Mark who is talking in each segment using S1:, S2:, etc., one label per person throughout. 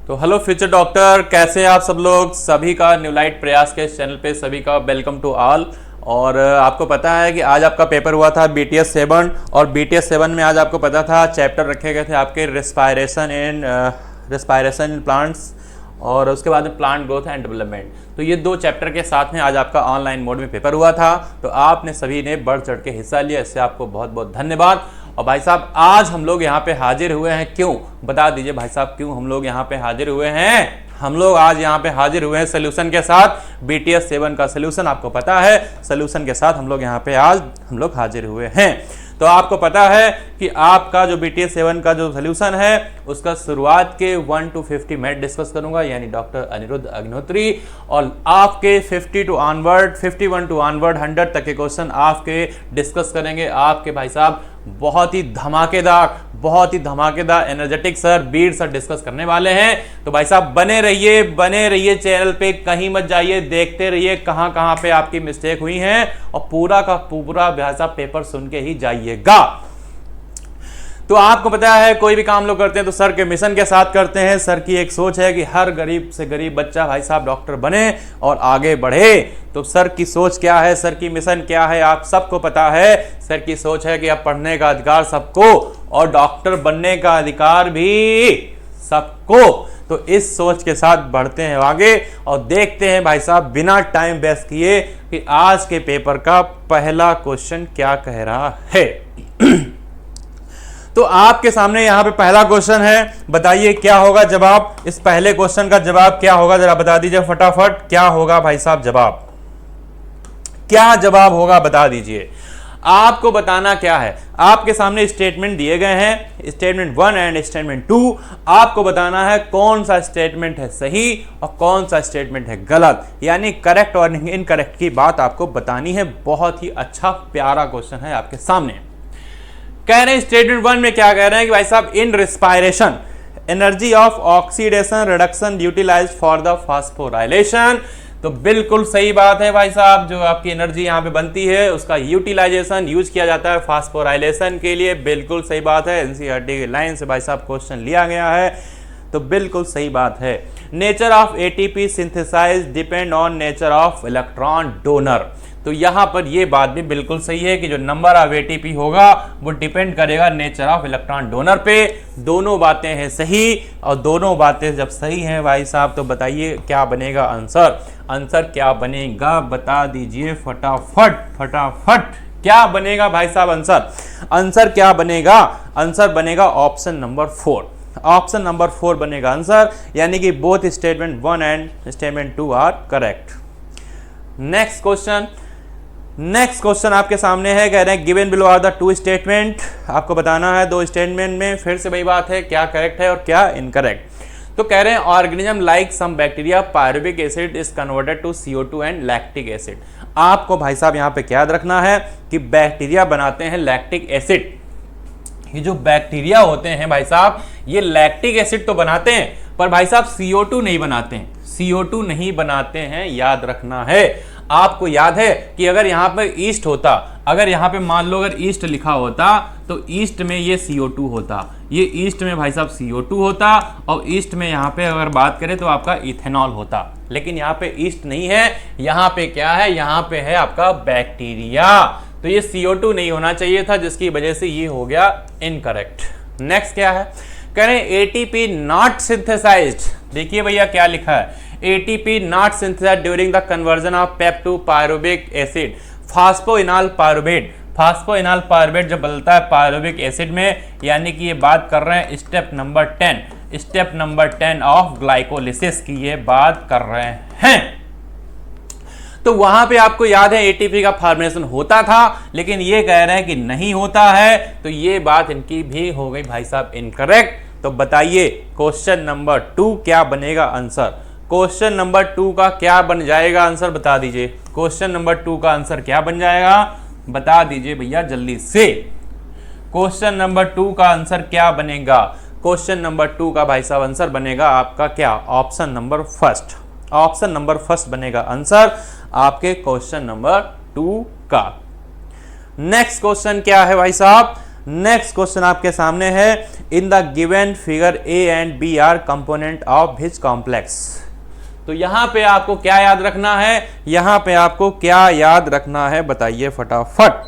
S1: तो hello future doctor, कैसे हैं आप सब लोग। सभी का न्यू लाइट प्रयास के इस चैनल पे सभी का वेलकम टू ऑल। और आपको पता है कि आज आपका पेपर हुआ था BTS 7 और BTS 7 में आज आपको पता था चैप्टर रखे गए थे आपके रेस्पायरेशन इन प्लांट्स और उसके बाद में प्लांट ग्रोथ एंड डेवलपमेंट। तो ये दो चैप्टर के साथ में आज आपका ऑनलाइन मोड में पेपर हुआ था। तो आपने सभी ने बढ़ चढ़ के हिस्सा लिया, इससे आपको बहुत बहुत धन्यवाद। और भाई साहब आज हम लोग यहाँ पे हाजिर हुए हैं, क्यों बता दीजिए भाई साहब, क्यों हम लोग यहाँ पे हाजिर हुए हैं। हम लोग आज यहाँ पे हाजिर हुए हैं सोल्यूशन के साथ। BTS 7 का सोल्यूशन आपको पता है, सोल्यूशन के साथ हम लोग यहाँ पे आज हम लोग हाजिर हुए हैं। तो आपको पता है कि आपका जो BTS 7 का जो सोल्यूशन है उसका शुरुआत के 1 to 50 मैं डिस्कस करूंगा, यानी डॉक्टर अनिरुद्ध अग्निहोत्री। और आपके 51 टू ऑनवर्ड 100 तक के क्वेश्चन आपके डिस्कस करेंगे। आपके भाई साहब बहुत ही धमाकेदार एनर्जेटिक सर, बीर सर डिस्कस करने वाले हैं। तो भाई साहब बने रहिए चैनल पे, कहीं मत जाइए, देखते रहिए कहां पे आपकी मिस्टेक हुई है और पूरा का पूरा भाई साहब पेपर सुन के ही जाइएगा। तो आपको पता है कोई भी काम लोग करते हैं तो सर के मिशन के साथ करते हैं। सर की एक सोच है कि हर गरीब से गरीब बच्चा भाई साहब डॉक्टर बने और आगे बढ़े। तो सर की सोच क्या है, सर की मिशन क्या है, आप सबको पता है। सर की सोच है कि अब पढ़ने का अधिकार सबको और डॉक्टर बनने का अधिकार भी सबको। तो इस सोच के साथ बढ़ते हैं आगे और देखते हैं भाई साहब बिना टाइम वेस्ट किए कि आज के पेपर का पहला क्वेश्चन क्या कह रहा है। तो आपके सामने यहां पे पहला क्वेश्चन है, बताइए क्या होगा जवाब। इस पहले क्वेश्चन का जवाब क्या होगा जरा बता दीजिए फटाफट। क्या होगा भाई साहब जवाब, क्या जवाब होगा बता दीजिए। आपको बताना क्या है, आपके सामने स्टेटमेंट दिए गए हैं, स्टेटमेंट 1 एंड स्टेटमेंट 2। आपको बताना है कौन सा स्टेटमेंट है सही और कौन सा स्टेटमेंट है गलत, यानी करेक्ट और इनकरेक्ट की बात आपको बतानी है। बहुत ही अच्छा प्यारा क्वेश्चन है आपके सामने। कह रहे हैं स्टेटमेंट 1 में क्या कह रहे हैं कि भाई साहब in respiration energy of oxidation reduction utilised for the phosphorylation. तो बिल्कुल सही बात है भाई साहब, जो आपकी एनर्जी यहाँ पे बनती है उसका यूटिलाइजेशन यूज किया जाता है फास्फोराइलेशन के लिए। बिल्कुल सही बात है, NCERT की लाइन से भाई साहब क्वेश्चन लिया गया है, तो बिल्कुल सही बात है। Nature of ATP synthesize depend on nature of electron donor. तो यहां पर यह बात भी बिल्कुल सही है कि जो नंबर ऑफ ATP होगा वो डिपेंड करेगा नेचर ऑफ इलेक्ट्रॉन डोनर पे। दोनों बातें हैं सही और दोनों बातें जब सही हैं भाई साहब तो बताइए क्या बनेगा आंसर। आंसर क्या बनेगा बता दीजिए फटाफट क्या बनेगा भाई साहब आंसर। आंसर क्या बनेगा, आंसर बनेगा ऑप्शन नंबर 4। ऑप्शन नंबर 4 बनेगा आंसर, यानी कि both statement 1 and statement 2 are correct. Next question आपके सामने है, कह रहे हैं given below are the 2 statement. आपको बताना है 2 स्टेटमेंट में फिर से वही बात है क्या करेक्ट है और क्या इनकरेक्ट। तो कह रहे हैं organism like some bacteria pyruvic acid is converted to CO2 and lactic acid. आपको भाई साहब यहाँ पे क्या याद रखना है कि बैक्टीरिया बनाते हैं लैक्टिक एसिड। ये जो बैक्टीरिया होते हैं भाई साहब ये लैक्टिक एसिड तो बनाते हैं पर भाई साहब CO2 नहीं बनाते हैं, CO2 नहीं बनाते हैं, याद रखना है। आपको याद है कि अगर यहाँ पे ईस्ट होता, अगर यहाँ पे मान लो अगर ईस्ट लिखा होता तो ईस्ट में ये CO2 होता, ये ईस्ट में भाई साहब CO2 होता और ईस्ट में यहाँ पे अगर बात करें तो आपका इथेनॉल होता। लेकिन यहाँ पे ईस्ट नहीं है, यहाँ पे क्या है, यहाँ पे है आपका बैक्टीरिया। तो ये CO2 नहीं होना चाहिए था जिसकी वजह से ये हो गया इनकरेक्ट। नेक्स्ट क्या है, कह रहे हैं ATP नॉट सिंथेसाइज्ड। देखिए भैया क्या लिखा है, ATP not synthesised during the conversion of PEP to pyruvic acid phosphoenol pyruvate. Phosphoenol pyruvate जब बदलता है पायरुविक एसिड में, यानी कि ये बात कर रहे हैं स्टेप नंबर 10 ऑफ ग्लाइकोलिसिस की ये बात कर रहे हैं। तो वहां पे आपको याद है ATP का फॉर्मेशन होता था, लेकिन ये कह रहे हैं कि नहीं होता है, तो ये बात इनकी भी हो गई भाई साहब इनकरेक्ट। तो बताइए क्वेश्चन नंबर 2 क्या बनेगा आंसर। क्वेश्चन नंबर 2 का क्या बन जाएगा आंसर बता दीजिए। क्वेश्चन नंबर 2 का आंसर क्या बन जाएगा बता दीजिए भैया जल्दी से। क्वेश्चन नंबर 2 का आंसर क्या बनेगा। क्वेश्चन नंबर 2 का भाई साहब आंसर बनेगा आपका क्या, option number first. Option number first बनेगा आंसर आपके क्वेश्चन नंबर 2 का। नेक्स्ट क्वेश्चन क्या है भाई साहब, नेक्स्ट क्वेश्चन आपके सामने है, in the given figure A and B are component of which complex. तो यहां पे आपको क्या याद रखना है, यहां पे आपको क्या याद रखना है बताइए फटाफट।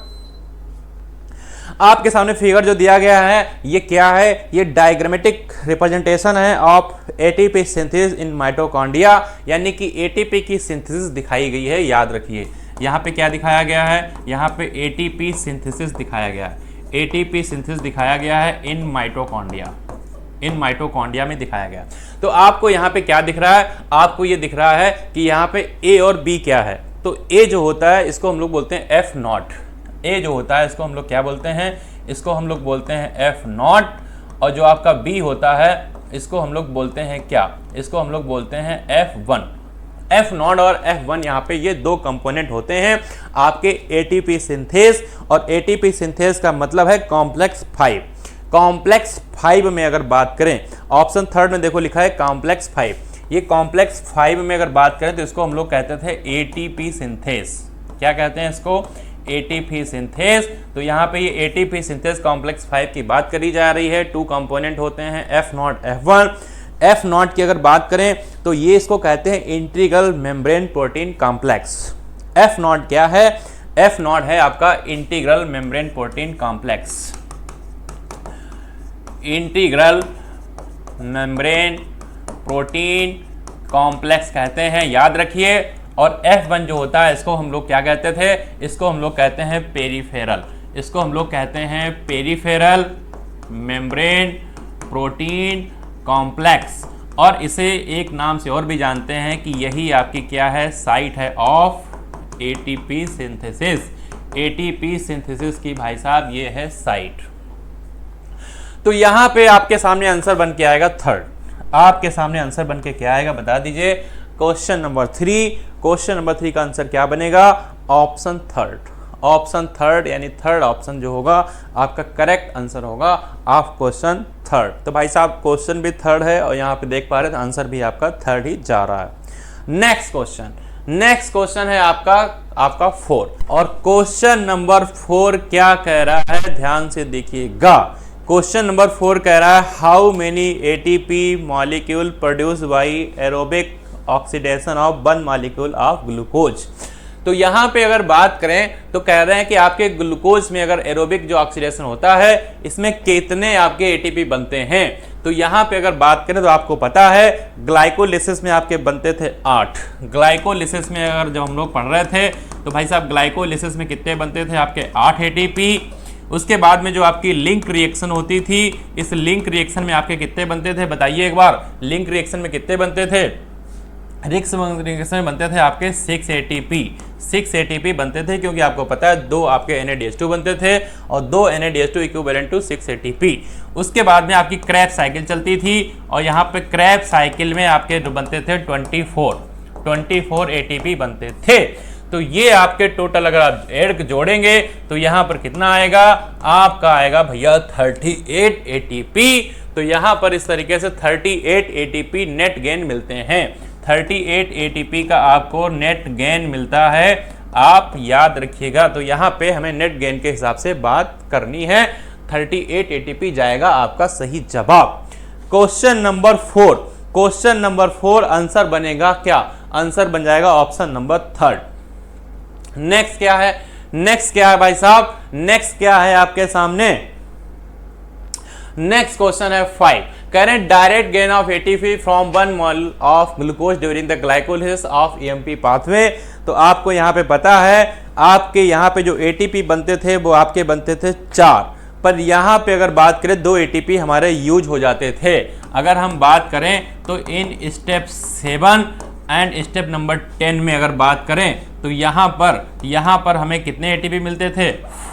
S1: आपके सामने फिगर जो दिया गया है ये क्या है, ये डायग्रामेटिक रिप्रेजेंटेशन है of ATP synthesis in mitochondria, यानी कि एटीपी की सिंथेसिस दिखाई गई है। याद रखिए यहाँ पे क्या दिखाया गया है, यहाँ पे एटीपी सिंथेसिस दिखाया गया है, एटीपी सिंथेसिस दिखाया गया है इन माइटोकॉन्ड्रिया, इन माइटोकॉन्ड्रिया में दिखाया गया। तो आपको यहाँ पे क्या दिख रहा है, आपको ये दिख रहा है कि यहाँ पे ए और बी क्या है। तो ए जो होता है इसको हम लोग बोलते हैं एफ नॉट, ए जो होता है इसको हम लोग क्या बोलते हैं, इसको हम लोग बोलते हैं एफ नॉट। और जो आपका बी होता है इसको हम लोग बोलते हैं क्या, इसको हम लोग बोलते हैं एफ वन। एफ नॉट और एफ वन यहाँ पे ये दो कंपोनेंट होते हैं आपके एटीपी सिंथेस, और एटीपी सिंथेस का मतलब है कॉम्प्लेक्स 5। कॉम्प्लेक्स 5 में अगर बात करें, ऑप्शन थर्ड में देखो लिखा है कॉम्प्लेक्स 5, ये कॉम्प्लेक्स 5 में अगर बात करें तो इसको हम लोग कहते थे एटीपी सिंथेस। क्या कहते हैं इसको, एटीपी सिंथेस। तो यहाँ पे ये एटीपी सिंथेस कॉम्प्लेक्स 5 की बात करी जा रही है। 2 कंपोनेंट होते हैं F not F one. F not की अगर बात करें तो ये इसको कहते हैं integral membrane protein complex. F not क्या है, एफ नॉट है आपका integral membrane protein complex, integral membrane protein complex कहते हैं, याद रखिए। और F1 जो होता है इसको हम लोग क्या कहते थे, इसको हम लोग कहते हैं पेरिफेरल, इसको हम लोग कहते हैं पेरिफेरल मेम्ब्रेन प्रोटीन कॉम्प्लेक्स। और इसे एक नाम से और भी जानते हैं कि यही आपकी क्या है, साइट है of ATP synthesis. ATP synthesis की भाई साहब ये है साइट। तो यहां पे आपके सामने आंसर बन के आएगा थर्ड, आपके सामने आंसर बन के क्या आएगा बता दीजिए, क्वेश्चन नंबर 3। क्वेश्चन नंबर 3 का आंसर क्या बनेगा, ऑप्शन थर्ड। ऑप्शन थर्ड यानी थर्ड ऑप्शन जो होगा आपका करेक्ट आंसर होगा ऑफ क्वेश्चन थर्ड। तो भाई साहब क्वेश्चन भी थर्ड है और यहाँ पे देख पा रहे हैं आंसर भी आपका थर्ड ही जा रहा है। नेक्स्ट क्वेश्चन, नेक्स्ट क्वेश्चन है आपका 4। और क्वेश्चन नंबर 4 क्या कह रहा है, ध्यान से देखिएगा। क्वेश्चन नंबर 4 कह रहा है, how many ATP molecule produce by aerobic oxidation of 1 molecule of glucose. तो यहाँ पे अगर बात करें तो कह रहे हैं कि आपके ग्लूकोज में अगर एरोबिक जो ऑक्सीडेशन होता है इसमें कितने आपके एटीपी बनते हैं। तो यहाँ पे अगर बात करें तो आपको पता है ग्लाइकोलिसिस में आपके बनते थे 8। ग्लाइकोलिसिस में अगर जब हम लोग पढ़ रहे थे तो भाई साहब ग्लाइकोलिसिस में कितने बनते थे आपके 8 एटीपी। उसके बाद में जो आपकी लिंक रिएक्शन होती थी, इस लिंक रिएक्शन में आपके कितने बनते थे बताइए एक बार, लिंक रिएक्शन में कितने बनते थे, रिएक्शन में बनते थे आपके 6 एटीपी। 6 एटीपी बनते थे क्योंकि आपको पता है 2 आपके NADH2 बनते थे और 2 NADH2 इक्विवेलेंट टू 6 एटीपी। उसके बाद में आपकी क्रैब्स साइकिल चलती थी और यहाँ पे क्रैब्स साइकिल में आपके बनते थे 24 एटीपी बनते थे। तो ये आपके टोटल अगर आप ऐड जोड़ेंगे तो यहाँ पर कितना आएगा, आपका आएगा भैया 38 एटीपी। तो यहाँ पर इस तरीके से 38 एटीपी नेट गेन मिलते हैं। 38 एटीपी का आपको नेट गेन मिलता है, आप याद रखिएगा। तो यहाँ पे हमें नेट गेन के हिसाब से बात करनी है। 38 एटीपी जाएगा आपका सही जवाब। Question number 4, question number 4 answer बनेगा क्या, आंसर बन जाएगा ऑप्शन नंबर 3। नेक्स्ट क्या है, नेक्स्ट क्या है भाई साहब, नेक्स्ट क्या है आपके सामने, नेक्स्ट क्वेश्चन है 5। कह रहे हैं direct gain of ATP from 1 mole of glucose during the glycolysis of EMP pathway. तो आपको यहाँ पे पता है आपके यहाँ पे जो एटीपी बनते थे वो आपके बनते थे 4, पर यहाँ पे अगर बात करें 2 एटीपी हमारे यूज हो जाते थे। अगर हम बात करें तो in step 7 and step number 10 में अगर बात करें तो यहाँ पर हमें कितने एटीपी मिलते थे,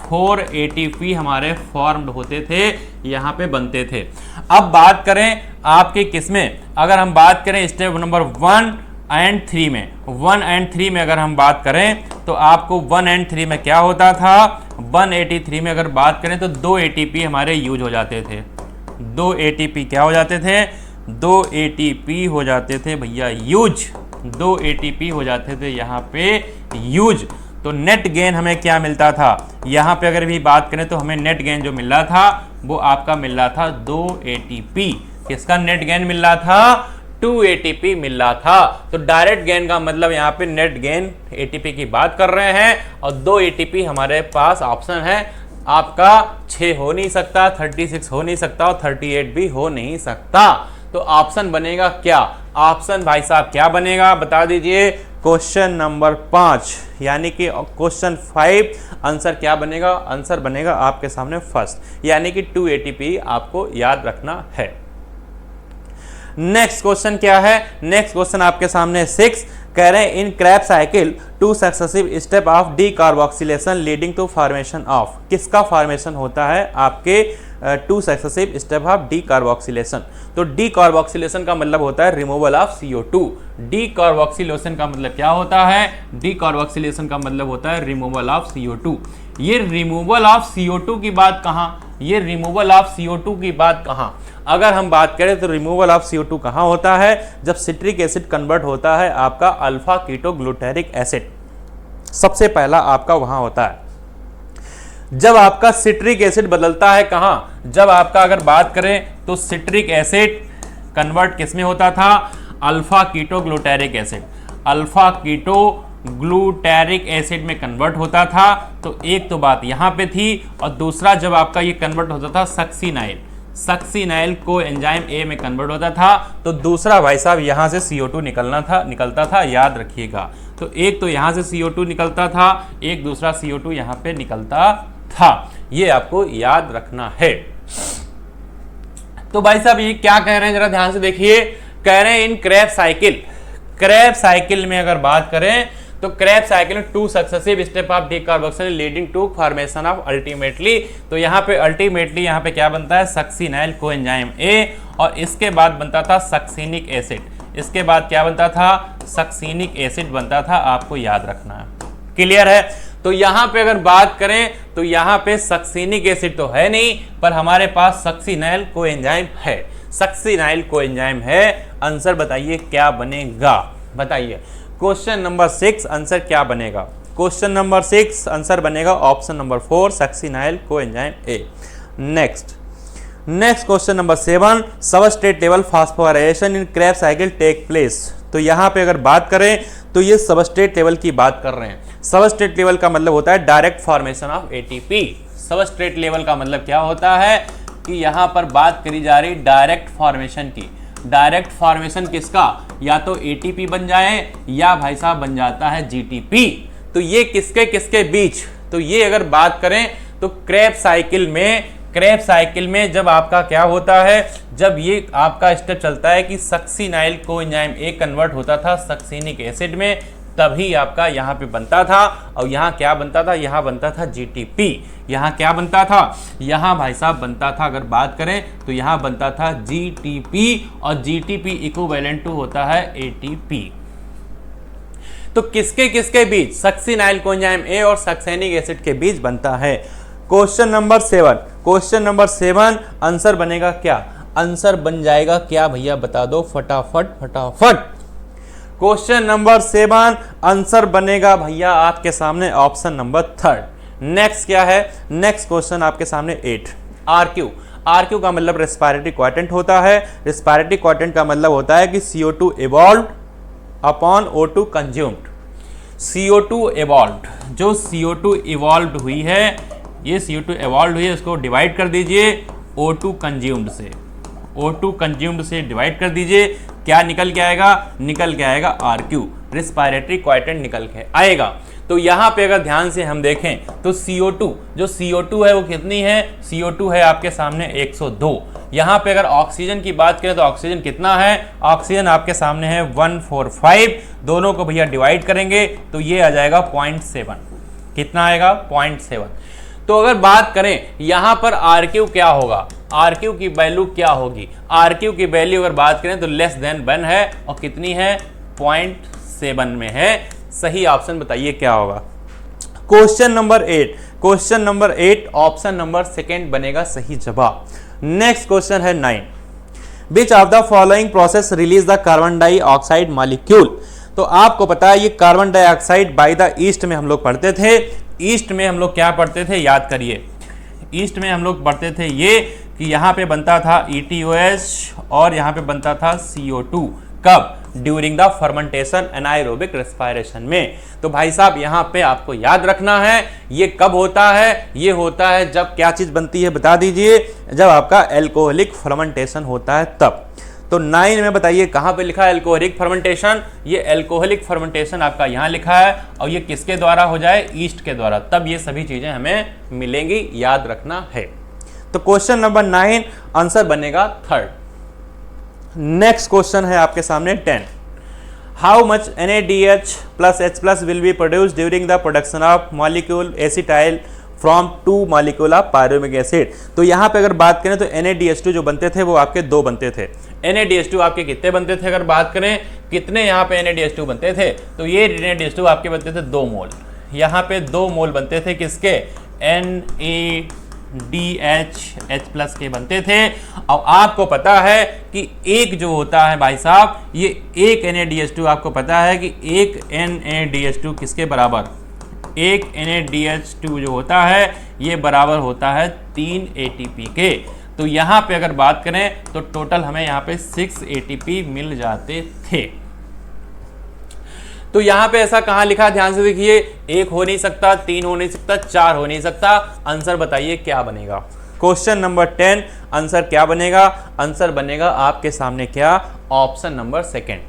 S1: 4 एटीपी हमारे फॉर्म्ड होते थे, यहाँ पे बनते थे। अब बात करें आपके किसमें, अगर हम बात करें स्टेप नंबर 1 एंड 3 में, 1 एंड 3 में अगर हम बात करें तो आपको 1 एंड 3 में क्या होता था, 183 में अगर बात करें तो 2 एटीपी हमारे यूज हो जाते थे। 2 एटीपी क्या हो जाते थे, 2 एटीपी हो जाते थे भैया यूज, 2 एटीपी हो जाते थे यहाँ पे यूज। तो नेट गेन हमें क्या मिलता था, यहाँ पे अगर भी बात करें तो हमें नेट गेन जो मिल रहा था वो आपका मिल रहा था 2 ATP। किसका नेट गेन मिल रहा था? 2 ATP मिल रहा था। तो डायरेक्ट गेन का मतलब यहाँ पे नेट गेन ATP की बात कर रहे हैं, और 2 ATP हमारे पास ऑप्शन है। आपका 6 हो नहीं सकता, 36 हो नहीं सकता और 38 भी हो नहीं सकता। तो ऑप्शन बनेगा क्या? ऑप्शन भाई साहब क्या बनेगा बता दीजिए? क्वेश्चन नंबर 5 यानी कि क्वेश्चन 5 आंसर क्या बनेगा? आंसर बनेगा आपके सामने फर्स्ट, यानी कि 2 ATP आपको याद रखना है। नेक्स्ट क्वेश्चन क्या है? नेक्स्ट क्वेश्चन आपके सामने 6 कह रहे हैं in crab cycle 2 successive step of decarboxylation leading to formation of. किसका फॉर्मेशन होता है? आपके 2 सक्सेसिव स्टेप ऑफ डीकार्बोक्सिलेशन। तो डीकार्बोक्सिलेशन का मतलब होता है रिमूवल ऑफ CO2। डीकार्बोक्सिलेशन का मतलब क्या होता है? डीकार्बोक्सिलेशन का मतलब होता है रिमूवल ऑफ CO2। ये रिमूवल ऑफ CO2 की बात कहाँ? ये रिमूवल ऑफ CO2 की बात कहाँ? अगर हम बात करें तो रिमूवल ऑफ CO2 कहाँ होता है? जब सिट्रिक एसिड कन्वर्ट होता है आपका अल्फा कीटोग्लूटेरिक एसिड, सबसे पहला आपका वहां होता है। जब आपका सिट्रिक एसिड बदलता है कहाँ? जब आपका अगर बात करें तो सिट्रिक एसिड कन्वर्ट किसमें होता था? Alpha ketoglutaric acid. Alpha ketoglutaric acid में कन्वर्ट होता था। तो एक तो बात यहाँ पे थी, और दूसरा जब आपका ये कन्वर्ट होता था सक्सीनाइल, सक्सीनाइल को एंजाइम A में कन्वर्ट होता था। तो दूसरा भाई साहब यहाँ से CO2 निकलता था, याद रखिएगा। तो एक तो यहाँ से CO2 निकलता था, एक दूसरा CO2 यहाँ पे निकलता था, ये आपको याद रखना है। तो भाई साहब ये क्या कह रहे हैं जरा ध्यान से देखिए। कह रहे हैं इन क्रैब साइकिल में अगर बात करें तो क्रैब साइकिल में 2 successive step of decarboxylation leading to formation of ultimately. तो यहाँ पे अल्टीमेटली यहाँ पे क्या बनता है? सक्सीनाइल कोएंजाइम A, और इसके बाद बनता था सक्सीनिक एसिड। इसके बाद क्या बनता था? सक्सीनिक एसिड बनता था, आपको याद रखना है। क्लियर है? तो यहाँ पे अगर बात करें तो यहाँ पे सक्सीनिक एसिड तो है नहीं, पर हमारे पास सक्सीनाइल कोएंजाइम है। सक्सीनाइल कोएंजाइम है। आंसर बताइए क्या बनेगा? बताइए क्वेश्चन नंबर 6 आंसर क्या बनेगा? क्वेश्चन नंबर 6 आंसर बनेगा option number 4 succinyl coenzyme A। Next question number 7 substrate level phosphorylation in crab cycle take place. तो यहाँ पे अगर बात करें तो ये सबस्ट्रेट लेवल की बात कर रहे हैं। सबस्ट्रेट लेवल का मतलब होता है direct formation of ATP। Substrate level का मतलब क्या होता है कि यहाँ पर बात करी जा रही डायरेक्ट फॉर्मेशन की। डायरेक्ट फॉर्मेशन किसका? या तो ATP बन जाए या भाई साहब बन जाता है GTP। तो ये किसके बीच? तो ये अगर बात करें तो क्रैब साइकिल में जब आपका क्या होता है, जब ये आपका स्टेप चलता है कि सक्सीनाइल कोएंजाइम A कन्वर्ट होता था सक्सीनिक एसिड में, तभी आपका यहाँ पे बनता था। और यहाँ क्या बनता था? यहाँ बनता था GTP। यहाँ क्या बनता था? यहाँ भाई साहब बनता था, अगर बात करें तो यहाँ बनता था GTP, और GTP इक्विवेलेंट टू होता है ATP। तो किसके बीच? सक्सीनाइल कोएंजाइम A और सक्सेनिक एसिड के बीच बनता है। क्वेश्चन नंबर 7 आंसर बनेगा क्या? आंसर बन जाएगा क्या भैया बता दो फटाफट। क्वेश्चन नंबर 7 आंसर बनेगा भैया आपके सामने ऑप्शन नंबर 3। नेक्स्ट क्या है? नेक्स्ट क्वेश्चन आपके सामने 8 RQ का मतलब रेस्पिरेटरी क्वाड्रेंट होता है। रेस्पिरेटरी क्वाड्रेंट का मतलब होता है कि CO2 evolved upon O2 consumed. CO2 evolved, जो CO2 इवॉल्व्ड हुई है, ये CO2 इवॉल्व्ड हुई है, इसको डिवाइड कर दीजिए O2 कंज्यूम्ड से। O2 कंज्यूम्ड से डिवाइड कर दीजिए, क्या निकल के आएगा? निकल के आएगा RQ, रेस्पिरेटरी क्वाड्रेंट निकल के आएगा। तो यहाँ पे अगर ध्यान से हम देखें तो जो CO2 है वो कितनी है? CO2 है आपके सामने 102। यहाँ पे अगर ऑक्सीजन की बात करें तो ऑक्सीजन कितना है? ऑक्सीजन आपके सामने है 145। दोनों को भैया डिवाइड करेंगे तो ये आ जाएगा 0.7। कितना आएगा? 0.7। तो अगर बात करें यहाँ पर RQ क्या होगा? RQ की वैल्यू क्या होगी? RQ की वैल्यू अगर बात करें तो लेस देन 1 है, और कितनी है? 0.7 में है। सही ऑप्शन बताइए क्या होगा? क्वेश्चन नंबर 8 ऑप्शन नंबर 2 बनेगा सही जवाब। नेक्स्ट क्वेश्चन है 9 विच of the following process release the carbon dioxide molecule. तो आपको पता है ये carbon dioxide by the east में हम लोग पढ़ते थे। ईस्ट में हम लोग क्या पढ़ते थे, याद करिए, ईस्ट में हम लोग पढ़ते थे ये कि यहाँ पे बनता था ETOH और यहाँ पे बनता था CO2। कब? ड्यूरिंग द फर्मेंटेशन एनाएरोबिक रेस्पिरेशन में। तो भाई साहब यहाँ पे आपको याद रखना है ये कब होता है, ये होता है जब क्या चीज बनती है बता दीजिए, जब आपका एल्कोहलिक फर्मेंटेशन होता है तब। तो 9 में बताइए कहाँ पे लिखा है एल्कोहलिक फर्मेंटेशन, ये एल्कोहलिक फर्मेंटेशन आपका यहाँ लिखा है और ये किसके द्वारा हो जाए, ईस्ट के द्वारा, तब ये सभी चीजें हमें मिलेंगी, याद रखना है। तो क्वेश्चन नंबर 9 आंसर बनेगा 3rd। नेक्स्ट क्वेश्चन है आपके सामने 10। How much NaDH plus H+ will be produced during the production of molecule acetyl from 2 molecule of pyruvic acid। तो यहाँ पे अगर बात करें तो NaDH2 जो बनते थे वो आपके 2 बनते थे। NaDH2 आपके कितने बनते थे, अगर बात करें कितने यहाँ पे NaDH2 बनते थे, तो ये NaDH2 आपके बनते थे 2 मोल। यहाँ पे 2 मोल बनते थे किसके, NaDH+ के बनते थे। और आपको पता है कि एक जो होता है भाई साहब, ये एक NaDH2 आपको पता है कि एक NaDH2 किसके बराबर, एक NaDH2 जो होता है ये बराबर होता है 3 ATP के। तो यहाँ पे अगर बात करें तो टोटल हमें यहाँ पे 6 ATP मिल जाते थे। तो यहाँ पे ऐसा कहाँ लिखा है, ध्यान से देखिए, 1 हो नहीं सकता, 3 हो नहीं सकता, 4 हो नहीं सकता। आंसर बताइए क्या बनेगा। क्वेश्चन नंबर 10 आंसर क्या बनेगा, आंसर बनेगा आपके सामने क्या, ऑप्शन नंबर 2।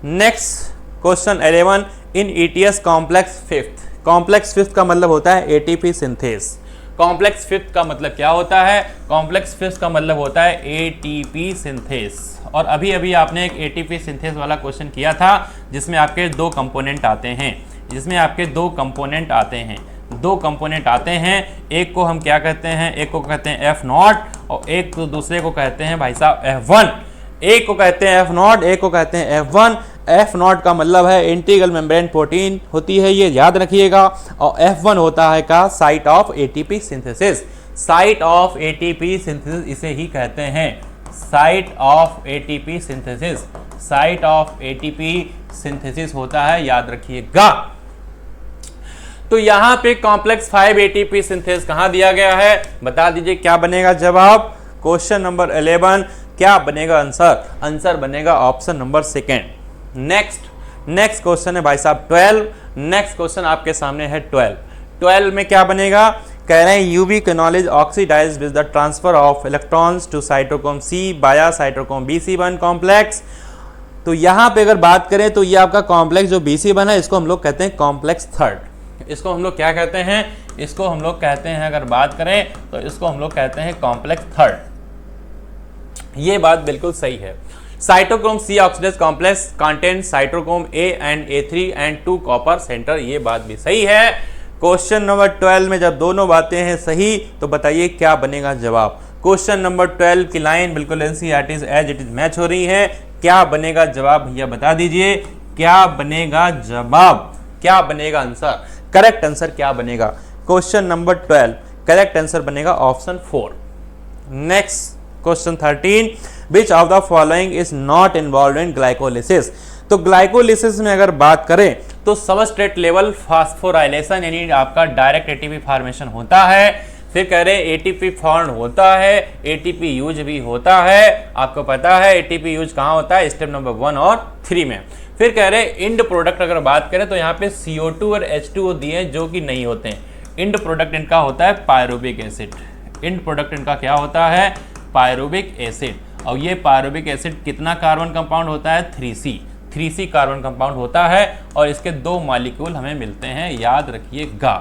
S1: नेक्स्ट क्वेश्चन 11 इन ETS complex 5th। Complex 5th का मतलब होता है ATP सिंथेस। कॉम्प्लेक्स 5th का मतलब क्या होता है, कॉम्प्लेक्स 5th का मतलब होता है ATP सिंथेस। और अभी अभी आपने एक ATP सिंथेस वाला क्वेश्चन किया था जिसमें आपके 2 कंपोनेंट आते हैं, जिसमें आपके 2 कंपोनेंट आते हैं, 2 कंपोनेंट आते हैं। एक को हम क्या कहते हैं, एक को कहते हैं F0 और एक तो दूसरे को कहते हैं भाई साहब F1। एक को कहते हैं F0, एक को कहते हैं F1। F0 का मतलब है इंटीग्रल मेम्ब्रेन प्रोटीन होती है, ये याद रखिएगा। और F1 होता है का site of ATP synthesis. Site of ATP synthesis इसे ही कहते हैं, site of ATP synthesis. Site of ATP synthesis होता है, याद रखिएगा। तो यहां पे कॉम्प्लेक्स 5 ATP सिंथेसिस कहां दिया गया है, बता दीजिए क्या बनेगा जवाब। क्वेश्चन नंबर 11 क्या बनेगा आंसर, आंसर बनेगा ऑप्शन नंबर 2। नेक्स्ट क्वेश्चन है भाई साहब 12। नेक्स्ट क्वेश्चन आपके सामने है 12 में क्या बनेगा, कह रहे हैं UV quinol is oxidised with the transfer of electrons to cytochrome C via cytochrome BC1 complex. तो यहाँ पे अगर बात करें तो ये आपका कॉम्प्लेक्स जो BC1 है इसको हम लोग कहते हैं कॉम्प्लेक्स 3rd। इसको हम लोग क्या कहते हैं, इसको हम लोग कहते हैं, अगर बात करें तो इसको हम लोग कहते हैं कॉम्प्लेक्स 3rd। ये बात बिल्कुल सही है। Cytochrome C oxidized complex contain cytochrome A and A3 and 2 copper centre, ये बात भी सही है। क्वेश्चन नंबर 12 में जब दोनों बातें हैं सही तो बताइए क्या बनेगा जवाब। क्वेश्चन नंबर 12 की लाइन बिल्कुल NCERT as it is match हो रही है, क्या बनेगा जवाब भैया बता दीजिए, क्या बनेगा जवाब, क्या बनेगा आंसर, करेक्ट आंसर क्या बनेगा। क्वेश्चन नंबर 12 करेक्ट आंसर बनेगा option 4। Next question 13 which of the following is not involve in glycolysis. तो ग्लाइकोलिसिस में अगर बात करें तो सबस्ट्रेट लेवल फास्फोराइलेशन यानी आपका डायरेक्ट ATP फॉर्मेशन होता है। फिर कह रहे हैं ATP फॉर्म होता है, ATP यूज भी होता है। आपको पता है ATP यूज कहाँ होता है, स्टेप नंबर 1 और 3 में। फिर कह रहे हैं इंड प्रोडक्ट अगर बात करें तो यहाँ पे CO2 और H2O दिए हैं जो कि नहीं होते हैं। इंड प्रोडक्ट इनका होता है पायरुविक एसिड। इंड प्रोडक्ट इनका क्या होता है, पायरुविक एसिड। और ये पायरुविक एसिड कितना कार्बन कंपाउंड होता है, 3C कार्बन कंपाउंड होता है और इसके 2 मॉलिक्यूल हमें मिलते हैं, याद रखिएगा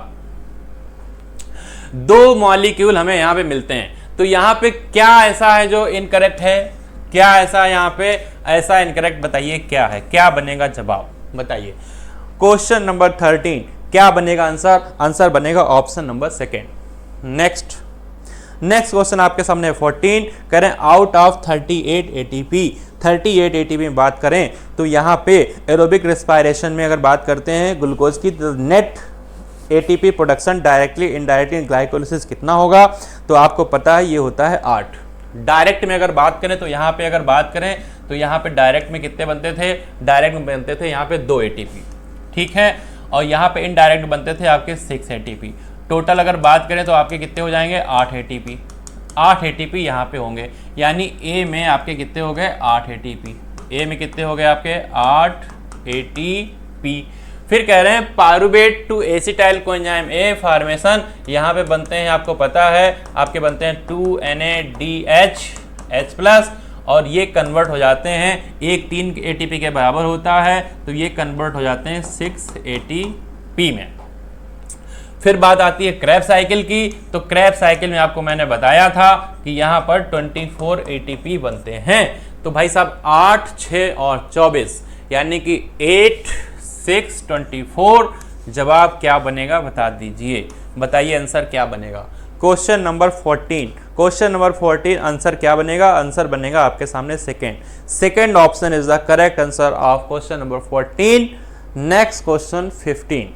S1: 2 मॉलिक्यूल हमें यहाँ पे मिलते हैं। तो यहाँ पे क्या ऐसा है जो इनकरेक्ट है, क्या ऐसा यहाँ पे ऐसा इनकरेक्ट बताइए क्या है, क्या बनेगा जवाब बताइए। क्वेश्चन नंबर 13 क्या बनेगा आंसर, आंसर बनेगा ऑप्शन नंबर 2। नेक्स्ट क्वेश्चन आपके सामने 14 करें आउट ऑफ 38 ATP में बात करें तो यहाँ पे एरोबिक रेस्पिरेशन में अगर बात करते हैं ग्लूकोज की तो net ATP production directly indirectly glycolysis कितना होगा, तो आपको पता है ये होता है 8। डायरेक्ट में अगर बात करें तो यहाँ पे अगर बात करें तो यहाँ पे डायरेक्ट में कितने बनते थे, डायरेक्ट में बनते थे यहाँ पे 2 ATP, ठीक है। और यहाँ पे इनडायरेक्ट बनते थे आपके 6 ATP। टोटल अगर बात करें तो आपके कितने हो जाएंगे 8 ATP। 8 ATP यहाँ पे होंगे, यानी ए में आपके कितने हो गए 8 ATP। ए में कितने हो गए आपके 8 ATP। फिर कह रहे हैं pyruvate to acetyl coenzyme A formation, यहाँ पे बनते हैं आपको पता है आपके बनते हैं 2NADH H+, और ये कन्वर्ट हो जाते हैं, एक 3 ATP के बराबर होता है तो ये कन्वर्ट हो जाते हैं 6 ATP में। फिर बात आती है क्रैब साइकिल की, तो क्रैब साइकिल में आपको मैंने बताया था कि यहाँ पर 24 ATP बनते हैं। तो भाई साहब 8, 6 और 24 यानी कि 8, 6, 24, जवाब क्या बनेगा बता दीजिए, बताइए आंसर क्या बनेगा। Question number 14, question number 14 answer क्या बनेगा, आंसर बनेगा आपके सामने second option is the correct answer of question number 14। Next question 15।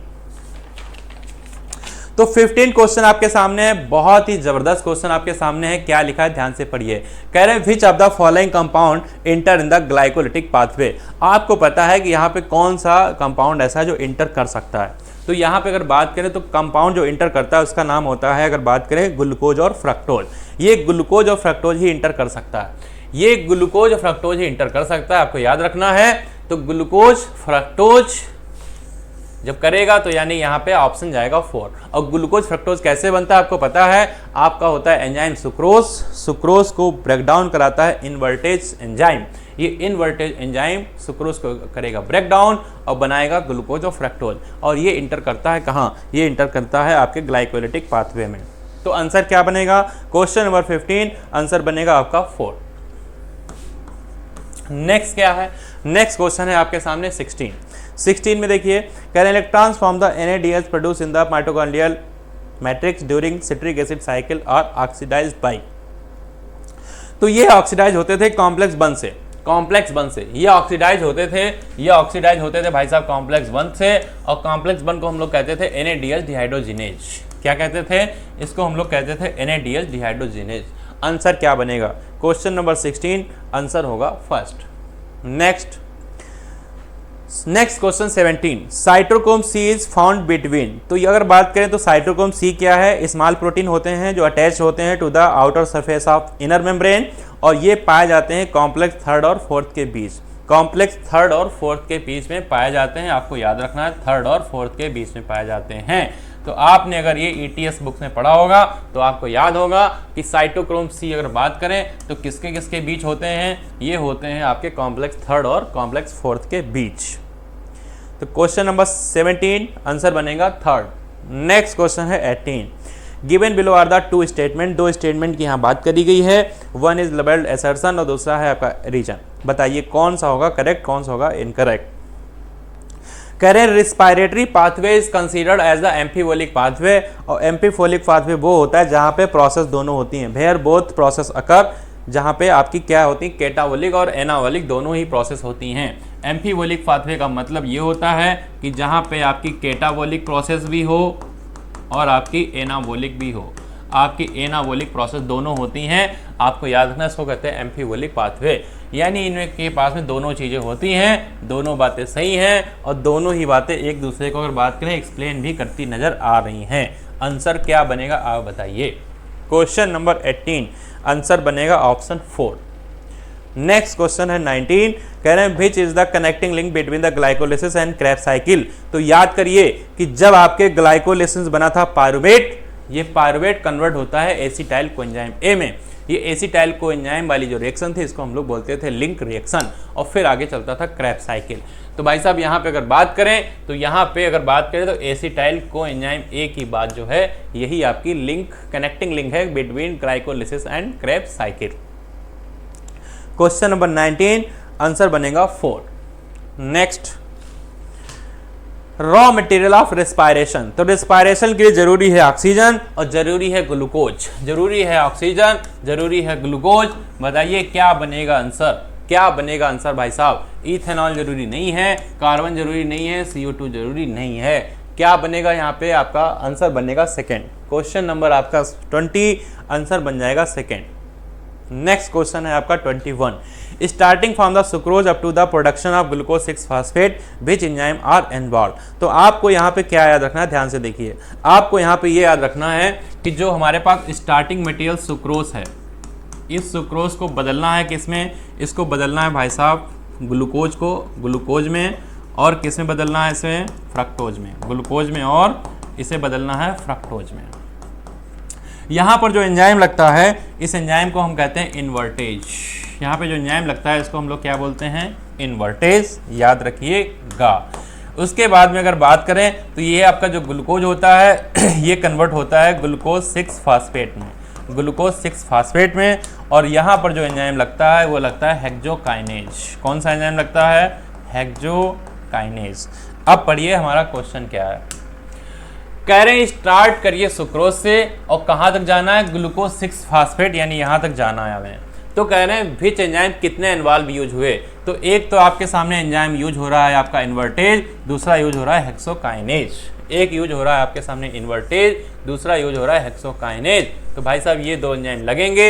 S1: तो 15 क्वेश्चन आपके सामने है, बहुत ही जबरदस्त क्वेश्चन आपके सामने है। क्या लिखा है ध्यान से पढ़िए। कह रहे हैं which of the following compound inter in the glycolytic pathway. आपको पता है कि यहाँ पे कौन सा कंपाउंड ऐसा है जो इंटर कर सकता है। तो यहाँ पे अगर बात करें तो कंपाउंड जो इंटर करता है उसका नाम होता है, अगर बात करें ग्लूकोज और फ्रक्टोज। ये ग्लूकोज और फ्रक्टोज ही इंटर कर सकता है, ये ग्लूकोज और फ्रक्टोज ही इंटर कर सकता है, आपको याद रखना है। तो ग्लूकोज फ्रक्टोज जब करेगा तो यानी यहाँ पे ऑप्शन जाएगा 4। और ग्लूकोज फ्रक्टोज कैसे बनता है आपको पता है, आपका होता है एंजाइम सुक्रोज, सुक्रोज को ब्रेक डाउन कराता है इनवर्टेज एंजाइम। ये इनवर्टेज एंजाइम सुक्रोज को करेगा ब्रेक डाउन और बनाएगा ग्लूकोज और फ्रक्टोज, और ये इंटर करता है कहाँ, ये इंटर करता है आपके ग्लाइकोलिटिक पाथवे में। तो आंसर क्या बनेगा, क्वेश्चन नंबर 15 आंसर बनेगा आपका 4। नेक्स्ट क्या है, नेक्स्ट क्वेश्चन है आपके सामने 16 में देखिए। कह रहे हैं electrons from the NADH produce in the mitochondrial matrix during citric acid cycle are oxidized by. तो ये ऑक्सीडाइज होते थे कॉम्प्लेक्स बंध से, कॉम्प्लेक्स बंध से ये ऑक्सीडाइज होते थे, ये ऑक्सीडाइज होते थे भाई साहब कॉम्प्लेक्स बंध से। और कॉम्प्लेक्स बंध को हम लोग कहते थे NADH डिहाइड्रोजिनेज। क्या कहते थे इसको, हम लोग कहते थे NADH डिहाइड्रोजिनेज। आंसर क्या बनेगा, क्वेश्चन नंबर 16 आंसर होगा first. Next question 17, cytochrome C is found between. तो ये अगर बात करें तो साइटोक्रोम सी क्या है, स्मॉल प्रोटीन होते हैं जो अटैच होते हैं to the outer surface of inner membrane, और ये पाए जाते हैं कॉम्प्लेक्स थर्ड और फोर्थ के बीच। कॉम्प्लेक्स थर्ड और फोर्थ के बीच में पाए जाते हैं, आपको याद रखना है थर्ड और फोर्थ के बीच में पाए जाते हैं। तो आपने अगर ये ETS बुक में पढ़ा होगा तो आपको याद होगा कि साइटोक्रोम सी अगर बात करें तो किसके किसके बीच होते हैं, ये होते हैं आपके कॉम्प्लेक्स थर्ड और कॉम्प्लेक्स फोर्थ के बीच। तो क्वेश्चन नंबर 17 आंसर बनेगा थर्ड। नेक्स्ट क्वेश्चन है 18, given below are the two statement. दो स्टेटमेंट की यहाँ बात करी गई है, वन इज लेबल्ड असर्शन और दूसरा है आपका रीजन। बताइए कौन सा होगा करेक्ट, कौन सा होगा इनकरेक्ट। कह रहे हैं respiratory pathway is considered as the amphibolic pathway, और एम्फीवोलिक पाथवे वो होता है जहाँ पे प्रोसेस दोनों होती हैं, वेयर बोथ प्रोसेस अकर, जहाँ पे आपकी क्या होती है केटावोलिक और एनावोलिक दोनों ही प्रोसेस होती हैं। एम्फीवोलिक पाथवे का मतलब ये होता है कि जहाँ पे आपकी केटावोलिक प्रोसेस भी हो और आपकी एनावोलिक भी हो, आपकी एनावोलिक प्रोसेस दोनों होती हैं। आपको याद रखना इसको कहते हैं एम्फीवोलिक पाथवे, यानी इनके पास में दोनों चीज़ें होती हैं, दोनों बातें सही हैं और दोनों ही बातें एक दूसरे को अगर बात करें एक्सप्लेन भी करती नज़र आ रही हैं। आंसर क्या बनेगा आप बताइए। क्वेश्चन नंबर 18 आंसर बनेगा ऑप्शन 4। नेक्स्ट क्वेश्चन है 19, कह रहे हैं which is the connecting link between the glycolysis and Krebs cycle. तो याद करिए कि जब आपके ग्लाइकोलिसिस बना था पायरुवेट, ये पायरुवेट कन्वर्ट होता है एसिटाइल कोएंजाइम ए में। ये एसिटाइल कोएंजाइम वाली जो रिएक्शन थी इसको हम लोग बोलते थे लिंक रिएक्शन, और फिर आगे चलता था क्रेब साइकिल। तो भाई साहब यहाँ पे अगर बात करें तो यहाँ पे अगर बात करें तो एसिटाइल कोएंजाइम ए की बात जो है यही आपकी लिंक कनेक्टिंग लिंक है between glycolysis and Krebs cycle. Question number 19 answer बनेगा 4। Next, raw material of respiration. तो रेस्पायरेशन के लिए जरूरी है ऑक्सीजन और जरूरी है ग्लूकोज, जरूरी है ऑक्सीजन, जरूरी है ग्लूकोज। बताइए क्या बनेगा आंसर, क्या बनेगा आंसर भाई साहब। इथेनॉल जरूरी नहीं है, कार्बन जरूरी नहीं है, CO2 जरूरी नहीं है। क्या बनेगा यहाँ पे आपका आंसर बनेगा सेकेंड। क्वेश्चन नंबर आपका 20 आंसर बन जाएगा सेकेंड। नेक्स्ट क्वेश्चन है आपका 21, starting from the sucrose up to the production of glucose 6 phosphate which enzyme are involve. तो आपको यहाँ पे क्या याद रखना है, ध्यान से देखिए, आपको यहाँ पे ये याद रखना है कि जो हमारे पास स्टार्टिंग मटेरियल सुक्रोज है, इस सुक्रोज को बदलना है किसमें, इसको बदलना है भाई साहब ग्लूकोज को ग्लूकोज में, और किस में बदलना है इसे, फ्रक्टोज में, ग्लूकोज में, और इसे बदलना है फ्रक्टोज में। यहाँ पर जो एंजाइम लगता है इस एंजाइम को हम कहते हैं इन्वर्टेज। यहाँ पे जो एंजाइम लगता है इसको हम लोग क्या बोलते हैं, इन्वर्टेज, याद रखिएगा। उसके बाद में अगर बात करें तो ये आपका जो ग्लूकोज होता है ये कन्वर्ट होता है ग्लूकोज 6 फास्फेट में, ग्लूकोज 6 फास्फेट में, और यहाँ पर जो एंजाइम लगता है वो लगता है हेक्सोकाइनेज। कौन सा एंजाइम लगता है, हेक्सोकाइनेज। अब पढ़िए हमारा क्वेश्चन क्या है, कह रहे हैं स्टार्ट करिए सुक्रोज से और कहाँ तक जाना है, ग्लूकोज 6 फास्फेट, यानी यहाँ तक जाना है हमें। तो कह रहे हैं विच एंजाइम कितने इन्वॉल्व यूज हुए, तो एक तो आपके सामने एंजाइम यूज हो रहा है आपका इन्वर्टेज, दूसरा यूज हो रहा है हेक्सोकाइनेज। एक यूज हो रहा है आपके सामने इन्वर्टेज, दूसरा यूज हो रहा है हेक्सोकाइनेज। तो भाई साहब ये दो एंजाइम लगेंगे,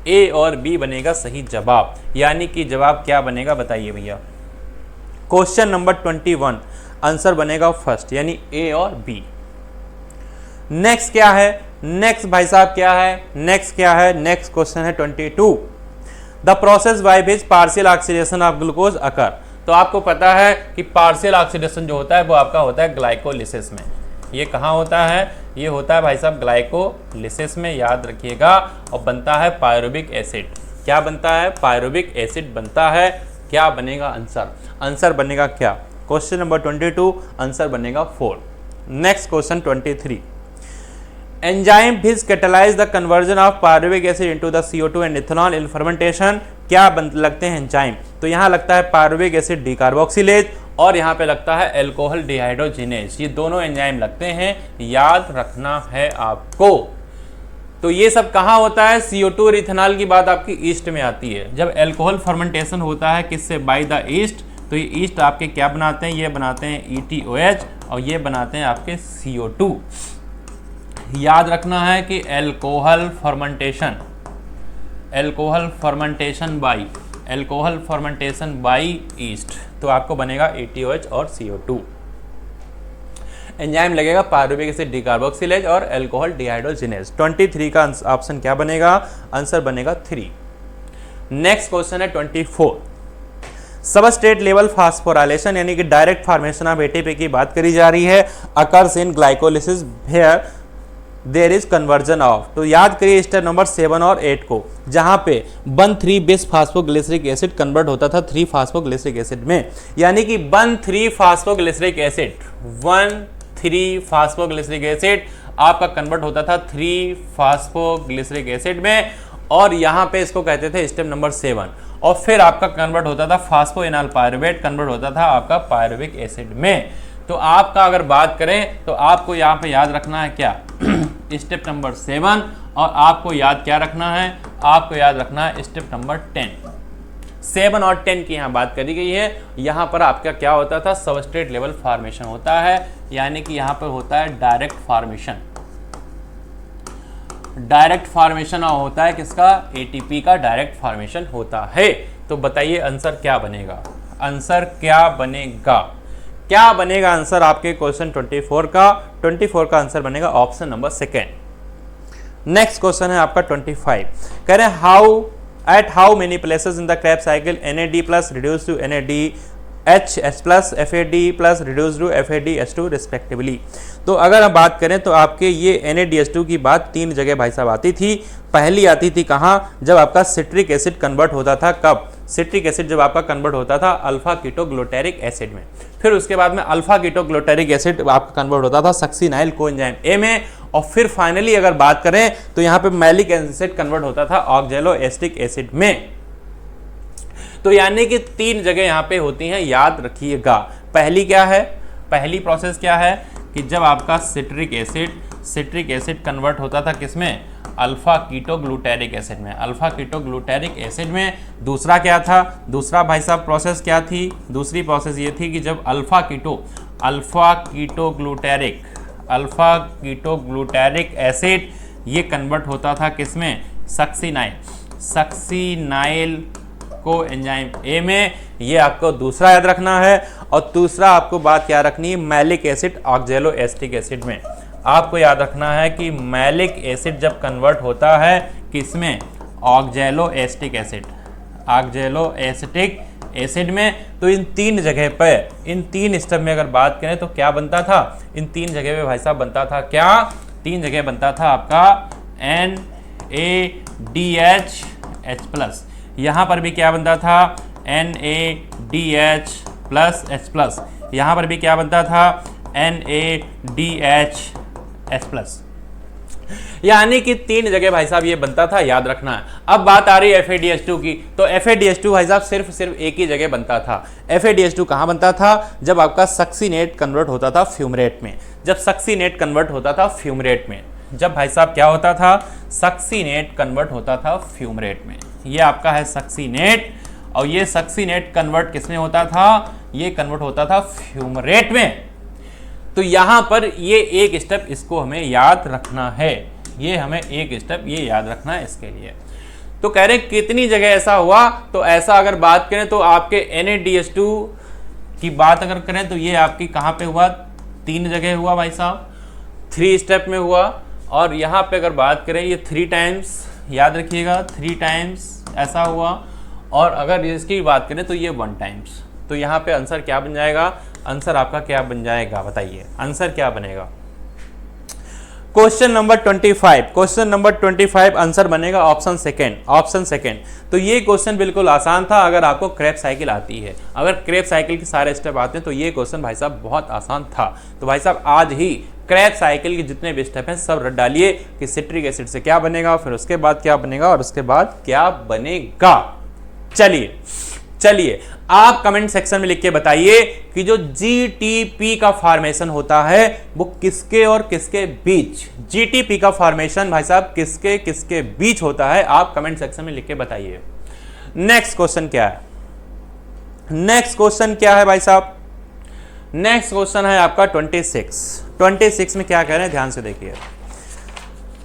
S1: ए और बी बनेगा सही जवाब। यानी कि जवाब क्या बनेगा बताइए भैया, क्वेश्चन नंबर 21 आंसर बनेगा फर्स्ट, यानी ए और बी। नेक्स्ट क्या है, नेक्स्ट भाई साहब क्या है, नेक्स्ट क्या है, नेक्स्ट क्वेश्चन है 22, the process by which partial oxidation of glucose occur. तो आपको पता है कि पार्शियल ऑक्सीडेशन जो होता है वो आपका होता है ग्लाइकोलिसिस में। ये कहाँ होता है, ये होता है भाई साहब ग्लाइकोलिसिस में, याद रखिएगा, और बनता है पायरुविक एसिड। क्या बनता है, पायरुविक एसिड बनता है। क्या बनेगा आंसर, आंसर बनेगा क्या, क्वेश्चन नंबर 22 आंसर बनेगा 4। Next question 23, enzyme which catalyse the conversion of pyruvic acid into the CO2 and ethanol in fermentation. क्या लगते हैं एंजाइम, तो यहाँ लगता है पायरुविक एसिड डिकार्बोक्सिलेज, और यहाँ पे लगता है अल्कोहल डिहाइड्रोजिनेज। ये दोनों एंजाइम लगते हैं, याद रखना है आपको। तो ये सब कहाँ होता है, CO2 और इथेनॉल की बात आपकी ईस्ट में आती है। जब अल्कोहल फर्मेंटेशन होता है किससे, बाय द ईस्ट, तो ये ईस्ट आपके क्या बनाते हैं, ये बनाते हैं ETOH, और ये बनाते हैं आपके CO2। याद रखना है कि alcohol fermentation, alcohol fermentation by yeast, तो आपको बनेगा ETOH और CO2। एंजाइम लगेगा पायरुविक एसिड डिकार्बोक्सिलेज और अल्कोहल डिहाइड्रोजिनेज। 23 का ऑप्शन क्या बनेगा, आंसर बनेगा 3। नेक्स्ट क्वेश्चन है 24, सबस्ट्रेट लेवल फास्फोराइलेशन यानी कि डायरेक्ट फॉर्मेशन ऑफ ATP की बात करी जा रही है, occurs in glycolysis where there is conversion of. तो याद करिए स्टेप नंबर 7 और 8 को, जहां पे 1,3 बिस फास्फोग्लिसरिक एसिड कन्वर्ट होता था 3 फास्फोग्लिसरिक एसिड में, यानी कि 1,3 फास्फोग्लिसरिक एसिड, 1,3 फास्फोग्लिसरिक एसिड आपका कन्वर्ट होता था 3 फास्फोग्लिसरिक एसिड में, और यहाँ पे इसको कहते थे स्टेप नंबर 7, और फिर आपका कन्वर्ट होता था फास्फोइनॉल पायरुवेट, कन्वर्ट होता था आपका पायरुविक एसिड में। तो आपका अगर बात करें तो आपको यहाँ पे याद रखना है क्या, स्टेप नंबर 7, और आपको याद क्या रखना है, आपको याद रखना है स्टेप नंबर 10। 7 और 10 की यहाँ बात करी गई है। यहाँ पर आपका क्या होता था, सबस्ट्रेट लेवल फॉर्मेशन होता है, यानी कि यहाँ पर होता है डायरेक्ट फॉर्मेशन, डायरेक्ट फॉर्मेशन होता है किसका, ATP का डायरेक्ट फॉर्मेशन होता है। तो बताइए आंसर क्या बनेगा, आंसर क्या बनेगा, क्या बनेगा आंसर आपके क्वेश्चन 24 का। 24 का आंसर बनेगा ऑप्शन नंबर 2। नेक्स्ट क्वेश्चन है आपका 25, कह रहे हैं at how many places in the Krebs cycle NAD plus reduced to NADH plus FAD plus reduced to FADH2 respectively। तो अगर हम बात करें तो आपके ये NADH2 की बात 3 जगह भाई साहब आती थी। पहली आती थी कहाँ, जब आपका सिट्रिक एसिड कन्वर्ट होता था, कब, सिट्रिक एसिड जब आपका कन्वर्ट होता था अल्फा कीटोग्लूटेरिक एसिड में। फिर उसके बाद में अल्फा कीटोग्लूटेरिक एसिड आपका कन्वर्ट होता था सक्सिनाइल कोएंजाइम ए में, और फिर फाइनली अगर बात करें तो यहाँ पे मैलिक एसिड कन्वर्ट होता था ऑक्जेलोएस्टिक एसिड में। तो यानी कि 3 जगह यहाँ पे होती हैं, याद रखिएगा। पहली क्या है, पहली प्रोसेस क्या है कि जब आपका सिट्रिक एसिड कन्वर्ट होता था किसमें, अल्फा कीटोग्लूटेरिक एसिड में, अल्फा कीटोग्लूटेरिक एसिड में। दूसरा क्या था, दूसरा भाई साहब प्रोसेस क्या थी, दूसरी प्रोसेस ये थी कि जब अल्फा कीटोग्लूटेरिक एसिड ये कन्वर्ट होता था किसमें, सक्सिनाइल सक्सीनाइल को एंजाइम ए में, ये आपको दूसरा याद रखना है। और दूसरा आपको बात क्या रखनी है, मैलिक एसिड ऑक्जेलो एसिटिक एसिड में आपको याद रखना है कि मैलिक एसिड जब कन्वर्ट होता है किसमें, ऑक्जेलो एसिटिक एसिड, ऑक्जेलो एसिटिक एसिड में, तो इन तीन जगह पर, इन तीन स्टेप में अगर बात करें तो क्या बनता था, इन तीन जगह पे भाई साहब बनता था क्या, तीन जगह बनता था आपका NaDH+, यहाँ पर भी क्या बनता था NaDH+H+, यहाँ पर भी क्या बनता था NaDH+, यानी कि तीन जगह भाई साहब ये बनता था, याद रखना है। अब बात आ रही है FADH2 की, तो FADH2 भाई साहब सिर्फ एक ही जगह बनता था। FADH2 कहाँ बनता था, जब आपका सक्सीनेट कन्वर्ट होता था फ्यूमरेट में, जब सक्सीनेट कन्वर्ट होता था फ्यूमरेट में, जब भाई साहब क्या होता था, सक्सीनेट कन्वर्ट होता था फ्यूमरेट में। ये आपका है सक्सीनेट, और ये सक्सीनेट कन्वर्ट किसमें होता था, ये कन्वर्ट होता था फ्यूमरेट में। तो यहां पर ये एक स्टेप इसको हमें याद रखना है, ये हमें एक स्टेप ये याद रखना है इसके लिए। तो कह रहे हैं कितनी जगह ऐसा हुआ, तो ऐसा अगर बात करें तो आपके NaDH2 की बात अगर करें तो ये आपकी कहां पे हुआ, तीन जगह हुआ भाई साहब, 3 स्टेप में हुआ। और यहां पे अगर बात करें ये 3 टाइम्स, याद रखिएगा 3 टाइम्स ऐसा हुआ। और अगर इसकी बात करें तो ये 1 टाइम्स। तो यहाँ पे आंसर क्या बन जाएगा, आंसर आपका क्या बन जाएगा, बताइए आंसर क्या बनेगा। Question number 25, question number 25 answer बनेगा ऑप्शन सेकेंड, ऑप्शन सेकेंड। तो ये क्वेश्चन बिल्कुल आसान था अगर आपको क्रेब साइकिल आती है, अगर क्रेब साइकिल के सारे स्टेप आते हैं तो ये क्वेश्चन भाई साहब बहुत आसान था। तो भाई साहब आज ही क्रेब साइकिल के जितने भी स्टेप हैं सब रट डालिए कि सिट्रिक एसिड से क्या बनेगा, फिर उसके बाद क्या बनेगा और उसके बाद क्या बनेगा। चलिए चलिए आप कमेंट सेक्शन में लिख के बताइए कि जो GTP का फॉर्मेशन होता है वो किसके और किसके बीच, GTP का फॉर्मेशन भाई साहब किसके किसके बीच होता है, आप कमेंट सेक्शन में लिख के बताइए। नेक्स्ट क्वेश्चन क्या है, नेक्स्ट क्वेश्चन क्या है भाई साहब, नेक्स्ट क्वेश्चन है आपका 26 में क्या कह रहे हैं ध्यान से देखिए।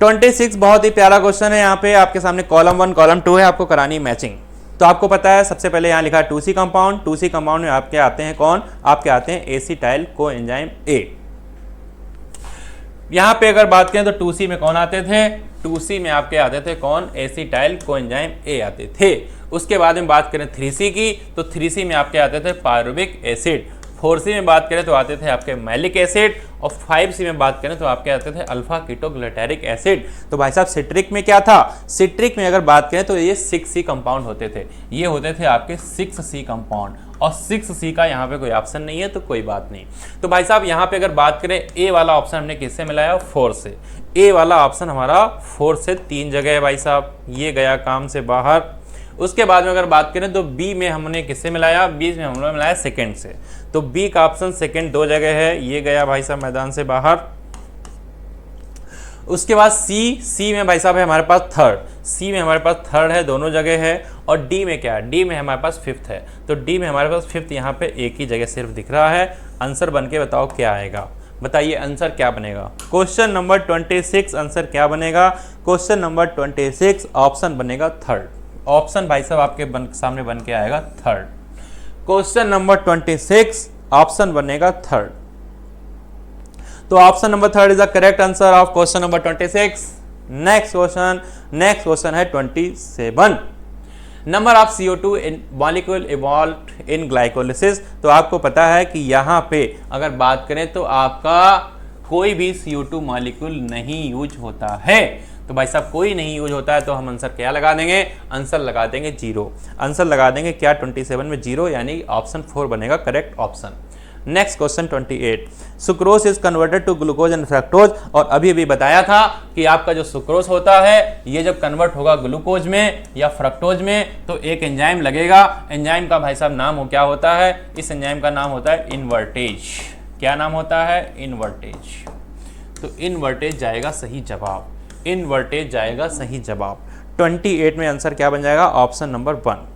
S1: 26 बहुत ही प्यारा क्वेश्चन है, यहाँ पे आपके सामने कॉलम 1 कॉलम 2 है, आपको करानी मैचिंग। तो आपको पता है सबसे पहले यहाँ लिखा है 2C कंपाउंड, 2C कंपाउंड में आपके आते हैं कौन, आपके आते हैं एसिटाइल कोएंजाइम A। यहाँ पे अगर बात करें तो 2C में कौन आते थे, 2C में आपके आते थे कौन, एसिटाइल कोएंजाइम A आते थे। उसके बाद में बात करें 3C की, तो 3C में आपके आते थे पायरुविक एसिड। 4C में बात करें तो आते थे आपके मैलिक एसिड, और 5C में बात करें तो आपके आते थे अल्फा कीटोग्लूटारिक एसिड। तो भाई साहब सिट्रिक में क्या था, सिट्रिक में अगर बात करें तो ये 6C कंपाउंड होते थे, ये होते थे आपके 6C कंपाउंड। और 6C का यहाँ पे कोई ऑप्शन नहीं है तो कोई बात नहीं। तो भाई साहब यहाँ पे अगर बात करें ए वाला ऑप्शन हमने किससे मिलाया, 4 से। ए वाला ऑप्शन हमारा 4 से 3 जगह है भाई साहब, ये गया काम से बाहर। उसके बाद में अगर बात करें तो बी में हमने किससे मिलाया, बी में हमने मिलाया सेकंड से। तो बी का ऑप्शन सेकंड 2 जगह है, ये गया भाई साहब मैदान से बाहर। उसके बाद सी में भाई साहब है हमारे पास थर्ड, सी में हमारे पास थर्ड है, दोनों जगह है। और डी में क्या है, डी में हमारे पास फिफ्थ है। तो डी में हमारे पास फिफ्थ यहाँ पे एक ही जगह सिर्फ दिख रहा है। आंसर बन के बताओ क्या आएगा, बताइए आंसर क्या बनेगा। क्वेश्चन नंबर 26 आंसर क्या बनेगा, क्वेश्चन नंबर 26 ऑप्शन बनेगा थर्ड। ऑप्शन भाई साहब आपके सामने बन के आएगा थर्ड। क्वेश्चन नंबर 26 ऑप्शन बनेगा थर्ड। तो option number third is the correct answer of question number 26। Next question है 27। Number of CO2 in molecule evolve in glycolysis. तो आपको पता है कि यहाँ पे अगर बात करें तो आपका कोई भी CO2 मॉलिक्यूल नहीं यूज होता है। तो भाई साहब कोई नहीं यूज होता है तो हम आंसर क्या लगा देंगे, आंसर लगा देंगे 0। आंसर लगा देंगे क्या 27 में 0, यानी ऑप्शन 4 बनेगा correct option. Next question 28। Sucrose is converted to glucose and fructose. और अभी अभी बताया था कि आपका जो सुक्रोज होता है ये जब कन्वर्ट होगा ग्लूकोज में या फ्रक्टोज में तो एक एंजाइम लगेगा। एंजाइम का भाई साहब नाम क्या होता है, इस एंजाइम का नाम होता है इन्वर्टेज। क्या नाम होता है, इन्वर्टेज। तो इन्वर्टेज जाएगा सही जवाब, इन्वर्टेज जाएगा सही जवाब। 28 में आंसर क्या बन जाएगा, ऑप्शन नंबर 1।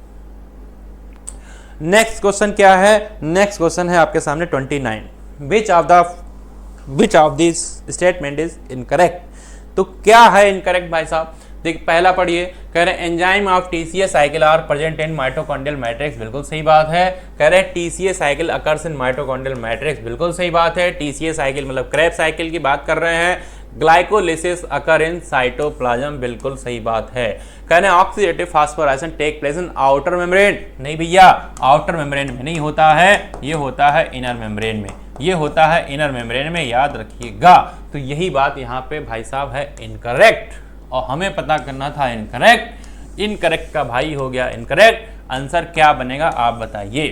S1: नेक्स्ट क्वेश्चन क्या है, नेक्स्ट क्वेश्चन है आपके सामने 29। Which of this statement is incorrect. तो क्या है इनकरेक्ट भाई साहब, देख पहला पढ़िए कह रहे हैं enzyme of TCA cycle are present in mitochondrial matrix, बिल्कुल सही बात है। कह रहे हैं TCA cycle occurs in mitochondrial matrix, बिल्कुल सही बात है। टीसीए साइकिल मतलब क्रेब्स साइकिल की बात कर रहे हैं। ग्लाइकोलिसिस अकर इन साइटोप्लाज्म, बिल्कुल सही बात है। कह रहे हैं oxidative phosphorylation take place in outer membrane, नहीं भैया आउटर मेम्ब्रेन में नहीं होता है, ये होता है इनर मेम्ब्रेन में, ये होता है इनर मेम्ब्रेन में, याद रखिएगा। तो यही बात यहाँ पे भाई साहब है इनकरेक्ट, और हमें पता करना था इनकरेक्ट। इनकरेक्ट का भाई हो गया इनकरेक्ट। आंसर क्या बनेगा आप बताइए,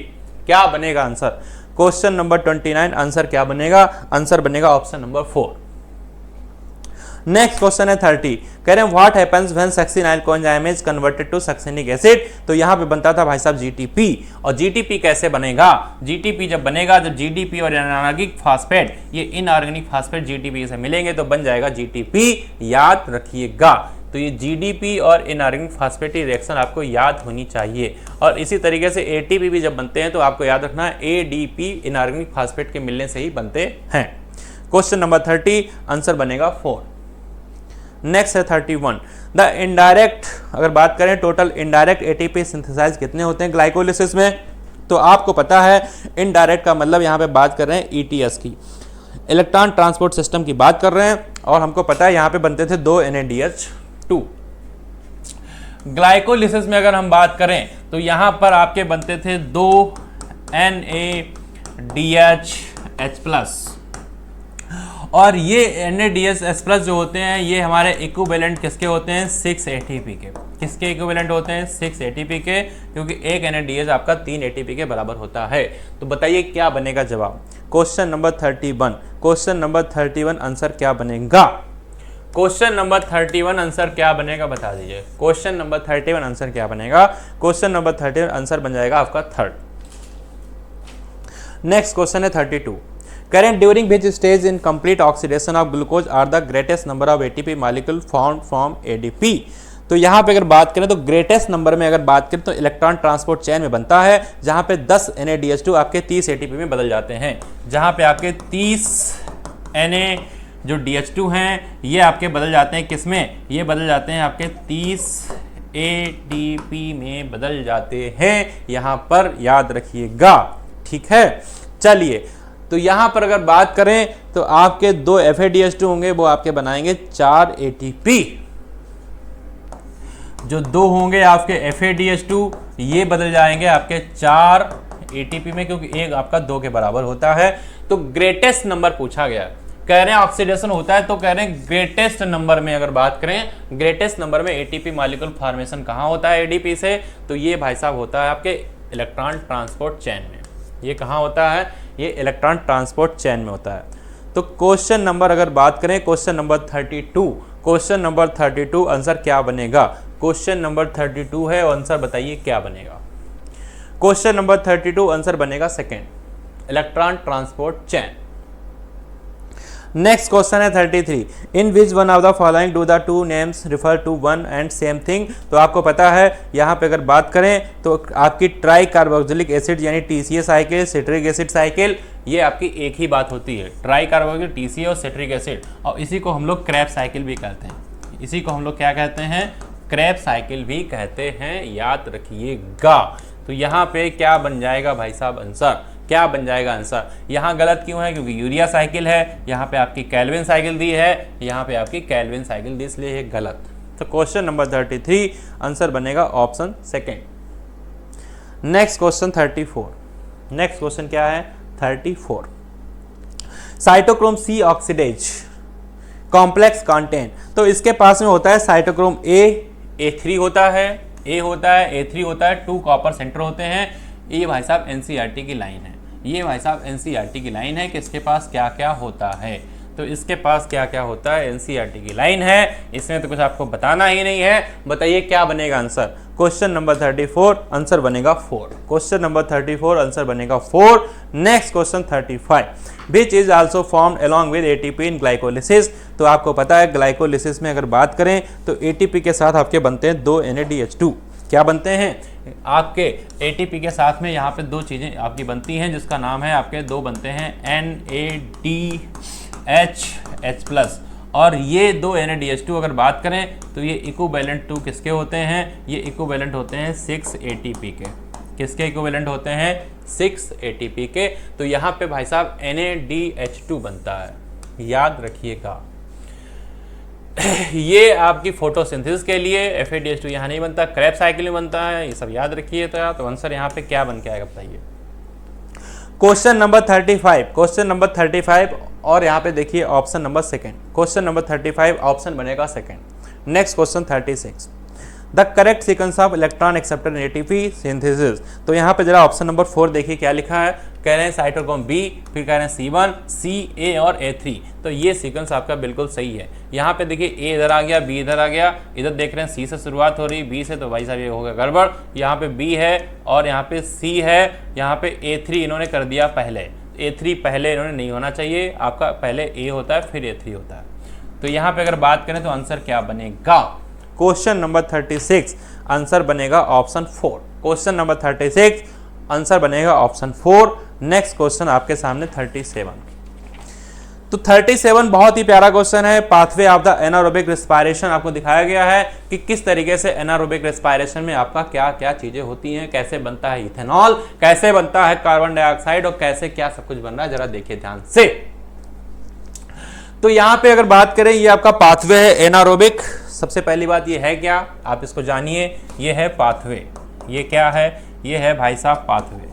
S1: क्या बनेगा आंसर? क्वेश्चन नंबर 29 आंसर क्या बनेगा? आंसर बनेगा ऑप्शन नंबर 4। नेक्स्ट क्वेश्चन है 30। कह रहे हैं what happens when succinyl coenzyme is converted to succinic acid. तो यहाँ पे बनता था भाई साहब जीटीपी, और जीटीपी कैसे बनेगा? जीटीपी जब बनेगा, जब जीडीपी और इनऑर्गेनिक फास्फेट, ये इनऑर्गेनिक फास्फेट जीटीपी से मिलेंगे तो बन जाएगा जीटीपी, याद रखिएगा। तो ये जीडीपी और इनऑर्गेनिक फास्फेट की रिएक्शन आपको याद होनी चाहिए। और इसी तरीके से एटीपी भी जब बनते हैं तो आपको याद रखना है एडीपी इनऑर्गेनिक फास्फेट के मिलने से ही बनते हैं। क्वेश्चन नंबर 30 आंसर बनेगा 4। नेक्स्ट है 31। द इनडायरेक्ट, अगर बात करें टोटल इनडायरेक्ट एटीपी सिंथेसाइज कितने होते हैं ग्लाइकोलिसिस में, तो आपको पता है इनडायरेक्ट का मतलब यहाँ पे बात कर रहे हैं ईटीएस की, इलेक्ट्रॉन ट्रांसपोर्ट सिस्टम की बात कर रहे हैं। और हमको पता है यहाँ पे बनते थे 2 NADH2। ग्लाइकोलिसिस में अगर हम बात करें तो यहाँ पर आपके बनते थे 2 NADH+, और ये NADH+ जो होते हैं ये हमारे इक्विवेलेंट किसके होते हैं? 6 ATP के। किसके इक्विवेलेंट होते हैं? 6 ATP के, क्योंकि एक NADH आपका 3 ATP के बराबर होता है। तो बताइए क्या बनेगा जवाब? Question number 31, question number 31 answer क्या बनेगा? क्वेश्चन नंबर 31 आंसर क्या बनेगा बता दीजिए। क्वेश्चन नंबर 31 आंसर क्या बनेगा? क्वेश्चन नंबर 31 आंसर बन जाएगा आपका 3rd। नेक्स्ट क्वेश्चन है 32। Current during which stage in complete oxidation of glucose are the greatest number of ATP molecule found from ADP. तो यहाँ पे अगर बात करें तो ग्रेटेस्ट नंबर में अगर बात करें तो इलेक्ट्रॉन ट्रांसपोर्ट चेन में बनता है, जहाँ पे 10 NADH2 आपके 30 ATP में बदल जाते हैं। जहाँ पे आपके 30 Na जो DH2 हैं ये आपके बदल जाते हैं किस में? ये बदल जाते हैं आपके 30 ATP में बदल जाते हैं, यहाँ पर याद रखिएगा, ठीक है। चलिए, तो यहाँ पर अगर बात करें तो आपके 2 FADH2 होंगे, वो आपके बनाएंगे 4 ATP। जो 2 होंगे आपके FADH2 ये बदल जाएंगे आपके 4 ATP में, क्योंकि एक आपका 2 के बराबर होता है। तो ग्रेटेस्ट नंबर पूछा गया, कह रहे हैं ऑक्सीडेशन होता है तो कह रहे हैं ग्रेटेस्ट नंबर में अगर बात करें, ग्रेटेस्ट नंबर में एटीपी मॉलिक्यूल फॉर्मेशन कहाँ होता है एडीपी से? तो ये भाई साहब होता है आपके इलेक्ट्रॉन ट्रांसपोर्ट चेन में। ये कहाँ होता है? ये इलेक्ट्रॉन ट्रांसपोर्ट चेन में होता है। तो क्वेश्चन नंबर अगर बात करें question number 32, question number 32 answer क्या बनेगा? क्वेश्चन नंबर 32 है, आंसर बताइए क्या बनेगा? क्वेश्चन नंबर 32 आंसर बनेगा 2nd, electron transport chain. Next question है 33। In which one of the following do the 2 names refer to one and same thing. तो आपको पता है यहाँ पे अगर बात करें तो आपकी ट्राई कार्बोक्सिलिक एसिड यानी TCA cycle, citric acid cycle, ये आपकी एक ही बात होती है, ट्राई कार्बोक्सिलिक TCA और सिट्रिक एसिड। और इसी को हम लोग क्रैब साइकिल भी कहते हैं। इसी को हम लोग क्या कहते हैं? क्रैब साइकिल भी कहते हैं, याद रखिएगा। तो यहाँ पे क्या बन जाएगा भाई साहब आंसर? क्या बन जाएगा आंसर? यहाँ गलत क्यों है? क्योंकि यूरिया साइकिल है, यहाँ पे आपकी कैल्विन साइकिल दी है, यहाँ पे आपकी कैल्विन साइकिल दी, इसलिए ये गलत। तो क्वेश्चन नंबर 33 आंसर बनेगा option 2nd। Next question 34। Next question क्या है? 34। Cytochrome C oxidase complex content. तो इसके पास में होता है साइटोक्रोम A3 होता है, A होता है, A3 होता है, 2 कॉपर सेंटर होते हैं। ये भाई साहब NCERT की लाइन है, ये भाई साहब NCERT की लाइन है कि इसके पास क्या क्या होता है। तो इसके पास क्या क्या होता है? NCERT की लाइन है, इसमें तो कुछ आपको बताना ही नहीं है। बताइए क्या बनेगा आंसर? क्वेश्चन नंबर 34 आंसर बनेगा 4। क्वेश्चन नंबर 34 आंसर बनेगा 4। Next question 35। Which is also formed along with ATP in glycolysis. तो आपको पता है ग्लाइकोलिसिस में अगर बात करें तो एटीपी के साथ आपके बनते हैं 2 NADH2। क्या बनते हैं? आपके एटीपी के साथ में यहाँ पे 2 चीज़ें आपकी बनती हैं, जिसका नाम है आपके 2 बनते हैं NADH+, और ये दो NaDH2 अगर बात करें तो ये इक्विवेलेंट टू किसके होते हैं, ये इक्विवेलेंट होते हैं 6 ATP के। किसके इक्विवेलेंट होते हैं, 6 ATP के। तो यहाँ पे भाई साहब NaDH2 बनता है, याद रखिएगा। ये आपकी फोटोसिंथेसिस के लिए FADH2 यहाँ नहीं बनता, क्रैब साइकिल में बनता है, ये सब याद रखिए। तो आंसर यहाँ पे क्या बन के आएगा बताइए। क्वेश्चन नंबर 35, क्वेश्चन नंबर 35 और यहाँ पे देखिए option number second. Question number 35 option बनेगा second. Next question 36, the correct sequence of electron acceptor in ATP synthesis. तो यहाँ पे जरा ऑप्शन नंबर 4 देखिए क्या लिखा है। कह रहे हैं साइटोक्रोम B, फिर कह रहे हैं C1, C, A और A3। तो ये सीक्वेंस आपका बिल्कुल सही है। यहाँ पे देखिए A इधर आ गया, B इधर आ गया, इधर देख रहे हैं C से शुरुआत हो रही, B से, तो भाई साहब ये हो गया गड़बड़। यहाँ पे B है और यहाँ पे C है, यहाँ पे A3 इन्होंने कर दिया पहले। A3 पहले इन्होंने नहीं होना चाहिए, आपका पहले A होता है फिर A3 होता है। तो यहाँ पे अगर बात करें तो आंसर क्या बनेगा। क्वेश्चन नंबर 36 आंसर बनेगा ऑप्शन 4। क्वेश्चन नंबर 36 आंसर बनेगा ऑप्शन 4। नेक्स्ट क्वेश्चन आपके सामने 37। तो 37 बहुत ही प्यारा क्वेश्चन है। Pathway of the anaerobic respiration आपको दिखाया गया है कि किस तरीके से एनारोबिक रेस्पिरेशन में आपका क्या क्या चीजें होती हैं, कैसे बनता है इथेनॉल, कैसे बनता है कार्बन डाइऑक्साइड और कैसे क्या सब कुछ बन रहा है, जरा देखिए ध्यान से। तो यहां पे अगर बात करें ये आपका पाथवे है एनारोबिक। सबसे पहली बात ये है क्या, आप इसको जानिए, ये है पाथवे। ये क्या है, ये है भाई साहब pathway,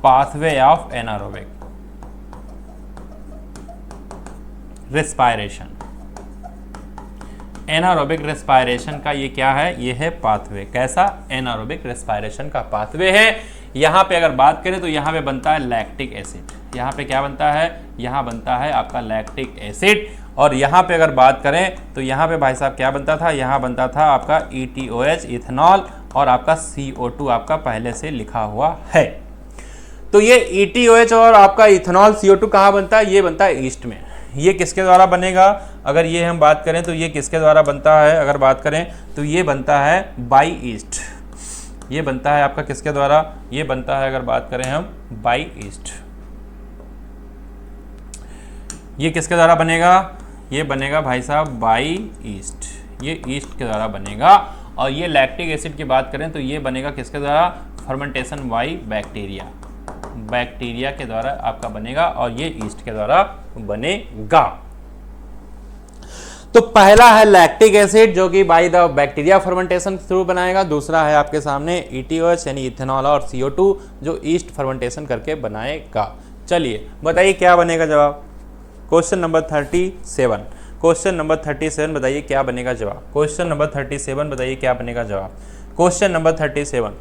S1: pathway of anaerobic respiration. Anaerobic respiration का ये क्या है, ये है पाथवे। कैसा, एनारोबिक रेस्पिरेशन का पाथवे है। यहां पे अगर बात करें तो यहां पे बनता है लैक्टिक एसिड। यहां पे क्या बनता है, यहां बनता है आपका लैक्टिक एसिड। और यहाँ पे अगर बात करें तो यहाँ पे भाई साहब क्या बनता था, यहाँ बनता था आपका ETOH इथेनॉल और आपका CO2 आपका पहले से लिखा हुआ है। तो ये ETOH और आपका इथेनॉल CO2 कहाँ बनता है, ये बनता है ईस्ट में। ये किसके द्वारा बनेगा, अगर ये हम बात करें तो ये किसके द्वारा बनता है, अगर बात करें तो ये बनता है बाई ईस्ट। ये बनता है आपका किसके द्वारा, ये बनता है अगर बात करें हम बाई ईस्ट। ये किसके द्वारा बनेगा, ये बनेगा भाई साहब बाई ईस्ट। ये ईस्ट के द्वारा बनेगा। और ये लैक्टिक एसिड की बात करें तो ये बनेगा किसके द्वारा, फर्मेंटेशन बाई बैक्टीरिया। बैक्टीरिया के द्वारा आपका बनेगा और ये ईस्ट के द्वारा बनेगा। तो पहला है लैक्टिक एसिड जो कि by the bacteria fermentation through बनाएगा। दूसरा है आपके सामने ETOH यानी इथेनॉल और CO2 जो ईस्ट फर्मेंटेशन करके बनाएगा। चलिए बताइए क्या बनेगा जवाब। क्वेश्चन नंबर 37, क्वेश्चन नंबर 37 बताइए क्या बनेगा जवाब। क्वेश्चन नंबर 37 बताइए क्या बनेगा जवाब। क्वेश्चन नंबर 37,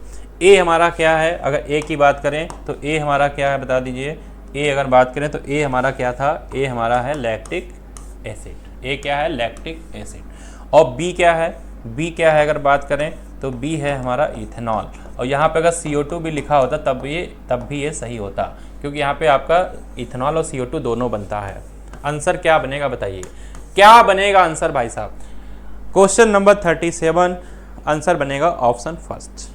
S1: ए हमारा क्या है, अगर ए की बात करें तो ए हमारा क्या है बता दीजिए। ए अगर बात करें तो ए हमारा क्या था, ए हमारा है लैक्टिक एसिड। ए क्या है, लैक्टिक एसिड। और बी क्या है, बी क्या है अगर बात करें तो बी है हमारा इथेनॉल। और यहाँ पे अगर CO2 भी लिखा होता तब भी ये सही होता, क्योंकि यहाँ पे आपका इथेनॉल और CO2 दोनों बनता है। आंसर क्या बनेगा बताइए, क्या बनेगा आंसर भाई साहब। क्वेश्चन नंबर 37 आंसर बनेगा ऑप्शन फर्स्ट।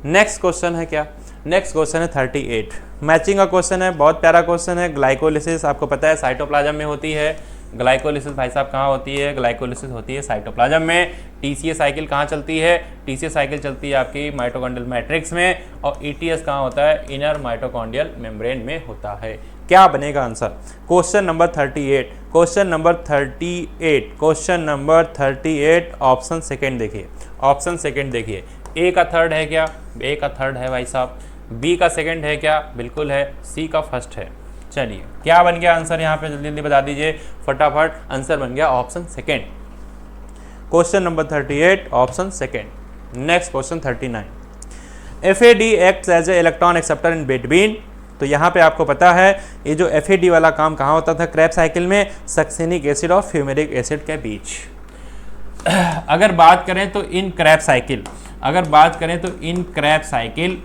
S1: नेक्स्ट क्वेश्चन है क्या, नेक्स्ट क्वेश्चन है 38। मैचिंग का क्वेश्चन है, बहुत प्यारा क्वेश्चन है। ग्लाइकोलिसिस आपको पता है साइटोप्लाज्म में होती है। ग्लाइकोलिसिस भाई साहब कहाँ होती है, ग्लाइकोलिसिस होती है साइटोप्लाज्म में। TCA साइकिल कहाँ चलती है, TCA साइकिल चलती है आपकी माइटोकॉन्ड्रियल मैट्रिक्स में। और ETS कहाँ होता है, इनर माइटोकॉन्ड्रियल मेम्ब्रेन में होता है। क्या बनेगा answer. Question number 38, question number 38, question number 38 option second देखिए, ऑप्शन सेकंड देखिए। ए का थर्ड है क्या, ए का थर्ड है भाई साहब। बी का सेकंड है क्या, बिल्कुल है। सी का फर्स्ट है। चलिए क्या बन गया आंसर यहाँ पे जल्दी जल्दी बता दीजिए फटाफट। आंसर बन गया option second. Question number 38 option second. Next question 39, FAD acts as a electron acceptor in between. तो यहाँ पे आपको पता है ये जो FAD वाला काम कहाँ होता था, क्रैब साइकिल में सक्सेनिक एसिड और फ्यूमेरिक एसिड के बीच। अगर बात करें तो इन क्रैब साइकिल, अगर बात करें तो इन क्रैब साइकिल,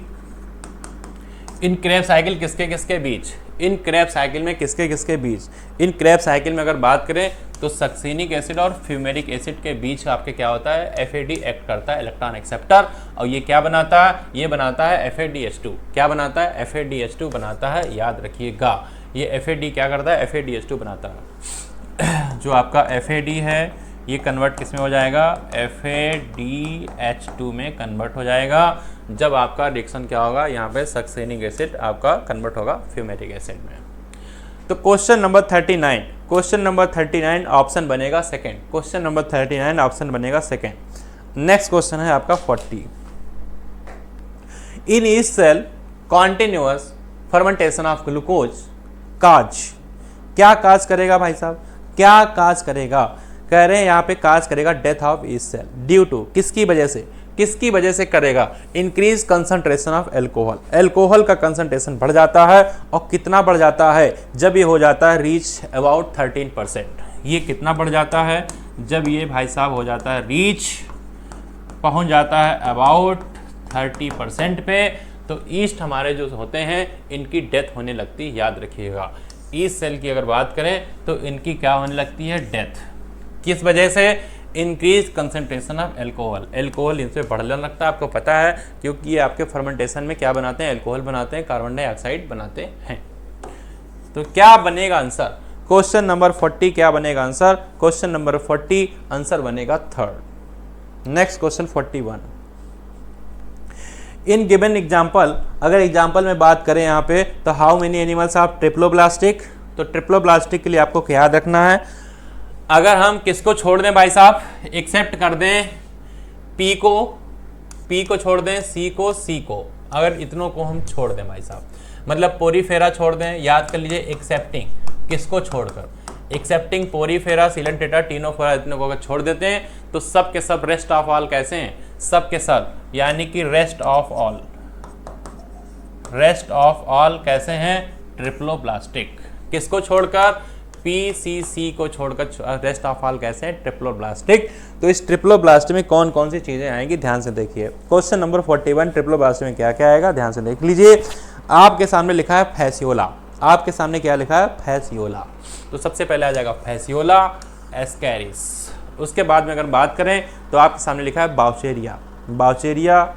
S1: इन क्रैब साइकिल किसके किसके बीच, इन क्रैब साइकिल में किसके किसके बीच, इन क्रैब साइकिल में अगर बात करें तो सक्सेनिक एसिड और फ्यूमेरिक एसिड के बीच आपके क्या होता है, FAD एक्ट करता है इलेक्ट्रॉन एक्सेप्टर। और ये क्या बनाता है, ये बनाता है FADH2। क्या बनाता है, FADH2 बनाता है, याद रखिएगा। ये FAD क्या करता है, FADH2 बनाता है। जो आपका FAD है ये कन्वर्ट किस में हो जाएगा, FADH2 में कन्वर्ट हो जाएगा जब आपका रिएक्शन क्या होगा, यहाँ पे सक्सेनिक एसिड आपका कन्वर्ट होगा फ्यूमेटिक एसिड में। तो क्वेश्चन नंबर 39 ऑप्शन बनेगा सेकेंड। क्वेश्चन नंबर 39 ऑप्शन बनेगा सेकेंड। नेक्स्ट क्वेश्चन है आपका 40। In each cell continuous fermentation of glucose cause, क्या काज करेगा भाई साहब, क्या काज करेगा, कह रहे हैं यहाँ पे काज करेगा death of each cell due to, किसकी वजह से, किसकी वजह से करेगा, increase concentration of alcohol, alcohol का कंसंट्रेशन बढ़ जाता है और कितना बढ़ जाता है, जब ये हो जाता है रीच अबाउट 13%। ये कितना बढ़ जाता है, जब ये भाई साहब हो जाता है रीच पहुंच जाता है अबाउट 30% पे, तो ईस्ट हमारे जो होते हैं इनकी डेथ होने लगती है। याद रखिएगा ईस्ट सेल की अगर बात करें तो इनकी क्या होने लगती है, डेथ। किस वजह से, increase concentration of alcohol, alcohol इनसे बढ़ने लगता है, आपको पता है, क्योंकि ये आपके फर्मेंटेशन में क्या बनाते हैं, एल्कोहल बनाते हैं, कार्बन डाइऑक्साइड बनाते हैं। तो क्या बनेगा आंसर, क्वेश्चन नंबर 40 क्या बनेगा आंसर, क्वेश्चन नंबर 40 आंसर बनेगा थर्ड। Next question 41। इन गिवन एग्जाम्पल, अगर एग्जाम्पल में बात करें यहाँ पे, तो how many animals of triploblastic, तो ट्रिप्लोब्लास्टिक के लिए आपको क्या याद रखना है, अगर हम किसको छोड़ दें भाई साहब, एक्सेप्ट कर दें पी को छोड़ दें, सी को, अगर इतनों को हम छोड़ दें भाई साहब, मतलब पोरीफेरा छोड़ दें, याद कर लीजिए एक्सेप्टिंग किसको छोड़कर, एक्सेप्टिंग पोरीफेरा, सिलेंटेटा, टीनोफोरा, इतनों को अगर छोड़ देते हैं तो सब के सब रेस्ट ऑफ ऑल कैसे हैं, सब के सब यानी कि रेस्ट ऑफ ऑल कैसे हैं, ट्रिप्लोब्लास्टिक, किसको छोड़कर, PCC को छोड़कर रेस्ट ऑफ ऑल कैसे हैं, ट्रिप्लोब्लास्टिक। तो इस ट्रिप्लोब्लास्ट में कौन कौन सी चीजें आएंगी, ध्यान से देखिए। क्वेश्चन नंबर 41 ट्रिप्लोब्लास्ट में क्या क्या आएगा, ध्यान से देख लीजिए। आपके सामने लिखा है फैसियोला, आपके सामने क्या लिखा है, फैसियोला, तो सबसे पहले आ जाएगा फैसियोला एस्कैरिस। उसके बाद में अगर बात करें तो आपके सामने लिखा है बाउचेरिया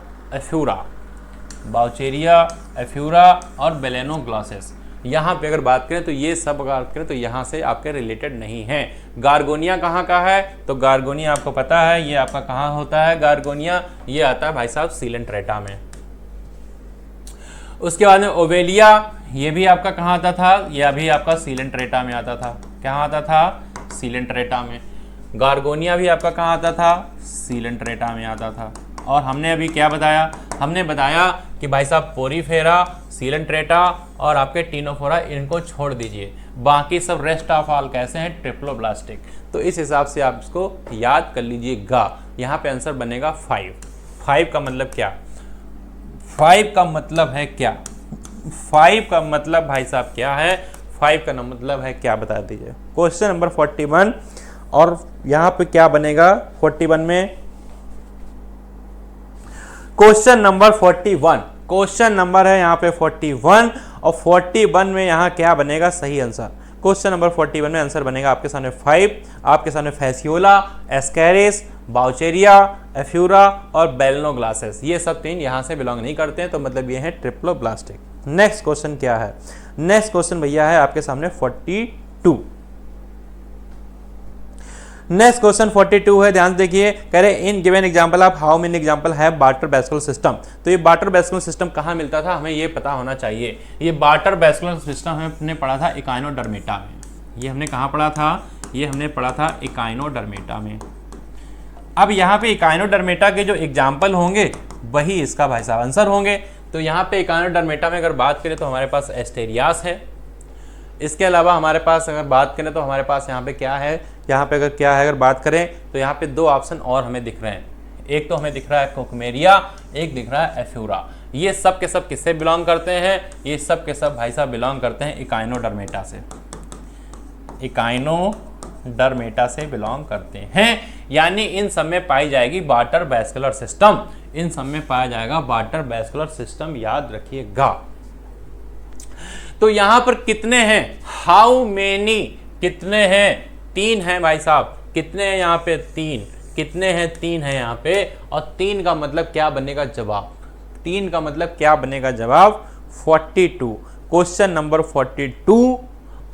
S1: एफ्यूरा और बेलेनोग्लॉसेस। यहाँ पे अगर बात करें तो ये सब बात करें तो यहाँ से आपके रिलेटेड नहीं है। गार्गोनिया कहाँ का है, तो गार्गोनिया आपको पता है ये आपका कहाँ होता है, गार्गोनिया ये आता है भाई साहब सीलेंट्रेटा में। उसके बाद में ओवेलिया, ये भी आपका कहाँ आता था, यह भी आपका सीलेंट्रेटा में आता था, कहाँ आता था, सीलेंट्रेटा में। गार्गोनिया भी आपका कहाँ आता था, सीलेंट्रेटा में आता था। और हमने अभी क्या बताया, हमने बताया कि भाई साहब पोरीफेरा, सीलेंट्रेटा और आपके टीनोफोरा इनको छोड़ दीजिए, बाकी सब रेस्ट ऑफ ऑल कैसे हैं, ट्रिप्लोब्लास्टिक। तो इस हिसाब से आप इसको याद कर लीजिएगा। यहाँ पे आंसर बनेगा 5 का मतलब क्या, 5 का मतलब है क्या, 5 का मतलब भाई साहब क्या है, 5 का मतलब है क्या, बता दीजिए। क्वेश्चन नंबर 41 और यहाँ पे क्या बनेगा 41 में, क्वेश्चन नंबर 41, क्वेश्चन नंबर है यहाँ पे 41 और 41 में यहाँ क्या बनेगा सही आंसर। क्वेश्चन नंबर 41 में आंसर बनेगा आपके सामने 5, आपके सामने फैसियोला, एस्कैरिस, बाउचेरिया, एफ्यूरा और बेलेनोग्लॉसेस, ये सब तीन यहाँ से बिलोंग नहीं करते हैं, तो मतलब ये है ट्रिप्लोब्लास्टिक। नेक्स्ट क्वेश्चन क्या है, नेक्स्ट क्वेश्चन भैया है आपके सामने 42। नेक्स्ट क्वेश्चन 42 है, ध्यान से देखिए। कह रहे in given example of how many example है वाटर वेस्कुलर सिस्टम। तो ये वाटर वेस्कुलर सिस्टम कहाँ मिलता था, हमें ये पता होना चाहिए। ये वाटर वेस्कुलर सिस्टम हमने पढ़ा था इकाइनोडर्मेटा में। ये हमने कहाँ पढ़ा था, ये हमने पढ़ा था इकाइनोडर्मेटा में। अब यहाँ पे इकाइनोडर्मेटा के जो एग्जाम्पल होंगे वही इसका भाई साहब आंसर होंगे। तो यहाँ पे इकाइनोडर्मेटा में अगर बात करें तो हमारे पास एस्टेरियास है। इसके अलावा हमारे पास अगर बात करें तो हमारे पास यहाँ पे क्या है, यहाँ पे अगर क्या है अगर बात करें तो यहाँ पे 2 ऑप्शन और हमें दिख रहे हैं। एक तो हमें दिख रहा है कोकमेरिया, एक दिख रहा है एफ्यूरा। ये सब के सब किससे बिलोंग करते हैं, ये सब के सब भाई साहब बिलोंग करते हैं इकाइनोडर्मेटा से, इकाइनोडर्मेटा से बिलोंग करते हैं। यानी इन सब में पाई जाएगी वाटर वेस्कुलर सिस्टम, इन सब में पाया जाएगा वाटर वेस्कुलर सिस्टम, याद रखिएगा। तो यहां पर कितने हैं, हाउ मेनी कितने हैं, 3 हैं भाई साहब। कितने हैं यहाँ पे, 3। कितने हैं, 3 हैं यहाँ पे। और 3 का मतलब क्या बनेगा जवाब, 3 का मतलब क्या बनेगा जवाब 42। क्वेश्चन नंबर 42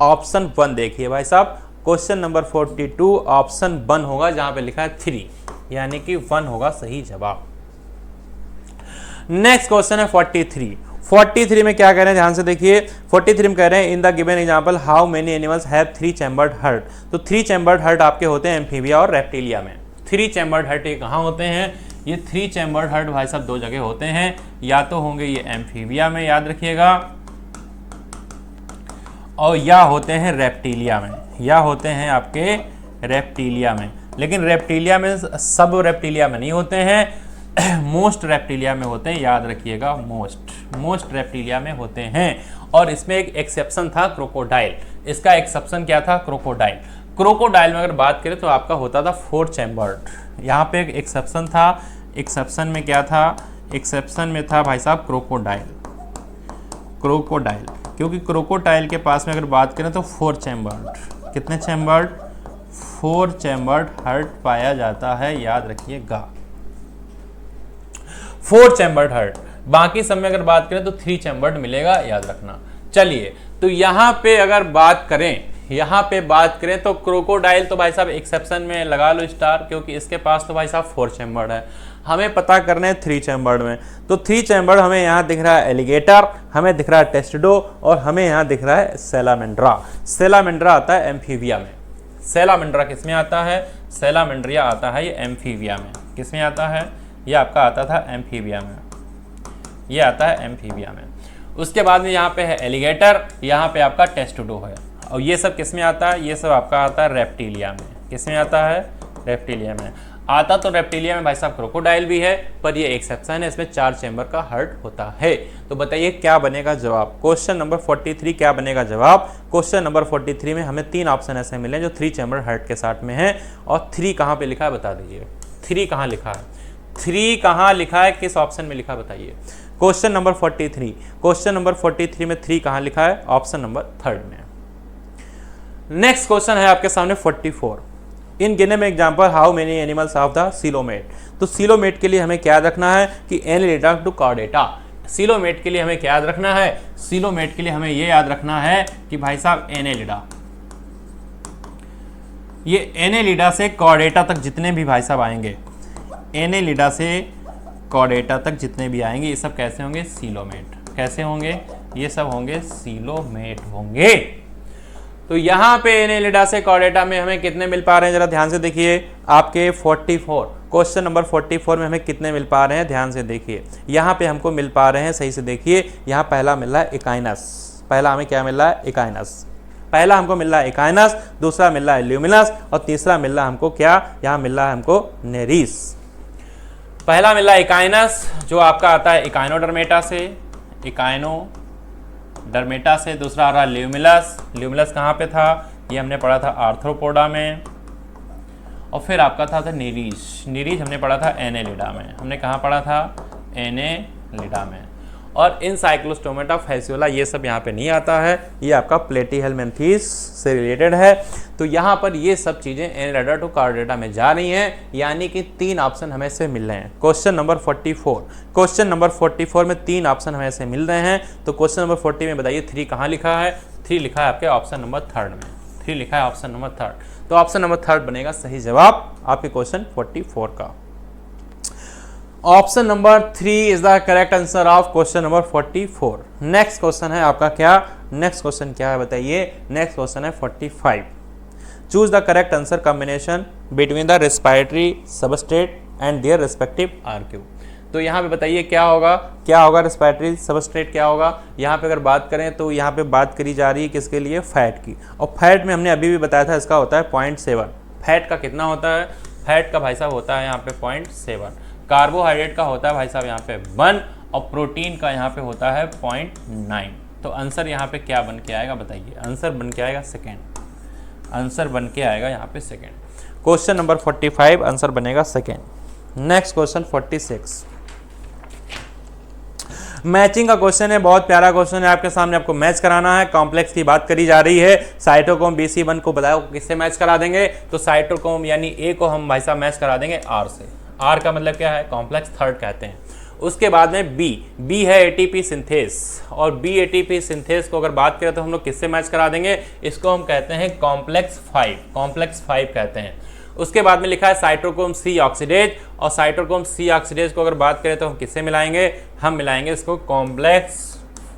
S1: ऑप्शन 1 देखिए भाई साहब, क्वेश्चन नंबर 42 ऑप्शन 1 होगा, जहां पे लिखा है 3, यानी कि 1 होगा सही जवाब। नेक्स्ट क्वेश्चन है 43 में क्या कह रहे हैं, ध्यान से देखिए। 43 में कह रहे हैं in the given example how many animals have 3 chambered heart. तो 3 चैम्बर्ड हार्ट आपके होते हैं एम्फीबिया और रेप्टिलिया में। 3 चैम्बर्ड हार्ट ये कहाँ होते हैं, ये 3 चैम्बर्ड हार्ट भाई साहब 2 जगह होते हैं, या तो होंगे ये एम्फीबिया में, याद रखिएगा, और या होते हैं रेप्टिलिया में, या होते हैं आपके रेप्टिलिया में। लेकिन रेप्टिलिया में सब रेप्टिलिया में नहीं होते हैं, मोस्ट रेप्टिलिया में होते हैं, याद रखिएगा, मोस्ट रेप्टिलिया में होते हैं। और इसमें एक एक्सेप्शन था क्रोकोडाइल। इसका एक्सेप्शन क्या था, क्रोकोडाइल। क्रोकोडाइल में अगर बात करें तो आपका होता था 4 चैम्बर्ड। यहाँ पे एक एक्सेप्शन था, एक्सेप्शन में क्या था, एक्सेप्शन में था भाई साहब क्रोकोडाइल, क्योंकि क्रोकोडाइल के पास में अगर बात करें तो 4 चैम्बर्ड, कितने चैम्बर्ड, 4 चैम्बर्ड हार्ट पाया जाता है, याद रखिएगा, 4 चैम्बर्ड हार्ट। बाकी सब में अगर बात करें तो 3 चैम्बर्ड मिलेगा, याद रखना। चलिए, तो यहाँ पे अगर बात करें तो क्रोकोडाइल तो भाई साहब एक्सेप्शन में लगा लो स्टार, क्योंकि इसके पास तो भाई साहब 4 चैम्बर्ड है। हमें पता करने हैं 3 चैम्बर्ड में, तो 3 चैम्बर्ड हमें यहाँ दिख रहा है एलिगेटर, हमें दिख रहा है टेस्टिडो, और हमें यहाँ दिख रहा है सैलामेंड्रा। सैलामेंड्रा आता है एम्फीबिया में। सैलामेंड्रा किस में आता है, सैलामेंड्रिया आता है ये एम्फीबिया में। किस में आता है, ये आपका आता था एम्फीबिया में, ये आता है एम्फीबिया में। उसके बाद में यहाँ पे है एलिगेटर, यहाँ पे आपका टेस्टिडो है, और ये सब किस में आता है, ये सब आपका आता है रेप्टिलिया में। किस में आता है, रेप्टिलिया में। आता तो रेप्टिलिया में भाई साहब क्रोकोडाइल भी है, पर ये एक्सेप्शन है, इसमें 4 चैम्बर का हार्ट होता है। तो बताइए क्या बनेगा जवाब, क्वेश्चन नंबर 43 क्या बनेगा जवाब। क्वेश्चन नंबर 43 में हमें 3 ऑप्शन ऐसे मिले जो 3 चैम्बर हार्ट के साथ में है, और 3 कहाँ पे लिखा है बता दीजिए, 3 कहाँ लिखा है, 3 कहाँ लिखा है, किस ऑप्शन में लिखा बताइए। क्वेश्चन नंबर 43 में 3 कहाँ लिखा है, ऑप्शन नंबर 3 में। नेक्स्ट क्वेश्चन है आपके सामने 44। इन गिने में example how many animals of the coelomate. तो सीलोमेट के लिए हमें क्या याद रखना है कि एनेलिडा टू कॉर्डेटा। सीलोमेट के लिए हमें क्या याद रखना है, सीलोमेट के लिए हमें यह याद रखना है कि भाई साहब एनेलिडा, ये एनेलिडा से कॉर्डेटा तक जितने भी भाई साहब आएंगे, एनेलिडा से कॉर्डेटा तक जितने भी आएंगे, ये सब कैसे होंगे, सीलोमेट। कैसे होंगे, ये सब होंगे सीलोमेट होंगे। तो यहाँ पे एनेलिडा से कॉर्डेटा में हमें कितने मिल पा रहे हैं, जरा ध्यान से देखिए। आपके 44 क्वेश्चन नंबर 44 में हमें कितने मिल पा रहे हैं, ध्यान से देखिए। यहाँ पे हमको मिल पा रहे हैं, सही से देखिए, यहाँ पहला मिल रहा है इकाइनस। पहला हमें क्या मिल रहा है, इकाइनस। पहला हमको मिल रहा है इकाइनस, दूसरा मिल रहा है ल्यूमिनस, और तीसरा मिल रहा है हमको क्या, यहाँ मिल रहा है हमको नेरिस। पहला मिल रहा है इकाइनस, जो आपका आता है इकाइनोडर्मेटा से, दूसरा आ रहा है ल्यूमिनस। ल्यूमिनस कहाँ पे था, ये हमने पढ़ा था आर्थ्रोपोडा में। और फिर आपका था निरीज हमने पढ़ा था एनेलिडा में। हमने कहाँ पढ़ा था, एनेलिडा में। और इन साइक्लोस्टोमेटा फैसियोला ये सब यहाँ पे नहीं आता है, ये आपका प्लेटीहेलमिन्थीस से रिलेटेड है। तो यहाँ पर ये सब चीज़ें एनेलिडा टू कॉर्डेटा में जा रही हैं, यानी कि 3 ऑप्शन हमें से मिल रहे हैं। क्वेश्चन नंबर 44 में 3 ऑप्शन हमें से मिल रहे हैं। तो क्वेश्चन नंबर 40 में बताइए 3 कहाँ लिखा है, 3 लिखा है आपके ऑप्शन नंबर 3 में, 3 लिखा है ऑप्शन नंबर 3। तो ऑप्शन नंबर 3 बनेगा सही जवाब आपके क्वेश्चन 44 का। Option number 3 is the correct answer of question number 44। Next question है आपका क्या, नेक्स्ट क्वेश्चन क्या है बताइए। नेक्स्ट क्वेश्चन है 45। Choose the correct answer combination between the respiratory substrate and their respective RQ. तो यहाँ पे बताइए क्या होगा रेस्पिरेटरी सबस्ट्रेट क्या होगा। यहाँ पे अगर बात करें तो यहाँ पे बात करी जा रही है किसके लिए, फैट की। और फैट में हमने अभी भी बताया था इसका होता है 0.7। फैट का कितना होता है, फैट का भाई साहब होता है यहाँ पे 0.7। कार्बोहाइड्रेट का होता है भाई साहब यहाँ पे 1, और प्रोटीन का यहाँ पे होता है 0.9। तो आंसर यहाँ पे क्या बन के आएगा बताइए, आंसर बन के आएगा सेकेंड, आंसर बन के आएगा यहाँ पे सेकेंड। क्वेश्चन नंबर 45 आंसर बनेगा सेकेंड। नेक्स्ट क्वेश्चन 46 मैचिंग का क्वेश्चन है, बहुत प्यारा क्वेश्चन है आपके सामने, आपको मैच कराना है। कॉम्प्लेक्स की बात करी जा रही है, साइटोक्रोम BC1 को बताओ किससे मैच करा देंगे। तो साइटोक्रोम यानी A को हम भाई साहब मैच करा देंगे R से। R का मतलब क्या है, कॉम्प्लेक्स थर्ड कहते हैं। उसके बाद में बी है एटीपी सिंथेस, और बी एटीपी सिंथेस को अगर बात करें तो हम लोग किससे मैच करा देंगे, इसको हम कहते हैं कॉम्प्लेक्स 5 कहते हैं। उसके बाद में लिखा है साइटोक्रोम सी ऑक्सीडेज, और साइटोक्रोम सी ऑक्सीडेज को अगर बात करें तो हम किससे मिलाएंगे, हम मिलाएंगे इसको कॉम्प्लेक्स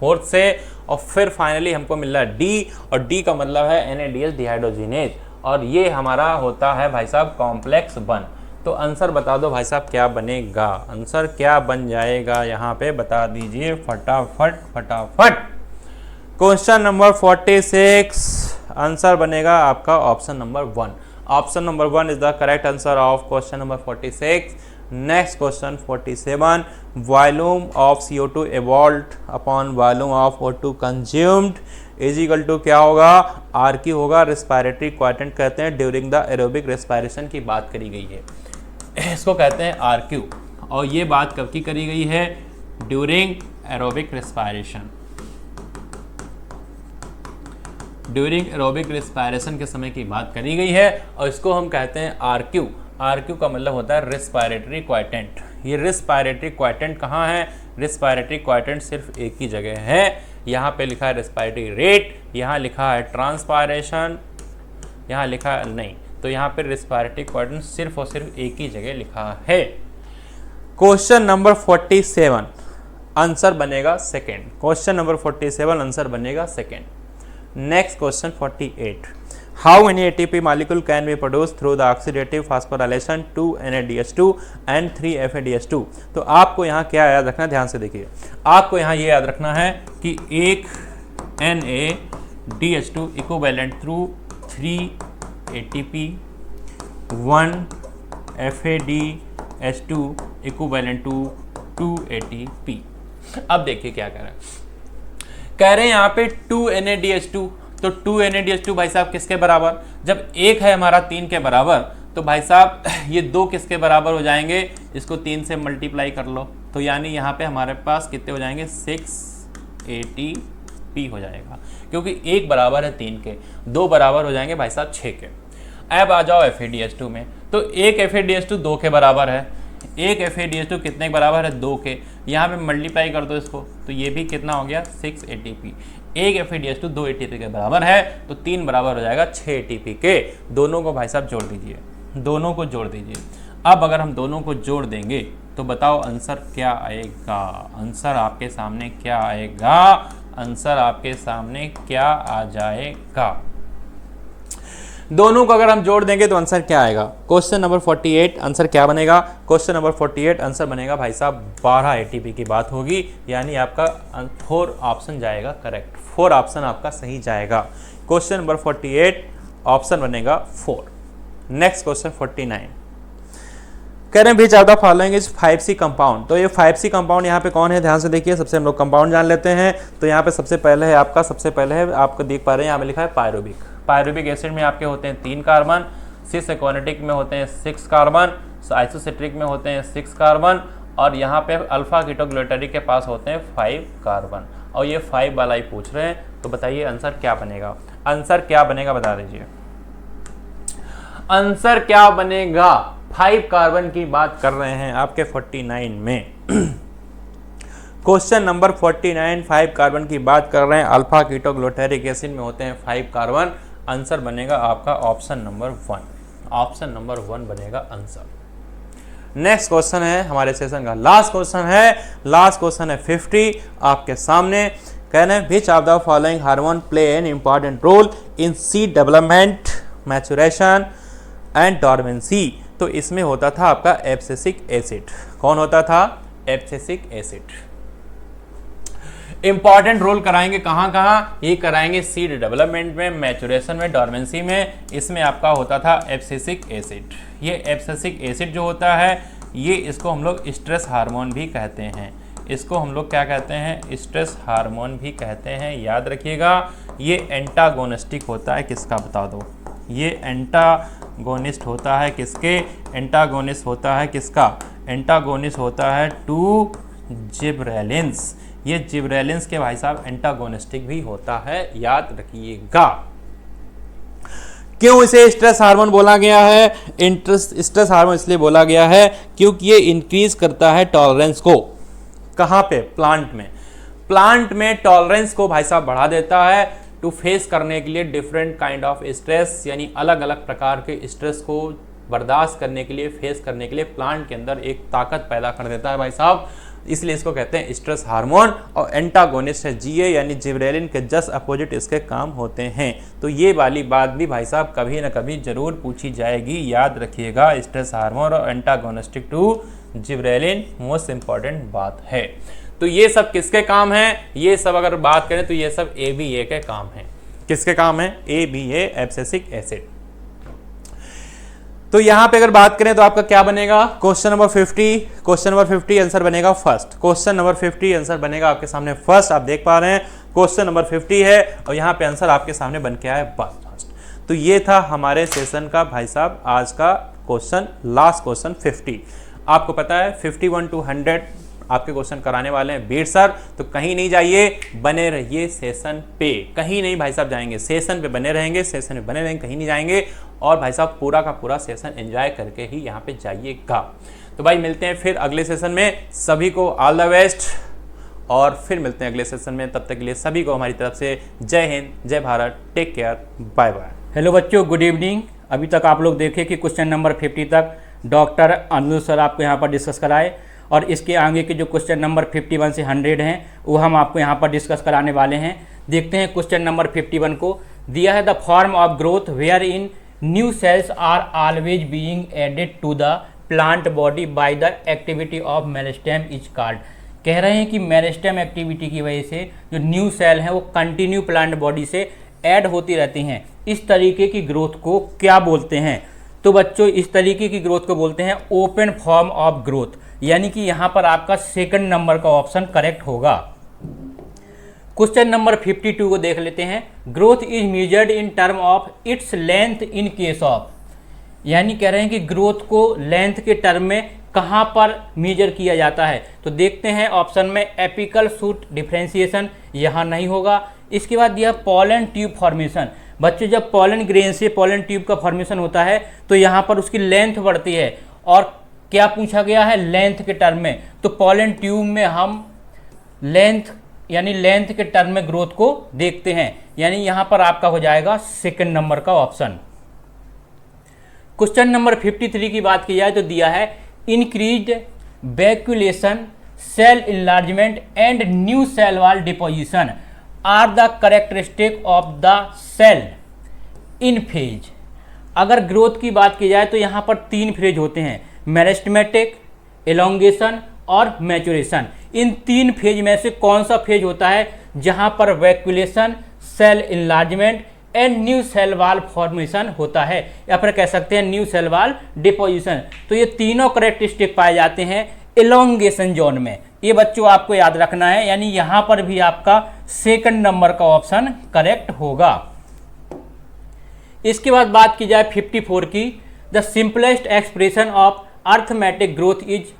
S1: 4 से, और फिर फाइनली हमको मिल रहा है डी, और डी का मतलब है NADH डिहाइड्रोजिनेज, और ये हमारा होता है भाई साहब कॉम्प्लेक्स 1। तो आंसर बता दो भाई साहब क्या बनेगा, आंसर क्या बन जाएगा यहाँ पे बता दीजिए फटाफट फटाफट। क्वेश्चन नंबर 46 आंसर बनेगा आपका option number 1। Option number 1 is the correct answer of question number 46। Next question 47, volume of CO2 evolved upon volume of O2 consumed is equal to क्या होगा, RQ होगा, रेस्पिरेटरी क्वाड्रेंट कहते हैं, during the aerobic respiration की बात करी गई है, इसको कहते हैं RQ, और ये बात कब की करी गई है, during aerobic respiration, during aerobic respiration के समय की बात करी गई है, और इसको हम कहते हैं RQ। RQ का मतलब होता है रेस्पिरेटरी क्वाड्रेंट। ये रेस्पिरेटरी क्वाड्रेंट कहाँ है, रेस्पिरेटरी क्वाड्रेंट सिर्फ एक ही जगह है, यहाँ पे लिखा है रेस्पिरेटरी रेट, यहाँ लिखा है ट्रांसपायरेशन, यहाँ लिखा है नहीं, तो यहाँ पे रेस्पिरेटरी क्वाड्रेंट सिर्फ और सिर्फ एक ही जगह लिखा है। क्वेश्चन नंबर 47 आंसर बनेगा सेकेंड, क्वेश्चन नंबर 47 आंसर बनेगा second. Next question 48, how many ATP molecule can be produced through the oxidative phosphorylation 2 NADH2 and 3 FADH2। तो आपको यहाँ क्या याद रखना है, ध्यान से देखिए, आपको यहाँ ये याद रखना है कि एक NADH2 equivalent through 3 ATP, 1 FADH2 equivalent to 2 ATP। अब देखिए क्या कह रहे हैं यहाँ पे 2 NADH2, तो 2 NADH2 भाई साहब किसके बराबर, जब एक है हमारा 3 के बराबर, तो भाई साहब ये 2 किसके बराबर हो जाएंगे, इसको 3 से मल्टीप्लाई कर लो, तो यानी यहाँ पे हमारे पास कितने हो जाएंगे, 6 ATP हो जाएगा, क्योंकि एक बराबर है 3 के, 2 बराबर हो जाएंगे भाई साहब 6 के। अब आ जाओ FADH2 में, तो एक FADH2 2 के बराबर है, एक FADH2 कितने के बराबर है, 2 के, यहाँ पे मल्टीप्लाई कर दो इसको, तो ये भी कितना हो गया 6 ATP। एक FADH2 2 ATP के बराबर है, तो 3 बराबर हो जाएगा 6 ATP के। दोनों को भाई साहब जोड़ दीजिए, दोनों को जोड़ दीजिए। अब अगर हम दोनों को जोड़ देंगे तो बताओ आंसर क्या आएगा, आंसर आपके सामने क्या आएगा, आंसर आपके सामने क्या आ जाएगा। दोनों को अगर हम जोड़ देंगे तो आंसर क्या आएगा, क्वेश्चन नंबर 48 आंसर क्या बनेगा, क्वेश्चन नंबर 48 आंसर बनेगा भाई साहब 12 ATP की बात होगी, यानी आपका 4 ऑप्शन जाएगा करेक्ट, 4 ऑप्शन आपका सही जाएगा। क्वेश्चन नंबर 48 ऑप्शन बनेगा 4। नेक्स्ट क्वेश्चन 49, कह रहे हैं which of the following is 5C compound. तो ये 5C कंपाउंड यहाँ पे कौन है, ध्यान से देखिए, सबसे हम लोग कंपाउंड जान लेते हैं। तो यहाँ पे सबसे पहले है आपको देख पा रहे हैं, यहाँ पे लिखा है पायरुविक। पायरुविक एसिड में आपके होते हैं 3 कार्बन, सिस एक्वानेटिक में होते हैं 6 कार्बन, आइसोसिट्रिक में होते हैं 6 कार्बन, और यहाँ पे अल्फा कीटोग्लूटारिक के पास होते हैं 5 कार्बन, और ये 5 वाला ही पूछ रहे हैं। तो बताइए आंसर क्या बनेगा, आंसर क्या बनेगा बता दीजिए, आंसर क्या बनेगा। 5 कार्बन की बात कर रहे हैं आपके 49 में क्वेश्चन नंबर 49 5 कार्बन की बात कर रहे हैं, अल्फा कीटोग्लूटारिक एसिड में होते हैं 5 कार्बन। आंसर बनेगा आपका ऑप्शन नंबर 1, ऑप्शन नंबर 1 बनेगा आंसर। नेक्स्ट क्वेश्चन है हमारे सेशन का लास्ट क्वेश्चन है 50 आपके सामने। कहना है which of the following hormone play an important role in seed development, maturation and dormancy. तो इसमें होता था आपका एब्सिसिक एसिड। कौन होता था, एब्सिसिक एसिड। इंपॉर्टेंट रोल कराएंगे कहाँ, ये कराएंगे सीड डेवलपमेंट में, मैचुरेशन में, डॉर्मेंसी में। इसमें आपका होता था एब्सिसिक एसिड। ये एब्सिसिक एसिड जो होता है ये इसको हम लोग स्ट्रेस हार्मोन भी कहते हैं। इसको हम लोग क्या कहते हैं, स्ट्रेस हार्मोन भी कहते हैं, याद रखिएगा। ये एंटागोनिस्टिक होता है किसका बता दो, ये एंटागोनिस्ट होता है किसके, एंटागोनिस्ट होता है किसका, एंटागोनिस्ट होता है टू जिब्रेलिन्स। ये जिब्रेलिन्स के भाई साहब एंटागोनिस्टिक भी होता है, याद रखिएगा। क्यों इसे स्ट्रेस हार्मोन बोला गया है, स्ट्रेस हार्मोन इसलिए बोला गया है क्योंकि ये इंक्रीज करता है टॉलरेंस को। कहाँ पे? प्लांट में। प्लांट में टॉलरेंस को भाई साहब बढ़ा देता है टू फेस करने के लिए डिफरेंट काइंड ऑफ स्ट्रेस, यानी अलग अलग प्रकार के स्ट्रेस को बर्दाश्त करने के लिए, फेस करने के लिए प्लांट के अंदर एक ताकत पैदा कर देता है भाई साहब, इसलिए इसको कहते हैं स्ट्रेस हार्मोन। और एंटागोनिस्ट है जीए यानी जिबरेलिन के जस्ट अपोजिट इसके काम होते हैं। तो ये वाली बात भी भाई साहब कभी ना कभी जरूर पूछी जाएगी, याद रखिएगा। स्ट्रेस हार्मोन और antagonistic to gibberellin most important बात है। तो ये सब किसके काम हैं? ये सब अगर बात करें तो ये सब ABA के काम हैं। किसके काम है? ABA abscisic acid. तो यहां पे अगर बात करें तो आपका क्या बनेगा? क्वेश्चन नंबर 50 आंसर बनेगा फर्स्ट। क्वेश्चन नंबर 50 आंसर बनेगा आपके सामने फर्स्ट। आप देख पा रहे हैं क्वेश्चन नंबर 50 है और यहाँ पे आंसर आपके सामने बन के आया फर्स्ट। तो ये था हमारे सेशन का भाई साहब आज का क्वेश्चन, लास्ट क्वेश्चन 50। आपको पता है 51 to 100 आपके क्वेश्चन कराने वाले हैं बीर सर। तो कहीं नहीं जाइए, बने रहिए सेशन पे, कहीं नहीं भाई साहब जाएंगे, सेशन पे बने रहेंगे, सेशन में बने रहेंगे, कहीं नहीं जाएंगे। और भाई साहब पूरा का पूरा सेशन एंजॉय करके ही यहाँ पे जाइएगा। तो भाई मिलते हैं फिर अगले सेशन में, सभी को ऑल द बेस्ट और फिर मिलते हैं अगले सेशन में। तब तक के लिए सभी को हमारी तरफ से जय हिंद, जय Bharat, take care, bye bye.
S2: Hello बच्चों, गुड इवनिंग। अभी तक आप लोग देखे कि क्वेश्चन नंबर 50 तक डॉक्टर अनुज सर आपको यहाँ पर डिस्कस कराए और इसके आगे के जो क्वेश्चन नंबर 51 से 100 हैं वो हम आपको यहाँ पर डिस्कस कराने वाले हैं। देखते हैं क्वेश्चन नंबर 51 को। दिया है the form of growth where in new cells are always being added to the plant body by the activity of meristem is called. कह रहे हैं कि मेरिस्टेम एक्टिविटी की वजह से जो न्यू सेल हैं वो कंटिन्यू प्लांट बॉडी से ऐड होती रहती हैं। इस तरीके की ग्रोथ को क्या बोलते हैं? तो बच्चों इस तरीके की ग्रोथ को बोलते हैं ओपन फॉर्म ऑफ ग्रोथ, यानी कि यहाँ पर आपका सेकंड नंबर का ऑप्शन करेक्ट होगा। क्वेश्चन नंबर 52 को देख लेते हैं। Growth is measured in term of its length in case of, यानी कह रहे हैं कि ग्रोथ को लेंथ के टर्म में कहाँ पर मेजर किया जाता है। तो देखते हैं ऑप्शन में एपिकल शूट डिफरेंशिएशन, यहाँ नहीं होगा। इसके बाद दिया पॉलन ट्यूब फॉर्मेशन। बच्चों जब पॉलन ग्रेन से पॉलन ट्यूब का फॉर्मेशन होता है तो यहाँ पर उसकी लेंथ बढ़ती है और क्या पूछा गया है? लेंथ के टर्म में। तो पॉलन ट्यूब में हम लेंथ यानी लेंथ के टर्म में ग्रोथ को देखते हैं, यानी यहाँ पर आपका हो जाएगा सेकंड नंबर का ऑप्शन। क्वेश्चन नंबर 53 की बात की जाए तो दिया है increased vacuolation, cell enlargement and new cell wall deposition are the characteristic of the cell in phase. अगर ग्रोथ की बात की जाए तो यहाँ पर 3 फेज होते हैं, मेरिस्टेमेटिक, एलोंगेशन और मैचुरेशन। इन 3 फेज में से कौन सा फेज होता है जहाँ पर vacuolation, cell enlargement and new cell wall formation होता है, या फिर कह सकते हैं न्यू सेल वॉल डिपोजिशन। तो ये तीनों कैरेक्टरिस्टिक पाए जाते हैं एलोंगेशन जोन में। ये बच्चों आपको याद रखना है, यानी यहाँ पर भी आपका सेकंड नंबर का ऑप्शन करेक्ट होगा। इसके बाद बात की जाए 54 की। The simplest expression of arithmetic growth is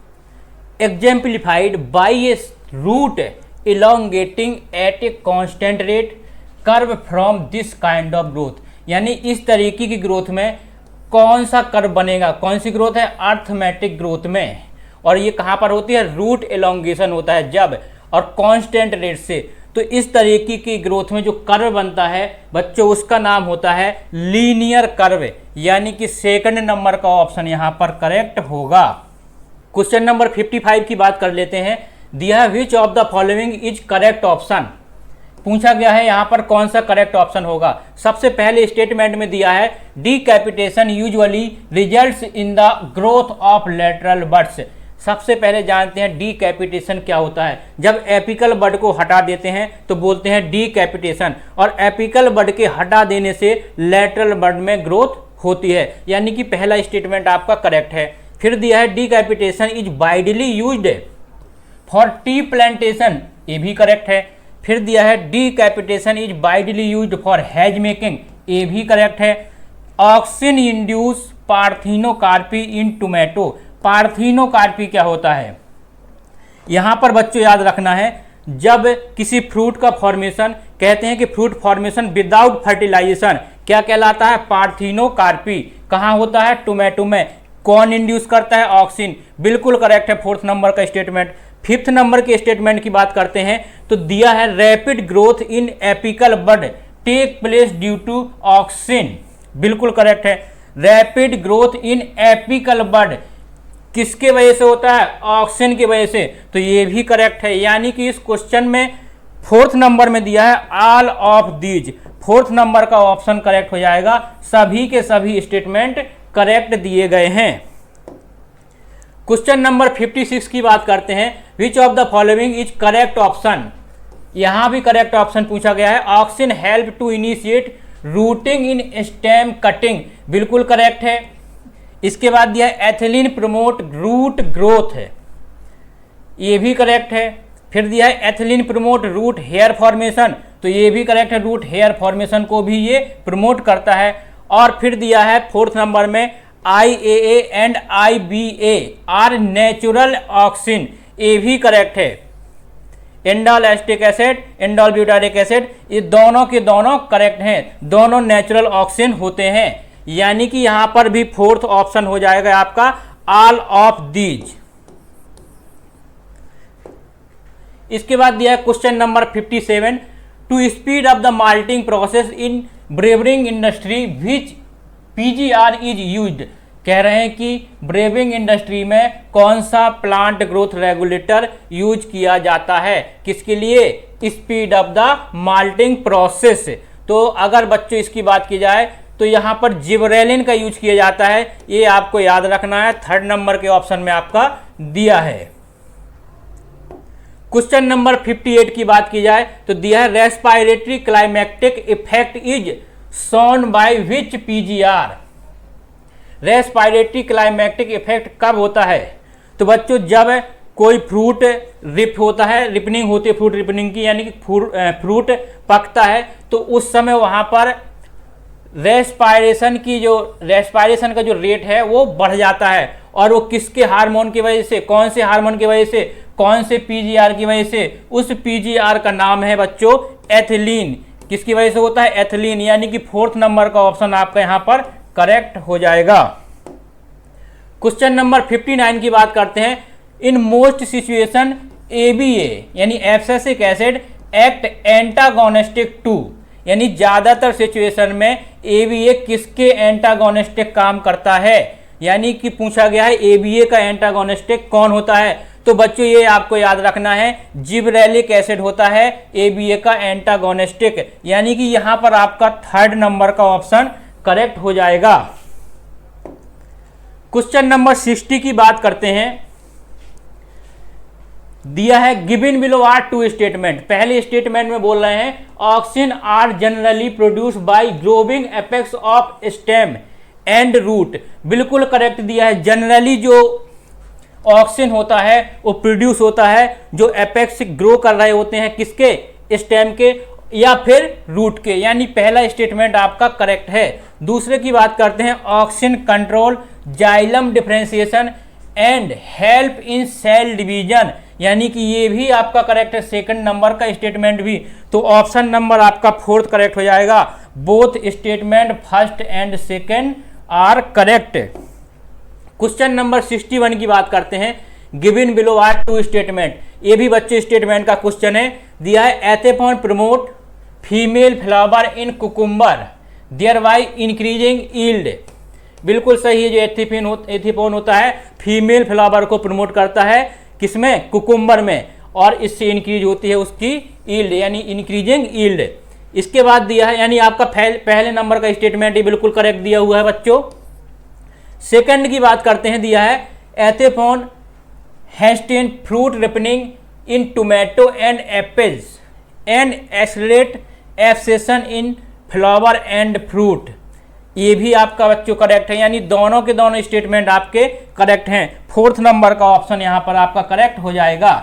S2: exemplified by a root elongating at a constant rate curve from this kind of growth, यानी इस तरीके की ग्रोथ में कौन सा कर्व बनेगा? कौन सी ग्रोथ है? अर्थमेटिक ग्रोथ में। और ये कहाँ पर होती है? रूट एलोंगेशन होता है जब, और कांस्टेंट रेट से। तो इस तरीके की ग्रोथ में जो कर्व बनता है बच्चों उसका नाम होता है लीनियर कर्व, यानी कि सेकंड नंबर का ऑप्शन यहाँ पर करेक्ट होगा। क्वेश्चन नंबर 55 की बात कर लेते हैं। दिया है which of the following is correct option. पूछा गया है यहाँ पर कौन सा करेक्ट ऑप्शन होगा। सबसे पहले स्टेटमेंट में दिया है decapitation usually results in the growth of lateral buds. सबसे पहले जानते हैं डीकैपिटेशन क्या होता है। जब एपिकल बड को हटा देते हैं तो बोलते हैं डीकैपिटेशन, और एपिकल बड के हटा देने से लैटरल बड में ग्रोथ होती है, यानी कि पहला स्टेटमेंट आपका करेक्ट है। फिर दिया है decapitation is widely used for tea plantation, ये भी करेक्ट है। फिर दिया है decapitation is widely used for hedge making, ये भी करेक्ट है। Auxin induce parthenocarpy in tomato, parthenocarpy क्या होता है? यहाँ पर बच्चों याद रखना है, जब किसी फ्रूट का फॉर्मेशन कहते हैं कि फ्रूट फॉर्मेशन विदाउट फर्टिलाइजेशन क्या कहलाता है? पार्थिनोकार्पी। कहाँ होता है? टोमेटो में। कौन इंड्यूस करता है? ऑक्सिन। बिल्कुल करेक्ट है 4th नंबर का स्टेटमेंट। 5th नंबर के स्टेटमेंट की बात करते हैं तो दिया है rapid growth in apical bud take place due to auxin. बिल्कुल करेक्ट है। Rapid growth in apical bud किसके वजह से होता है? ऑक्सिन की वजह से। तो ये भी करेक्ट है, यानी कि इस क्वेश्चन में 4th नंबर में दिया है all of these. 4th number का ऑप्शन करेक्ट हो जाएगा। सभी के सभी स्टेटमेंट करेक्ट दिए गए हैं। क्वेश्चन नंबर 56 की बात करते हैं। Which of the following is correct option? यहां भी करेक्ट ऑप्शन पूछा गया है। Auxin help to initiate rooting in stem cutting. बिल्कुल करेक्ट है। इसके बाद दिया है एथिलीन प्रमोट रूट ग्रोथ है, ये भी करेक्ट है। फिर दिया है ethylene promote root hair formation, तो ये भी करेक्ट है। रूट हेयर फॉर्मेशन को भी ये प्रमोट करता है। और फिर दिया है 4th नंबर में IAA and IBA are natural auxin, ये भी करेक्ट है। Indole acetic acid, indole butyric acid, ये दोनों के दोनों करेक्ट हैं। दोनों नेचुरल ऑक्सिन होते हैं, यानी कि यहां पर भी 4th ऑप्शन हो जाएगा आपका ऑल ऑफ दीज। इसके बाद दिया है question number 57। To speed up the malting process in brewing industry which PGR is used. कह रहे हैं कि ब्रेविंग इंडस्ट्री में कौन सा प्लांट ग्रोथ रेगुलेटर यूज किया जाता है, किसके लिए? Speed up the malting process. तो अगर बच्चों इसकी बात की जाए तो यहाँ पर जिबरेलिन का यूज किया जाता है, ये आपको याद रखना है। 3rd नंबर के ऑप्शन में आपका दिया है। क्वेश्चन नंबर 58 की बात की जाए तो दिया है respiratory climactic effect is shown by which PGR। Respiratory climactic effect कब होता है? तो बच्चों जब कोई फ्रूट रिप होता है, रिपनिंग होती है फ्रूट रिपनिंग की, यानी कि फ्रूट पकता है, तो उस समय वहां पर रेस्पिरेशन का जो रेट है वो बढ़ जाता है। और वो किसके हार्मोन की वजह से? कौन से हार्मोन की वजह से? कौन से PGR की वजह से? उस PGR का नाम है बच्चों एथिलीन। किसकी वजह से होता है? एथिलीन, यानी कि 4th नंबर का ऑप्शन आपका यहां पर करेक्ट हो जाएगा। क्वेश्चन नंबर 59 की बात करते हैं। इन मोस्ट सिचुएशन ABA यानी abscisic acid act antagonistic to, यानी ज्यादातर सिचुएशन में ABA किसके एंटागोनिस्टिक काम करता है? यानी कि पूछा गया है ABA का एंटागोनिस्टिक कौन होता है? तो बच्चों ये आपको याद रखना है, जिब्रेलिक एसिड होता है ABA का एंटागोनिस्टिक, यानी कि यहां पर आपका 3rd नंबर का ऑप्शन करेक्ट हो जाएगा। क्वेश्चन नंबर 60 की बात करते हैं। दिया है गिवन बिलो आर 2 स्टेटमेंट। पहले स्टेटमेंट में बोल रहे हैं auxin are generally produce by growing apex of stem and root. बिल्कुल करेक्ट दिया है। जनरली जो ऑक्सिन होता है वो प्रोड्यूस होता है जो एपेक्स ग्रो कर रहे होते हैं, किसके? स्टेम के या फिर रूट के, यानी पहला स्टेटमेंट आपका करेक्ट है। दूसरे की बात करते हैं auxin control xylem differentiation and help in cell division, यानी कि ये भी आपका करेक्ट है। 2nd नंबर का स्टेटमेंट भी, तो ऑप्शन नंबर आपका 4th करेक्ट हो जाएगा। Both statement 1st and 2nd are correct. Question number 61 की बात करते हैं। गिवन बिलो आर 2 स्टेटमेंट, ये भी बच्चे स्टेटमेंट का क्वेश्चन है। दिया है ethephon promote female flower in cucumber thereby increasing yield. बिल्कुल सही है। जो एथिपोन होता है फीमेल फ्लावर को प्रमोट करता है, किसमें? कुकुम्बर में, और इससे इंक्रीज होती है उसकी यील्ड, यानी इंक्रीजिंग यील्ड। इसके बाद दिया है, यानी आपका पहले नंबर का स्टेटमेंट ही बिल्कुल करेक्ट दिया हुआ है बच्चों। 2nd की बात करते हैं। दिया है ethephon hasten fruit ripening in tomato and apples and accelerate abscission in flower and fruit, ये भी आपका बच्चों करेक्ट है, यानी दोनों के दोनों स्टेटमेंट आपके करेक्ट हैं। 4th नंबर का ऑप्शन यहां पर आपका करेक्ट हो जाएगा।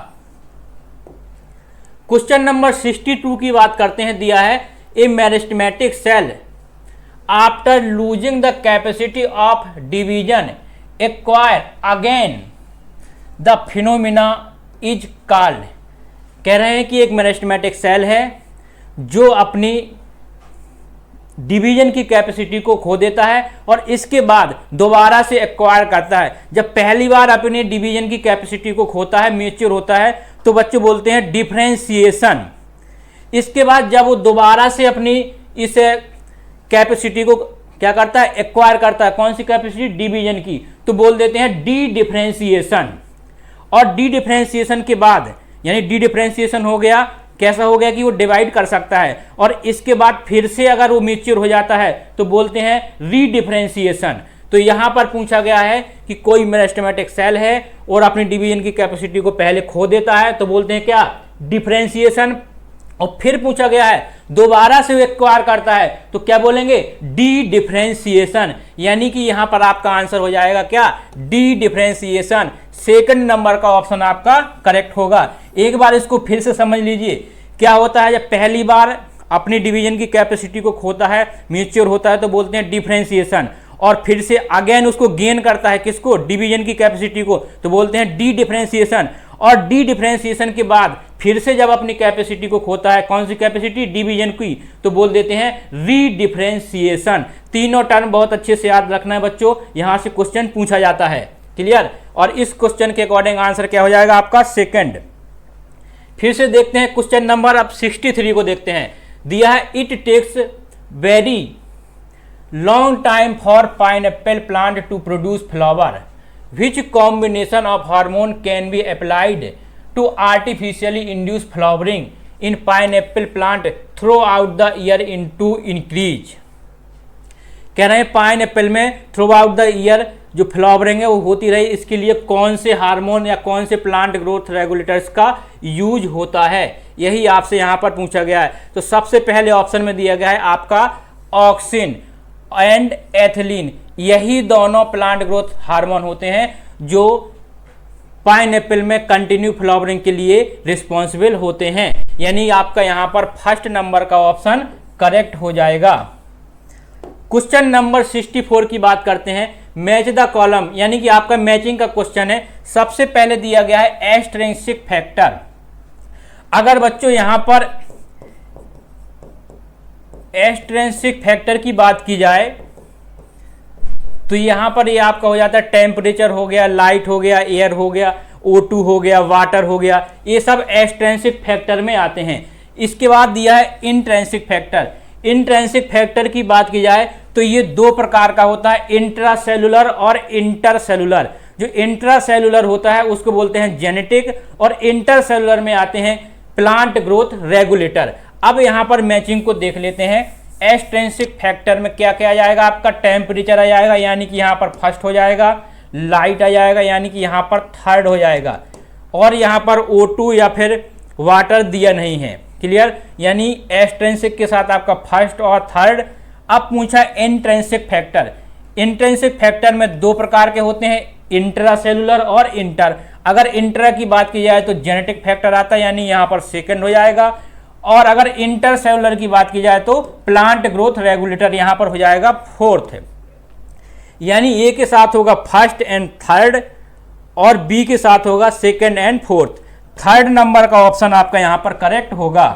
S2: क्वेश्चन नंबर 62 की बात करते हैं। दिया है a meristematic cell after losing the capacity of division acquire again the phenomena is called. कह रहे हैं कि एक मेरिस्टेमेटिक सेल है जो अपनी डिवीजन की कैपेसिटी को खो देता है और इसके बाद दोबारा से एक्वायर करता है। जब पहली बार अपने डिवीजन की कैपेसिटी को खोता है, मैच्योर होता है, तो बच्चों बोलते हैं डिफरेंशिएशन। इसके बाद जब वो दोबारा से अपनी इस कैपेसिटी को क्या करता है, एक्वायर करता है, कौन सी कैपेसिटी, डिवीजन की, तो बोल देते हैं डी डिफरेंशिएशन। और डी डिफरेंशिएशन के बाद यानी डी डिफरेंशिएशन हो गया, कैसा हो गया कि वो डिवाइड कर सकता है, और इसके बाद फिर से अगर वो मैच्योर हो जाता है तो बोलते हैं रीडिफरेंशिएशन। तो यहाँ पर पूछा गया है कि कोई मेरिस्टेमेटिक सेल है और अपनी डिवीजन की कैपेसिटी को पहले खो देता है, तो बोलते हैं क्या, डिफरेंशिएशन। और फिर पूछा गया है दोबारा से एक्वायर करता है, तो क्या बोलेंगे, डी डिफरेंशिएशन। यानी कि यहां पर आपका आंसर हो जाएगा क्या, डी डिफरेंशिएशन। सेकंड नंबर का ऑप्शन आपका करेक्ट होगा। एक बार इसको फिर से समझ लीजिए, क्या होता है जब पहली बार अपनी डिवीजन की कैपेसिटी को खोता है, मैच्योर होता है, तो बोलते हैं डिफरेंशिएशन, और फिर से अगेन उसको गेन करता है, किसको, डिवीजन की कैपेसिटी को, तो बोलते हैं डी डिफरेंशिएशन। और डी डिफरेंशिएशन के बाद फिर से जब अपनी कैपेसिटी को खोता है, कौन सी कैपेसिटी, डिवीजन की, तो बोल देते हैं रीडिफरेंशिएशन। तीनों टर्म बहुत अच्छे से याद रखना है बच्चों, यहां से क्वेश्चन पूछा जाता है। क्लियर। और इस क्वेश्चन के अकॉर्डिंग आंसर क्या हो जाएगा आपका, सेकंड। फिर से देखते हैं क्वेश्चन नंबर अब 63 को देखते हैं। दिया है it takes very long time for pineapple plant to produce flower, which combination of hormone can be applied to artificially induce flowering in pineapple plant throughout the year into increase। कह रहे हैं pineapple में through out the year जो flowering है वो होती रही, इसके लिए कौन से हार्मोन या कौन से प्लांट ग्रोथ रेगुलेटर्स का यूज होता है, यही आपसे यहाँ पर पूछा गया है। तो सबसे पहले ऑप्शन में दिया गया है आपका ऑक्सिन एंड एथिलीन, यही दोनों प्लांट ग्रोथ हार्मोन होते हैं जो पाइनएप्पल में कंटिन्यू फ्लावरिंग के लिए रिस्पॉन्सिबल होते हैं। यानी आपका यहां पर फर्स्ट नंबर का ऑप्शन करेक्ट हो जाएगा। क्वेश्चन नंबर 64 की बात करते हैं। मैच द कॉलम, यानी कि आपका मैचिंग का क्वेश्चन है। सबसे पहले दिया गया है एक्सट्रिंसिक फैक्टर। अगर बच्चों यहां पर एक्सट्रिंसिक फैक्टर की बात की जाए तो यहां पर ये आपका हो जाता है टेम्परेचर हो गया, लाइट हो गया, एयर हो गया, O2 हो गया, वाटर हो गया, ये सब एक्सट्रिंसिक फैक्टर में आते हैं। इसके बाद दिया है इंट्रिंसिक फैक्टर। इंट्रिंसिक फैक्टर की बात की जाए तो ये दो प्रकार का होता है, इंट्रासेलुलर और इंटरसेलुलर। जो इंट्रासेलुलर होता है उसको बोलते हैं जेनेटिक, और इंटरसेलुलर में आते हैं प्लांट ग्रोथ रेगुलेटर। अब यहां पर मैचिंग को देख लेते हैं। एक्सट्रिंसिक फैक्टर में क्या क्या आ जाएगा आपका, टेम्परेचर आ जाएगा यानी कि यहाँ पर फर्स्ट हो जाएगा, लाइट आ जाएगा यानी कि यहाँ पर थर्ड हो जाएगा, और यहाँ पर O2 या फिर वाटर दिया नहीं है। क्लियर। यानी एक्सट्रिंसिक के साथ आपका फर्स्ट और थर्ड। अब पूछा इंट्रिंसिक फैक्टर। इंट्रिंसिक फैक्टर में दो प्रकार के होते हैं, इंट्रासेलुलर और इंटर। अगर इंट्रा की बात की जाए तो जेनेटिक फैक्टर आता है यानी यहाँ पर सेकंड हो जाएगा, और अगर इंटरसेलुलर की बात की जाए तो प्लांट ग्रोथ रेगुलेटर यहां पर हो जाएगा फोर्थ। यानी ए के साथ होगा फर्स्ट एंड थर्ड और बी के साथ होगा second and fourth. Third number का ऑप्शन आपका यहां पर करेक्ट होगा।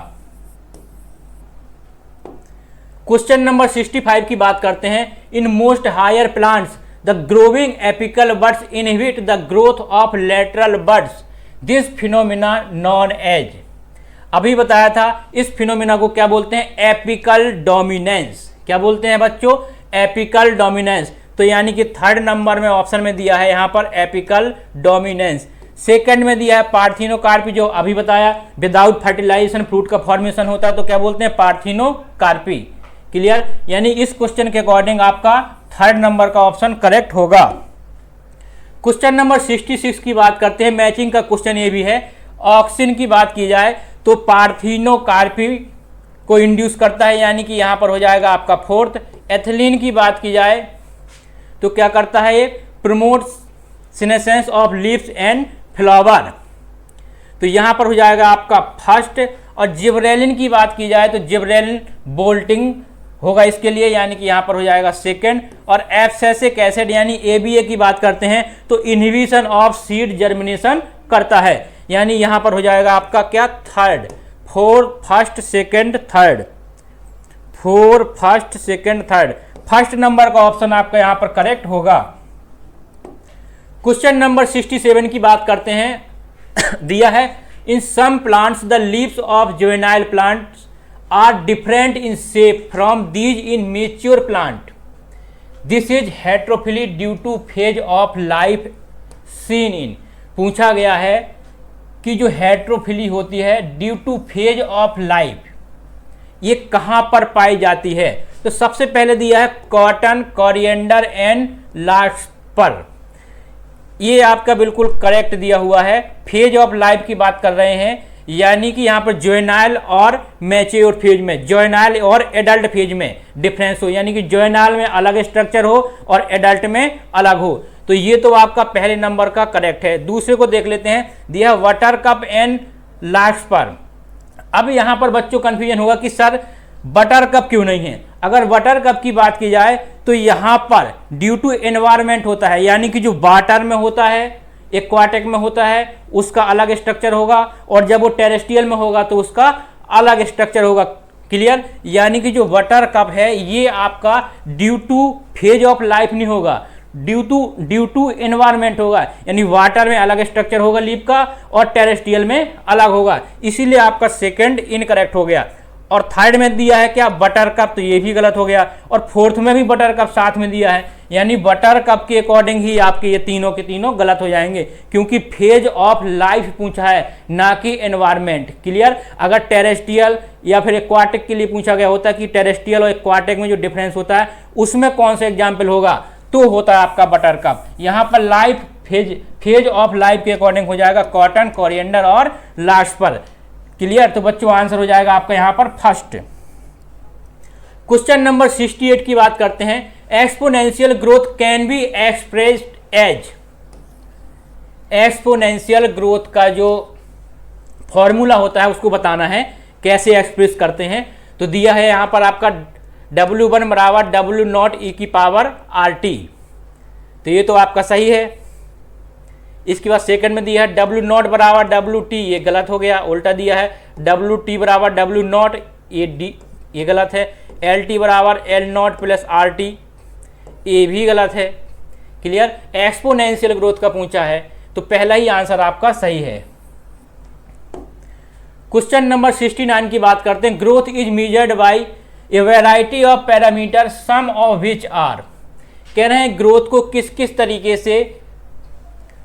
S2: क्वेश्चन नंबर 65 की बात करते हैं। In most higher plants the growing apical buds inhibit the growth of lateral buds, this phenomena known as. अभी बताया था इस फिनोमिना को क्या बोलते हैं, एपिकल डोमिनेंस। क्या बोलते हैं बच्चों, एपिकल डोमिनेंस। तो यानी कि थर्ड नंबर में ऑप्शन में दिया है यहां पर एपिकल डोमिनेंस। सेकंड में दिया है पार्थिनोकार्पी, जो अभी बताया विदाउट फर्टिलाइजेशन फ्रूट का फॉर्मेशन होता है तो क्या बोलते हैं, पार्थिनोकार्पी। क्लियर। यानी इस क्वेश्चन के अकॉर्डिंग आपका थर्ड नंबर का ऑप्शन करेक्ट होगा। क्वेश्चन नंबर 66 की बात करते हैं। मैचिंग का क्वेश्चन ये भी है। ऑक्सिन की बात की जाए तो पार्थिनोकार्पी को इंड्यूस करता है यानी कि यहां पर हो जाएगा आपका फोर्थ। एथिलीन की बात की जाए तो क्या करता है, ये promotes senescence of leaves and flower, तो यहां पर हो जाएगा आपका फर्स्ट। और जिब्रेलिन की बात की जाए तो जिब्रेलिन बोल्टिंग होगा इसके लिए यानी कि यहां पर हो जाएगा सेकंड। और एब्सिसिक एसिड यानी ABA की बात करते हैं तो इनहिबिशन ऑफ सीड जर्मिनेशन करता है यानी यहां पर हो जाएगा आपका क्या, third. Fourth, first, second, third. 4 first second third, first number का ऑप्शन आपका यहां पर करेक्ट होगा। क्वेश्चन नंबर 67 की बात करते हैं। दिया है in some plants the leaves of juvenile plants are different in shape from those in mature plant, this is heterophylly due to phase of life seen in. पूछा गया है कि जो हेट्रोफिली होती है due to phase of life, ये कहां पर पाई जाती है? तो सबसे पहले दिया है कॉटन, कोरिएंडर एंड लार्सपर, ये आपका बिल्कुल करेक्ट दिया हुआ है। फेज ऑफ लाइफ की बात कर रहे हैं, यानी कि यहाँ पर जोइनाइल और मैच्योर फेज में, जोइनाइल और एडल्ट फेज में डिफरेंस हो, यानी कि जोइनाइल में अलग स्ट्रक्चर हो और एडल्ट में अलग हो। तो ये तो आपका पहले नंबर का करेक्ट है। दूसरे को देख लेते हैं, दिया वाटर कप एंड लार्सपर। अब यहाँ पर बच्चों कंफ्यूजन होगा कि सर बटर कप क्यों नहीं है? अगर वाटर कप की बात की जाए तो यहाँ पर ड्यू टू एनवायरमेंट होता है, यानी कि जो वाटर में होता है, एक्वाटिक में होता है, उसका अलग स्ट्रक्चर होगा, और जब वो टेरेस्ट्रियल में होगा तो उसका अलग स्ट्रक्चर होगा। क्लियर? यानी कि जो वाटर कप है ये आपका due to phase of life नहीं होगा, ड्यू टू एनवायरमेंट होगा, यानी वाटर में अलग स्ट्रक्चर होगा लीफ का और टेरेस्ट्रियल में अलग होगा, इसीलिए आपका सेकंड इनकरेक्ट हो गया। और थर्ड में दिया है क्या बटर कप, तो ये भी गलत हो गया। और फोर्थ में भी बटर कप साथ में दिया है, यानी बटर कप के अकॉर्डिंग ही आपके ये तीनों के तीनों गलत हो जाएंगे, क्योंकि फेज ऑफ लाइफ पूछा है ना कि एनवायरमेंट। क्लियर? अगर टेरेस्ट्रियल या फिर एक्वाटिक के लिए पूछा गया होता कि टेरेस्ट्रियल और एक्वाटिक में जो डिफरेंस होता है उसमें कौन सा एग्जाम्पल होगा, तो होता है आपका बटर कप। यहाँ पर लाइफ फेज ऑफ लाइफ के अकॉर्डिंग हो जाएगा कॉटन, कोरिएंडर और लार्सपर। क्लियर? तो बच्चों आंसर हो जाएगा आपका यहाँ पर फर्स्ट। क्वेश्चन नंबर 68 की बात करते हैं। Exponential growth can be expressed as, exponential growth का जो फॉर्मूला होता है उसको बताना है, कैसे एक्सप्रेस करते हैं। तो दिया है यहाँ पर आपका W1 बराबर W0 e की पावर RT, तो ये तो आपका सही है। इसके बाद सेकंड में दिया है W0 बराबर WT, ये गलत हो गया, उल्टा दिया है WT बराबर W0, ये गलत है। LT बराबर L0 प्लस RT, ये भी गलत है। क्लियर? एक्सपोनेंशियल ग्रोथ का पूछा है, तो पहला ही आंसर आपका सही है। क्वेश्चन नंबर 69 की बात करते हैं। Growth is measured by a variety of parameter some of which are, कह रहे हैं ग्रोथ को किस किस तरीके से,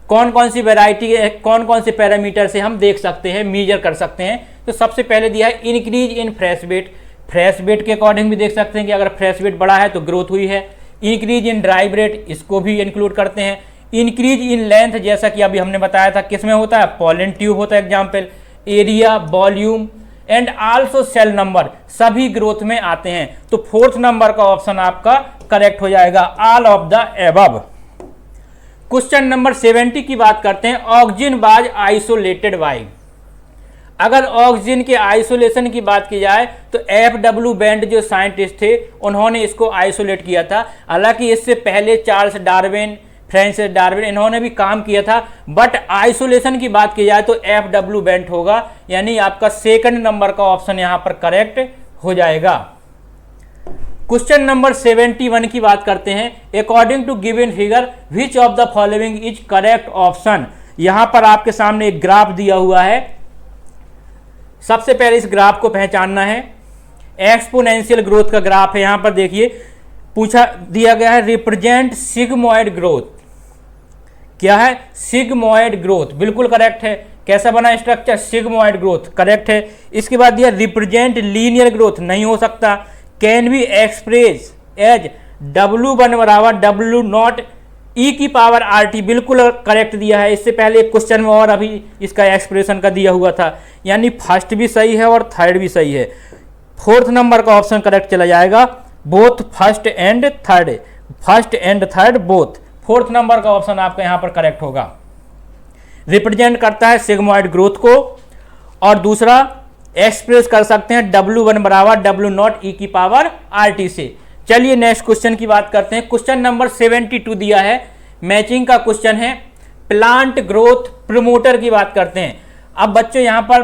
S2: कौन कौन सी वैरायटी, कौन कौन से पैरामीटर से हम देख सकते हैं, मेजर कर सकते हैं। तो सबसे पहले दिया है increase in fresh weight, fresh weight के अकॉर्डिंग भी देख सकते हैं कि अगर फ्रेश वेट बढ़ा है तो ग्रोथ हुई है। इंक्रीज इन ड्राई वेट, इसको भी इंक्लूड करते हैं। इंक्रीज इन लेंथ, जैसा कि अभी हमने बताया था किस में होता है, पॉलन ट्यूब होता है example. Area, volume and also cell number, सभी ग्रोथ में आते हैं। तो फोर्थ नंबर का ऑप्शन आपका करेक्ट हो जाएगा, all of the above. Question number 70 की बात करते हैं। ऑक्सीजन वाज आइसोलेटेड बाय, अगर ऑक्सीजन के आइसोलेशन की बात की जाए तो FW बेंड जो साइंटिस्ट थे उन्होंने इसको आइसोलेट किया था। हालांकि इससे पहले चार्ल्स डार्विन, फ्रांसिस डार्विन, इन्होंने भी काम किया था, बट आइसोलेशन की बात की जाए तो FW बेंट होगा, यानी आपका सेकंड नंबर का ऑप्शन यहां पर करेक्ट हो जाएगा। क्वेश्चन नंबर 71 की बात करते हैं। According to given figure which of the following is correct option. यहां पर आपके सामने एक ग्राफ दिया हुआ है, सबसे पहले इस ग्राफ को पहचानना है। एक्सपोनेंशियल ग्रोथ का ग्राफ है, यहां पर देखिए पूछा दिया गया है रिप्रेजेंट सिग्मोइड ग्रोथ, क्या है, सिग्मोइड ग्रोथ, बिल्कुल करेक्ट है। कैसा बना स्ट्रक्चर, सिग्मोइड ग्रोथ, करेक्ट है। इसके बाद दिया रिप्रेजेंट लीनियर ग्रोथ, नहीं हो सकता। Can be express as W1 बराबर W0 e की पावर RT, बिल्कुल करेक्ट दिया है। इससे पहले एक क्वेश्चन में और अभी इसका एक्सप्रेशन का दिया हुआ था, यानी फर्स्ट भी सही है और थर्ड भी सही है। फोर्थ नंबर का ऑप्शन करेक्ट चला जाएगा, both first and third both, fourth number का ऑप्शन आपका यहां पर करेक्ट होगा। रिप्रेजेंट करता है सिग्मोइड ग्रोथ को, और दूसरा एक्सप्रेस कर सकते हैं W1 बराबर W0 e की पावर RT से। चलिए नेक्स्ट क्वेश्चन की बात करते हैं। क्वेश्चन नंबर 72 दिया है, मैचिंग का क्वेश्चन है। प्लांट ग्रोथ प्रमोटर की बात करते हैं। अब बच्चों यहां पर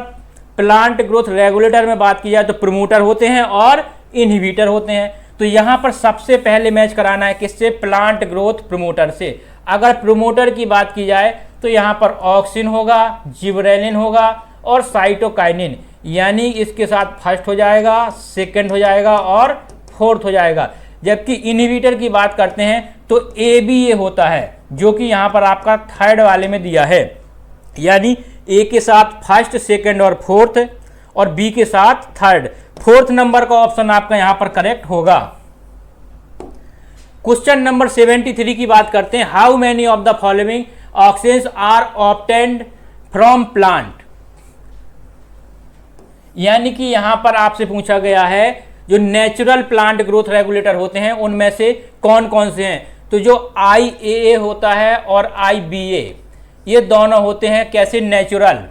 S2: प्लांट ग्रोथ रेगुलेटर में बात की जाए तो प्रमोटर होते हैं और इनहिबिटर होते हैं। तो यहाँ पर सबसे पहले मैच कराना है किससे? प्लांट ग्रोथ प्रमोटर से। अगर प्रमोटर की बात की जाए तो यहाँ पर ऑक्सिन होगा, जिबरेलिन होगा और साइटोकाइनिन, यानी इसके साथ फर्स्ट हो जाएगा, सेकंड हो जाएगा और फोर्थ हो जाएगा। जबकि इनहिबिटर की बात करते हैं तो ABA होता है, जो कि यहाँ पर आपका थर्ड वाले में दिया है, यानी A के साथ फर्स्ट, सेकंड और फोर्थ और B के साथ थर्ड। फोर्थ नंबर का ऑप्शन आपका यहाँ पर करेक्ट होगा। क्वेश्चन नंबर 73 की बात करते हैं। How many of the following oxygen are obtained from plant, यानी कि यहां पर आपसे पूछा गया है जो नेचुरल प्लांट ग्रोथ रेगुलेटर होते हैं उनमें से कौन कौन से हैं। तो जो IAA होता है और IBA, ये दोनों होते हैं कैसे? Natural,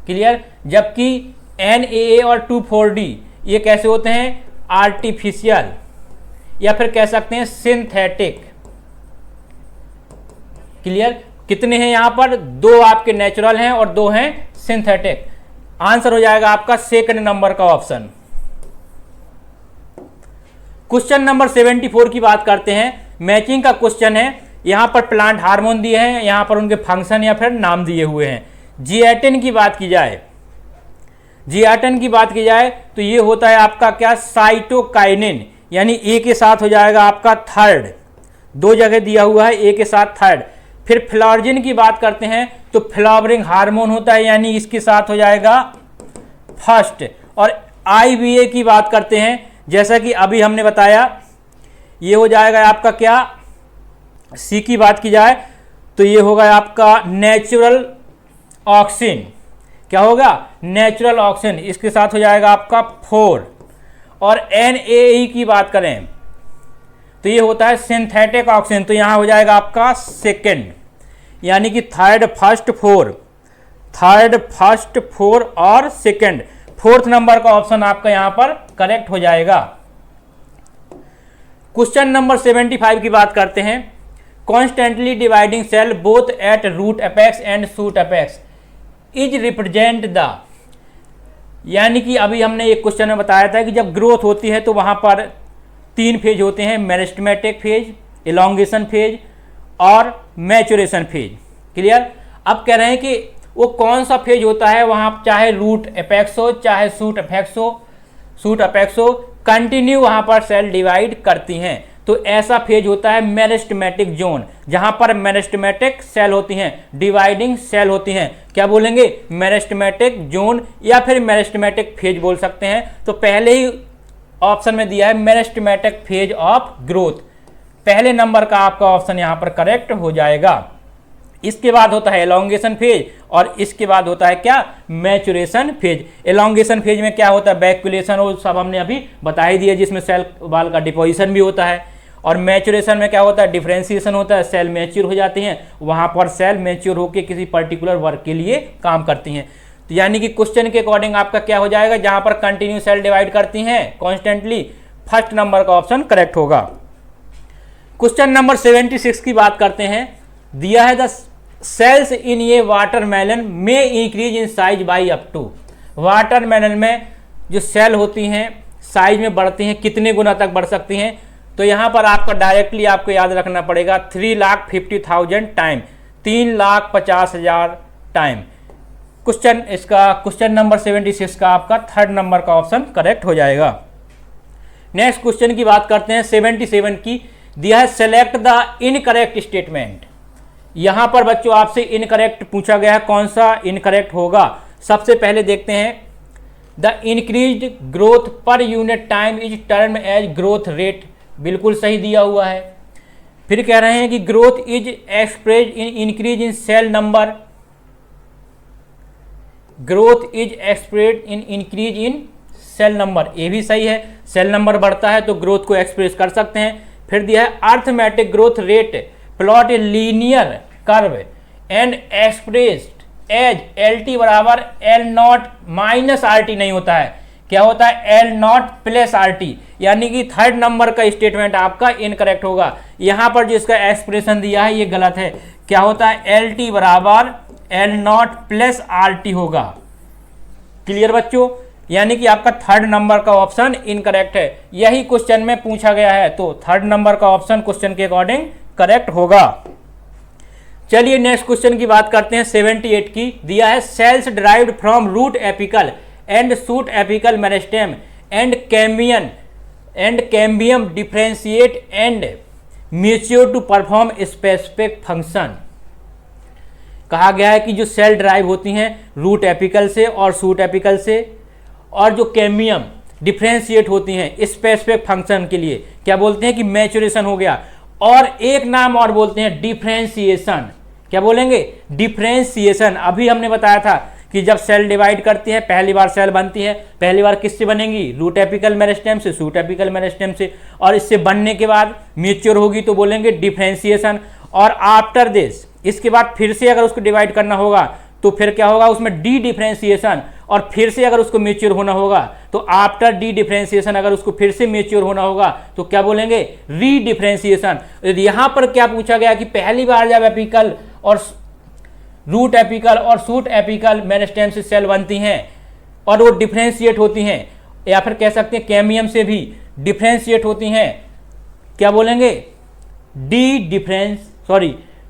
S2: clear. जबकि NAA और 2,4-D ये कैसे होते हैं? आर्टिफिशियल, या फिर कह सकते हैं सिंथेटिक, क्लियर। कितने हैं यहां पर? 2 आपके नेचुरल हैं और 2 हैं सिंथेटिक। आंसर हो जाएगा आपका सेकंड नंबर का ऑप्शन। क्वेश्चन नंबर 74 की बात करते हैं। मैचिंग का क्वेश्चन है। यहां पर प्लांट हार्मोन दिए हैं, यहां पर उनके फंक्शन या फिर नाम दिए हुए हैं। जियाटिन की बात की जाए, जियाटिन की बात की जाए तो ये होता है आपका क्या? साइटोकाइनिन, यानी A के साथ हो जाएगा आपका थर्ड, 2 जगह दिया हुआ है, A के साथ थर्ड। फिर फ्लावर्जिन की बात करते हैं तो फ्लावरिंग हार्मोन होता है, यानी इसके साथ हो जाएगा फर्स्ट। और IBA की बात करते हैं, जैसा कि अभी हमने बताया, ये हो जाएगा आपका क्या? C की बात की जाए तो ये होगा आपका नेचुरल ऑक्सिन। क्या होगा? नेचुरल ऑक्सिन, इसके साथ हो जाएगा आपका 4। और NAE की बात करें तो ये होता है सिंथेटिक ऑक्सिन, तो यहां हो जाएगा आपका सेकंड, यानी कि third, first, four, third, first, four और सेकंड। फोर्थ नंबर का ऑप्शन आपका यहां पर करेक्ट हो जाएगा। क्वेश्चन नंबर 75 की बात करते हैं। Constantly dividing cell both at root apex and shoot apex is represent the, यानी कि अभी हमने एक क्वेश्चन में बताया था कि जब ग्रोथ होती है तो वहां पर 3 फेज होते हैं, मेरिस्टेमेटिक फेज, इलॉन्गेशन फेज और मैचुरेशन फेज, क्लियर। अब कह रहे हैं कि वो कौन सा फेज होता है वहां, चाहे रूट अपेक्स हो चाहे शूट अपेक्स हो, कंटिन्यू वहां पर सेल डिवाइड करती हैं। तो ऐसा फेज होता है मेरिस्टेमेटिक जोन, जहां पर मेरिस्टेमेटिक सेल होती हैं, डिवाइडिंग सेल होती हैं। क्या बोलेंगे? मेरिस्टेमेटिक जोन या फिर मेरिस्टेमेटिक फेज बोल सकते हैं। तो पहले ही ऑप्शन में दिया है मेरिस्टेमेटिक फेज ऑफ ग्रोथ, पहले नंबर का आपका ऑप्शन यहां पर करेक्ट हो जाएगा। इसके बाद होता है एलोंगेशन फेज और इसके बाद होता है क्या? Maturation phase. एलोंगेशन फेज में क्या होता है? वैक्यूलेशन, वो सब हमने अभी बता ही दिया, जिसमें सेल वाल का डिपोजिशन भी होता है। और मैचुरेशन में क्या होता है? डिफरेंशिएशन होता है, सेल मैच्योर हो जाती हैं, वहां पर सेल मैच्योर होकर किसी पर्टिकुलर वर्क के लिए काम करती हैं। तो यानी कि क्वेश्चन के अकॉर्डिंग आपका क्या हो जाएगा? जहां पर कंटिन्यू सेल डिवाइड करती हैं कॉन्स्टेंटली, फर्स्ट नंबर का ऑप्शन करेक्ट होगा। क्वेश्चन नंबर 76 की बात करते हैं। दिया है the cells in a watermelon में increase in size by up to, watermelon में जो सेल होती हैं साइज में बढ़ती हैं, कितने गुना तक बढ़ सकती हैं? तो यहां पर आपका डायरेक्टली आपको याद रखना पड़ेगा 3,50,000 टाइम, 3,50,000 टाइम। क्वेश्चन नंबर 76 का आपका थर्ड नंबर का ऑप्शन करेक्ट हो जाएगा। नेक्स्ट क्वेश्चन की बात करते हैं 77 की। दिया है सेलेक्ट द इनकरेक्ट स्टेटमेंट। यहां पर बच्चों आपसे इनकरेक्ट पूछा गया है, कौन सा इनकरेक्ट होगा? सबसे पहले देखते हैं, the increased growth per unit time is term as growth rate, बिल्कुल सही दिया हुआ है। फिर कह रहे हैं कि growth is expressed in increase in cell number, growth is expressed in increase in cell number, ये भी सही है। सेल नंबर बढ़ता है तो ग्रोथ को एक्सप्रेस कर सकते हैं। फिर दिया है arithmetic growth rate plot a linear curve and expressed as LT बराबर L0 माइनस RT नहीं होता है, क्या होता है? L0 प्लस RT, यानी कि थर्ड नंबर का स्टेटमेंट आपका इनकरेक्ट होगा। यहां पर जो इसका एक्सप्रेशन दिया है ये गलत है, क्या होता है? LT बराबर L0 प्लस RT होगा, क्लियर बच्चों। यानी कि आपका थर्ड नंबर का ऑप्शन इनकरेक्ट है। यही क्वेश्चन में पूछा गया है, तो थर्ड नंबर का ऑप्शन क्वेश्चन के अकॉर्डिंग करेक्ट होगा। चलिए नेक्स्ट क्वेश्चन की बात करते हैं 78 की। दिया है cells derived from root apical and shoot apical meristem and cambium differentiate and mature to perform specific function. कहा गया है कि जो सेल ड्राइव होती हैं रूट एपिकल से और शूट एपिकल से, और जो कैम्बियम डिफरेंशिएट होती हैं स्पेसिफिक फंक्शन के लिए, क्या बोलते हैं कि मैच्योरेशन हो गया, और एक नाम और बोलते हैं डिफरेंशिएशन। क्या बोलेंगे? डिफरेंशिएशन। अभी हमने बताया था कि जब सेल डिवाइड करती है, पहली बार सेल बनती है, पहली बार किससे बनेगी? रूट एपिकल मेरिस्टेम से, शूट एपिकल मेरिस्टेम से, और इससे बनने के बाद मैच्योर होगी तो बोलेंगे डिफरेंशिएशन। और आफ्टर दिस, इसके बाद फिर से अगर उसको डिवाइड करना होगा तो फिर क्या होगा? उसमें डी डिफरेंशिएशन। और फिर से अगर उसको मैच्योर होना होगा तो आफ्टर डी डिफरेंशिएशन अगर उसको फिर से मैच्योर होना होगा तो क्या बोलेंगे? री डिफरेंशिएशन। यहां पर क्या पूछा गया कि पहली बार जब एपिकल और रूट एपिकल और शूट एपिकल मेरिस्टेम से सेल बनती हैं और वो डिफरेंशिएट होती हैं, या फिर कह सकते हैं कैम्बियम से भी डिफरेंशिएट होती हैं, क्या बोलेंगे?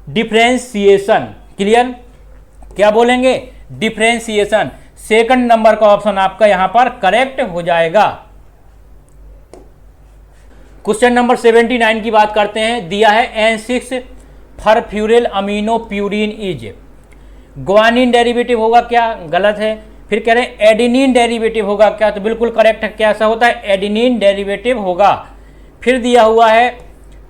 S2: डिफरेंशिएशन। क्लियर? क्या बोलेंगे? डिफरेंशिएशन। सेकंड नंबर का ऑप्शन आपका यहां पर करेक्ट हो जाएगा। क्वेश्चन नंबर 79 की बात करते हैं। दिया है N6 furfuryl amino purine is guanine derivative होगा क्या? गलत है। फिर कह रहे हैं एडिनिन डेरिवेटिव होगा क्या? तो बिल्कुल करेक्ट है। क्या ऐसा होता है? एडिनिन डेरिवेटिव होगा। फिर दिया हुआ है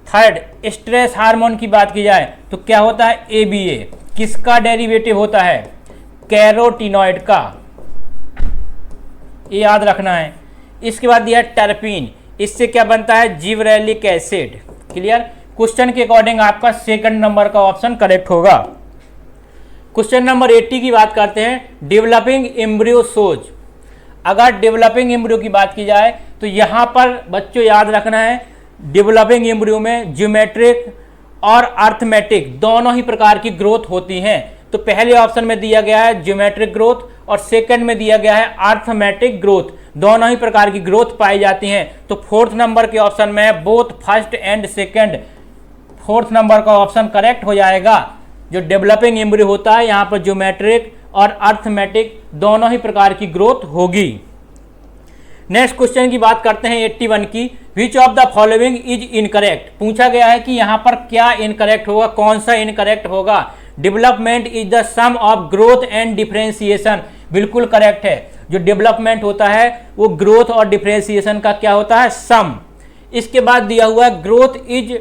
S2: थर्ड स्ट्रेस हार्मोन की बात की जाए तो क्या होता है? ABA। किसका डेरिवेटिव होता है? कैरोटिनॉइड का, ये याद रखना है। इसके बाद दिया है टर्पीन, इससे क्या बनता है? Gibberellic acid. क्लियर? क्वेश्चन के अकॉर्डिंग आपका सेकंड नंबर का ऑप्शन करेक्ट होगा। क्वेश्चन नंबर 80 की बात करते हैं। डेवलपिंग एम्ब्रियो सोज। अगर डेवलपिंग एम्ब्रियो की बात की जाए तो यहां पर बच्चों याद रखना है, डेवलपिंग एम्ब्रियो में ज्योमेट्रिक और अर्थमेटिक दोनों ही प्रकार की ग्रोथ होती हैं। तो पहले ऑप्शन में दिया गया है ज्योमेट्रिक ग्रोथ और सेकंड में दिया गया है अर्थमेटिक ग्रोथ। दोनों ही प्रकार की ग्रोथ पाई जाती हैं। तो फोर्थ नंबर के ऑप्शन में both first and second, fourth number का ऑप्शन करेक्ट हो जाएगा। जो डेवलपिंग एम्ब्रियो होता है यहाँ पर ज्योमेट्रिक और अर्थमेटिक दोनों ही प्रकार की ग्रोथ होगी। नेक्स्ट क्वेश्चन की बात करते हैं 81 की। विच of the following is incorrect. पूछा गया है कि यहाँ पर क्या इनकरेक्ट होगा, कौन सा इनकरेक्ट होगा? Development is the sum of growth and differentiation. बिल्कुल करेक्ट है। जो डेवलपमेंट होता है वो ग्रोथ और डिफरेंशिएशन का क्या होता है? सम। इसके बाद दिया हुआ है growth is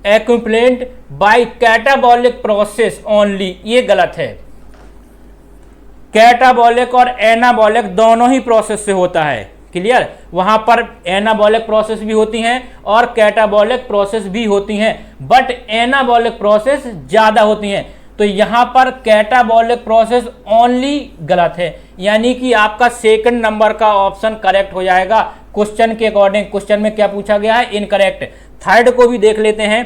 S2: equivalent by catabolic process only. ये गलत है। कैटाबॉलिक और एनाबॉलिक दोनों ही प्रोसेस से होता है। क्लियर? वहां पर एनाबॉलिक प्रोसेस भी होती हैं और कैटाबॉलिक प्रोसेस भी होती हैं, बट एनाबॉलिक प्रोसेस ज्यादा होती हैं। तो यहां पर कैटाबॉलिक प्रोसेस ओनली गलत है, यानी कि आपका सेकंड नंबर का ऑप्शन करेक्ट हो जाएगा क्वेश्चन के अकॉर्डिंग। क्वेश्चन में क्या पूछा गया है? इनकरेक्ट। थर्ड को भी देख लेते हैं।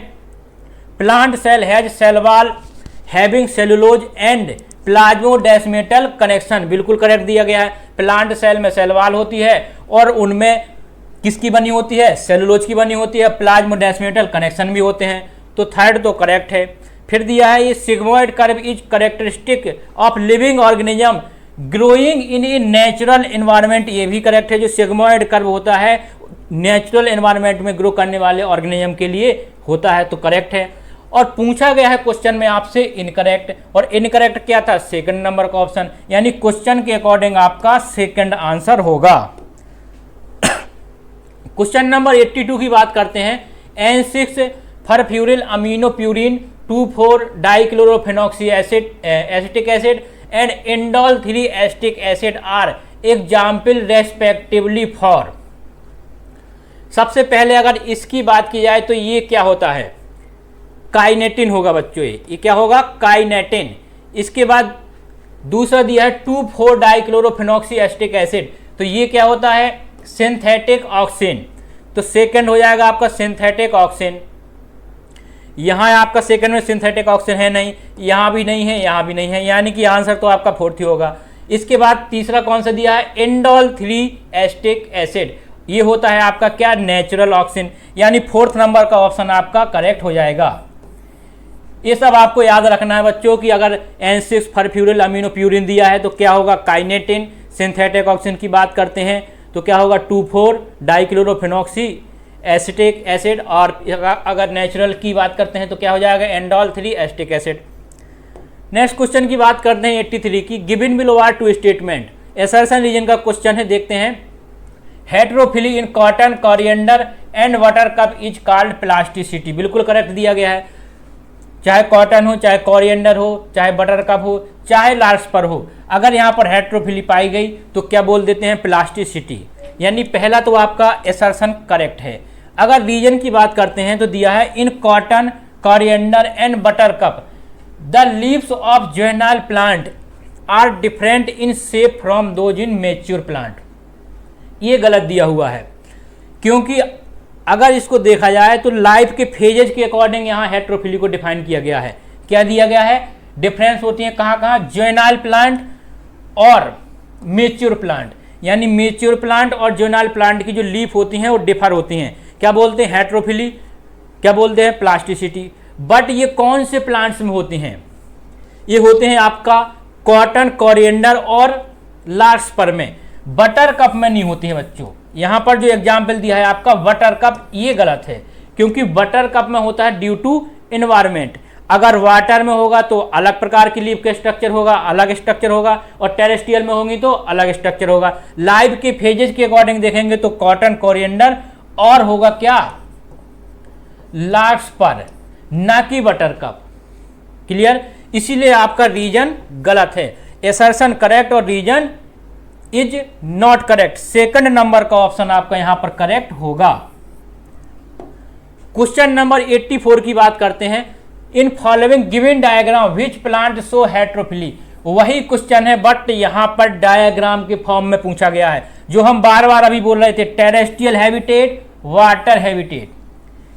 S2: Plant cell has cell wall having cellulose and plasmodesmatal connection. बिल्कुल करेक्ट दिया गया है। प्लांट सेल में सेल वॉल होती है और उनमें किसकी बनी होती है? सेलुलोज की बनी होती है। प्लाज्मोडेस्मेटल कनेक्शन भी होते हैं। तो थर्ड तो करेक्ट है। फिर दिया है ये sigmoid curve is characteristic of living organism growing in a natural environment. ये भी करेक्ट है। जो सिग्मोइड कर्व होता है नेचुरल एनवायरनमेंट में ग्रो करने वाले ऑर्गेनिज्म के लिए होता है, तो करेक्ट है। और पूछा गया है क्वेश्चन में आपसे इनकरेक्ट, और इनकरेक्ट क्या था? सेकंड नंबर का ऑप्शन, यानी क्वेश्चन के अकॉर्डिंग आपका सेकंड आंसर होगा। क्वेश्चन नंबर 82 की बात करते हैं। N6 furfuryl amino purine 2,4 dichlorophenoxy acetic acid and indole 3 acetic acid are example respectively for. सबसे पहले अगर इसकी बात की जाए तो ये क्या होता है? काइनेटिन होगा बच्चों। ये क्या होगा? काइनेटिन। इसके बाद दूसरा दिया है 2,4 डाइक्लोरोफेनॉक्सी एसिटिक एसिड, तो ये क्या होता है? Synthetic auxin. तो सेकंड हो जाएगा आपका सिंथेटिक ऑक्सिन। यहां आपका सेकंड में सिंथेटिक ऑक्सिन है नहीं, यहां भी नहीं है, यहां भी नहीं है, यानी कि आंसर तो आपका फोर्थ ही होगा। इसके बाद तीसरा कौन सा दिया है, इंडोल 3 एस्टिक एसिड, ये होता है आपका क्या, नेचुरल ऑक्सीजन, यानी 4th नंबर का ऑप्शन आपका करेक्ट हो जाएगा। ये सब आपको याद रखना है बच्चों कि अगर N6 फरफ्यूरिल अमीनो प्यूरिन दिया है तो क्या होगा, काइनेटिन, सिंथेटिक ऑक्सीजन की बात करते हैं तो क्या होगा 2,4 डाइक्लोरोफिनॉक्सी एसिटिक एसिड, और अगर नेचुरल की बात करते हैं तो क्या हो जाएगा, indole 3 acetic acid. Next question की बात करते हैं 83 की, given below are two statement, assertion reason का क्वेश्चन है, देखते हैं। Heterophylly in cotton, coriander and water cup is called plasticity, बिल्कुल करेक्ट दिया गया है। चाहे कॉटन हो, चाहे कोरिएंडर हो, चाहे बटर कप हो, चाहे लार्सपर हो, अगर यहाँ पर हेट्रोफिली पाई गई तो क्या बोल देते हैं, प्लास्टिसिटी, यानी पहला तो आपका असर्शन करेक्ट है। अगर रीजन की बात करते हैं तो दिया है in cotton, coriander and buttercup the leaves of juvenile plant are different in shape from those in mature plant, ये गलत दिया हुआ है, क्योंकि अगर इसको देखा जाए तो लाइफ के फेजेज के अकॉर्डिंग यहाँ हेट्रोफिली को डिफाइन किया गया है। क्या दिया गया है, डिफरेंस होती है कहाँ कहाँ, जुवेनाइल प्लांट और मैच्योर प्लांट, यानी मैच्योर प्लांट और जुवेनाइल प्लांट की जो लीफ होती हैं वो डिफर होती हैं। क्या बोलते हैं, हेट्रोफिली, क्या बोलते हैं, प्लास्टिसिटी। बट ये कौन से प्लांट्स में होती हैं, ये होते हैं आपका कॉटन, कोरिएंडर और लार्सपर में, बटर कप में नहीं होती है बच्चों। यहाँ पर जो एग्जाम्पल दिया है आपका बटर कप, ये गलत है, क्योंकि बटर कप में होता है ड्यू टू इन्वायरमेंट। अगर वाटर में होगा तो अलग प्रकार की लीफ का स्ट्रक्चर होगा, अलग स्ट्रक्चर होगा, और टेरेस्ट्रियल में होंगी तो अलग स्ट्रक्चर होगा। लाइफ के फेजेस के अकॉर्डिंग देखेंगे तो कॉटन, कोरिएंडर और होगा क्या, लार्सपर, ना कि बटर कप। क्लियर, इसीलिए आपका रीजन गलत है, असर्शन करेक्ट और reason is not correct. Second number का ऑप्शन आपका यहां पर करेक्ट होगा। क्वेश्चन नंबर 84 की बात करते हैं, in following given diagram which plant show heterophylly, वही क्वेश्चन है बट यहां पर डायग्राम के फॉर्म में पूछा गया है, जो हम बार बार अभी बोल रहे थे, terrestrial habitat, water habitat,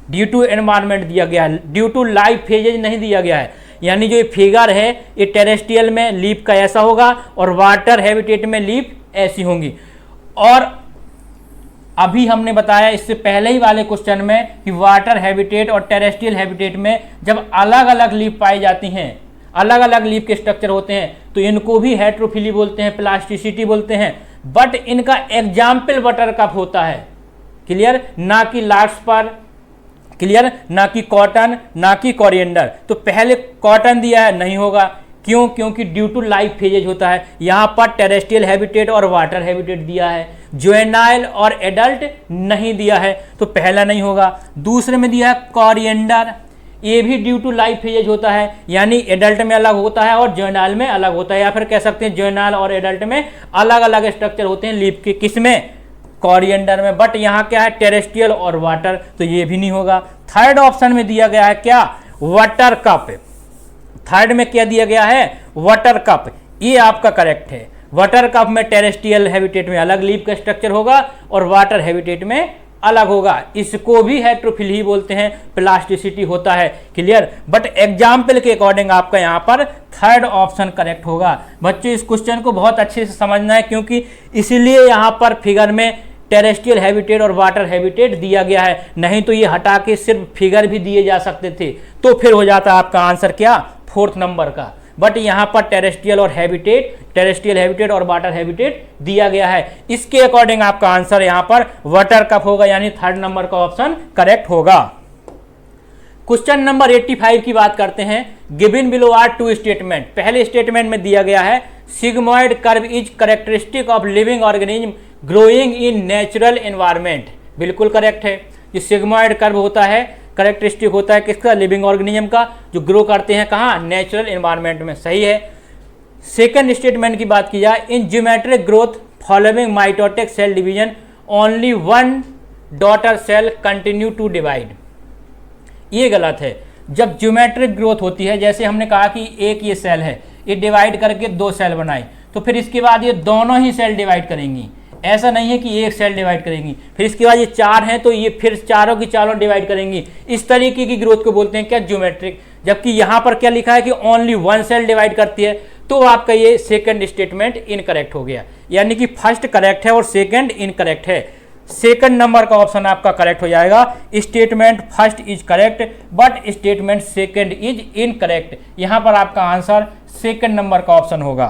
S2: due to environment दिया गया है, ड्यू टू लाइफ फेजेज नहीं दिया गया है। यानी जो ये फिगर है ये टेरेस्ट्रियल में लीफ का ऐसा होगा और वाटर हैबिटेट में लीफ ऐसी होंगी। और अभी हमने बताया इससे पहले ही वाले क्वेश्चन में कि वाटर हैबिटेट और टेरेस्ट्रियल हैबिटेट में जब अलग अलग लीफ पाई जाती हैं, अलग अलग लीफ के स्ट्रक्चर होते हैं, तो इनको भी हेट्रोफिली बोलते हैं, प्लास्टिसिटी बोलते हैं। बट इनका एग्जाम्पल बटर कप होता है, क्लियर, ना कि लार्सपर, क्लियर, ना कि कॉटन, ना कि कोरिएंडर। तो पहले कॉटन दिया है, नहीं होगा, क्यों, क्योंकि ड्यू टू लाइफ फेजेज होता है। यहाँ पर टेरेस्ट्रियल हैबिटेट और वाटर हैबिटेट दिया है, जुवेनाइल और एडल्ट नहीं दिया है, तो पहला नहीं होगा। दूसरे में दिया है कोरिएंडर, ये भी ड्यू टू लाइफ फेजेज होता है, यानी एडल्ट में अलग होता है और जुवेनाइल में अलग होता है, या फिर कह सकते हैं जुवेनाइल और एडल्ट में अलग अलग स्ट्रक्चर होते हैं लीफ के, किसमें, कोरिएंडर में। बट यहाँ क्या है, टेरेस्ट्रियल और वाटर, तो ये भी नहीं होगा। थर्ड ऑप्शन में दिया गया है क्या, वाटर कप, थर्ड में क्या दिया गया है, वाटर कप, ये आपका करेक्ट है। वाटर कप में टेरेस्ट्रियल हैबिटेट में अलग लीफ का स्ट्रक्चर होगा और वाटर हैबिटेट में अलग होगा, इसको भी हेट्रोफिली ही बोलते हैं, प्लास्टिसिटी होता है, क्लियर। बट एग्जाम्पल के अकॉर्डिंग आपका यहाँ पर थर्ड ऑप्शन करेक्ट होगा। बच्चों इस क्वेश्चन को बहुत अच्छे से समझना है, क्योंकि इसीलिए यहाँ पर फिगर में टेरेस्ट्रियल हैबिटेट और वाटर हैबिटेट दिया गया है, नहीं तो ये हटा के सिर्फ फिगर भी दिए जा सकते थे, तो फिर हो जाता आपका आंसर क्या, 4th नंबर का। बट यहाँ पर टेरेस्ट्रियल हैबिटेट और वाटर हैबिटेट दिया गया है, इसके अकॉर्डिंग आपका आंसर यहाँ पर वाटर कप होगा, यानी 3rd नंबर का ऑप्शन करेक्ट होगा। क्वेश्चन नंबर 85 की बात करते हैं, given below are two statement. पहले स्टेटमेंट में दिया गया है sigmoid curve is characteristic of living organism growing in natural environment, बिल्कुल करेक्ट है। जो सिग्मोइड कर्व होता है कैरेक्टरिस्टिक होता है किसका, लिविंग ऑर्गेनिज्म का, जो ग्रो करते हैं कहाँ, नेचुरल एनवायरनमेंट में, सही है। सेकंड स्टेटमेंट की बात की जाए, in geometric growth following mitotic cell division only one daughter cell continue to divide, ये गलत है। जब ज्योमेट्रिक ग्रोथ होती है, जैसे हमने कहा कि एक ये सेल है, ये डिवाइड करके 2 सेल बनाए, तो फिर इसके बाद ये दोनों ही सेल डिवाइड करेंगी, ऐसा नहीं है कि एक सेल डिवाइड करेंगी। फिर इसके बाद ये 4 हैं तो ये फिर चारों की चारों डिवाइड करेंगी, इस तरीके की ग्रोथ को बोलते हैं क्या, ज्योमेट्रिक। जबकि यहाँ पर क्या लिखा है कि ओनली 1 सेल डिवाइड करती है, तो आपका ये सेकंड स्टेटमेंट इनकरेक्ट हो गया, यानी कि फर्स्ट करेक्ट है और सेकंड इनकरेक्ट है। सेकंड नंबर का ऑप्शन आपका करेक्ट हो जाएगा। Statement first is correct but statement second is incorrect. यहां पर आपका आंसर सेकंड नंबर का ऑप्शन होगा।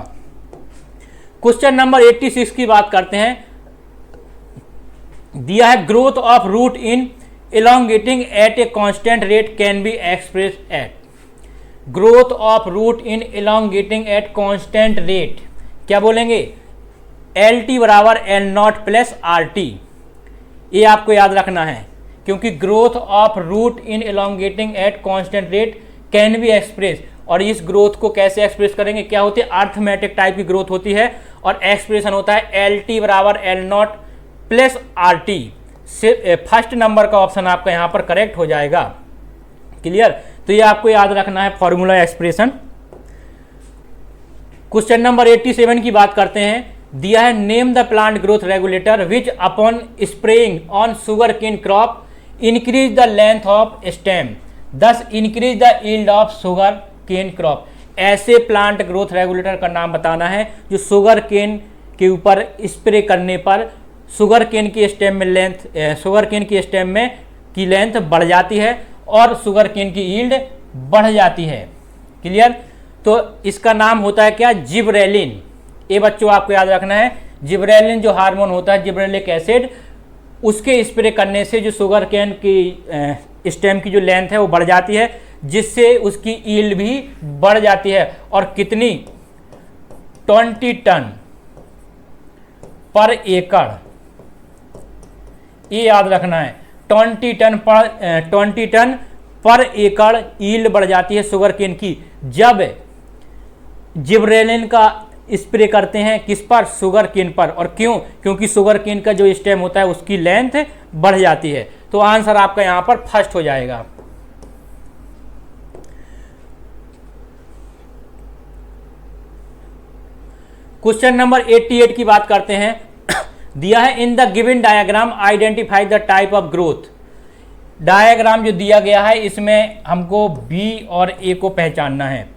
S2: क्वेश्चन नंबर 86 की बात करते हैं। दिया है growth of root in elongating at a constant rate can be expressed at, growth of root in elongating at constant rate क्या बोलेंगे, एल टी बराबर L naught plus R T. ये आपको याद रखना है, क्योंकि growth of root in elongating at constant rate can be express, और इस ग्रोथ को कैसे एक्सप्रेस करेंगे, क्या होती है, अर्थमेटिक टाइप की ग्रोथ होती है और एक्सप्रेशन होता है एल टी बराबर L naught plus R T. First number का ऑप्शन आपका यहां पर करेक्ट हो जाएगा। क्लियर, तो ये आपको याद रखना है फॉर्मूला एक्सप्रेशन। क्वेश्चन नंबर 87 की बात करते हैं। दिया है name the plant growth regulator which upon spraying on sugar cane crop increase the length of stem thus increase the yield of sugar cane crop. ऐसे प्लांट ग्रोथ रेगुलेटर का नाम बताना है जो शुगर केन के ऊपर स्प्रे करने पर शुगर केन की स्टेम में शुगर केन की स्टेम में की लेंथ बढ़ जाती है और शुगर केन की यील्ड बढ़ जाती है। क्लियर, तो इसका नाम होता है क्या, जिब्रेलिन। ये बच्चों आपको याद रखना है, जिब्रेलिन जो हार्मोन होता है जिब्रेलिक एसिड, उसके स्प्रे करने से जो शुगर केन की स्टेम की जो लेंथ है वो बढ़ जाती है, जिससे उसकी यील्ड भी बढ़ जाती है। और कितनी, 20 टन पर एकड़, ये याद रखना है, 20 टन पर एकड़ यील्ड बढ़ जाती है शुगर केन की जब जिब्रेलिन का स्प्रे करते हैं किस पर, शुगर केन पर। और क्यों, क्योंकि शुगर केन का जो स्टेम होता है उसकी लेंथ बढ़ जाती है। तो आंसर आपका यहां पर फर्स्ट हो जाएगा। क्वेश्चन नंबर 88 की बात करते हैं। दिया है in the given diagram identify the type of growth. Diagram जो दिया गया है इसमें हमको बी और ए को पहचानना है।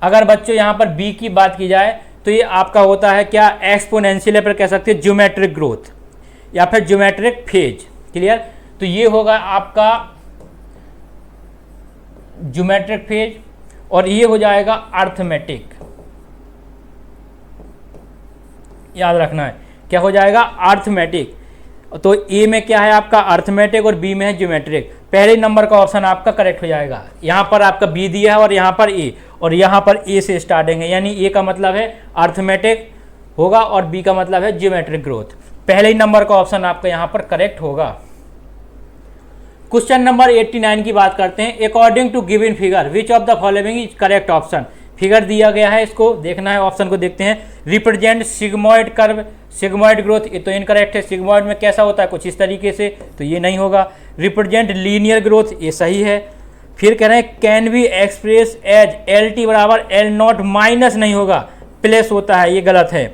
S2: अगर बच्चों यहाँ पर बी की बात की जाए तो ये आपका होता है क्या, एक्सपोनेंशियल, पर कह सकते हैं ज्योमेट्रिक ग्रोथ या फिर ज्योमेट्रिक फेज। क्लियर, तो ये होगा आपका ज्योमेट्रिक फेज और ये हो जाएगा अर्थमेटिक। याद रखना है क्या हो जाएगा, अर्थमेटिक। तो ए में क्या है आपका अर्थमेटिक और बी में है ज्योमेट्रिक। पहले नंबर का ऑप्शन आपका करेक्ट हो जाएगा। यहाँ पर आपका बी दिया है और यहाँ पर ए, और यहाँ पर ए से स्टार्टिंग है, यानी ए का मतलब है अर्थमेटिक होगा और बी का मतलब है ज्योमेट्रिक ग्रोथ। पहले ही नंबर का ऑप्शन आपका यहाँ पर करेक्ट होगा। क्वेश्चन नंबर 89 की बात करते हैं। According to given figure which of the following is correct option. Figure दिया गया है, इसको देखना है, ऑप्शन को देखते हैं। Represent sigmoid curve, sigmoid growth, ये तो इनकरेक्ट है। सिग्मोइड में कैसा होता है, कुछ इस तरीके से, तो ये नहीं होगा। रिप्रेजेंट लीनियर ग्रोथ, ये सही है। फिर कह रहे हैं can be express as L T बराबर एल नॉट माइनस नहीं होगा, प्लस होता है, ये गलत है।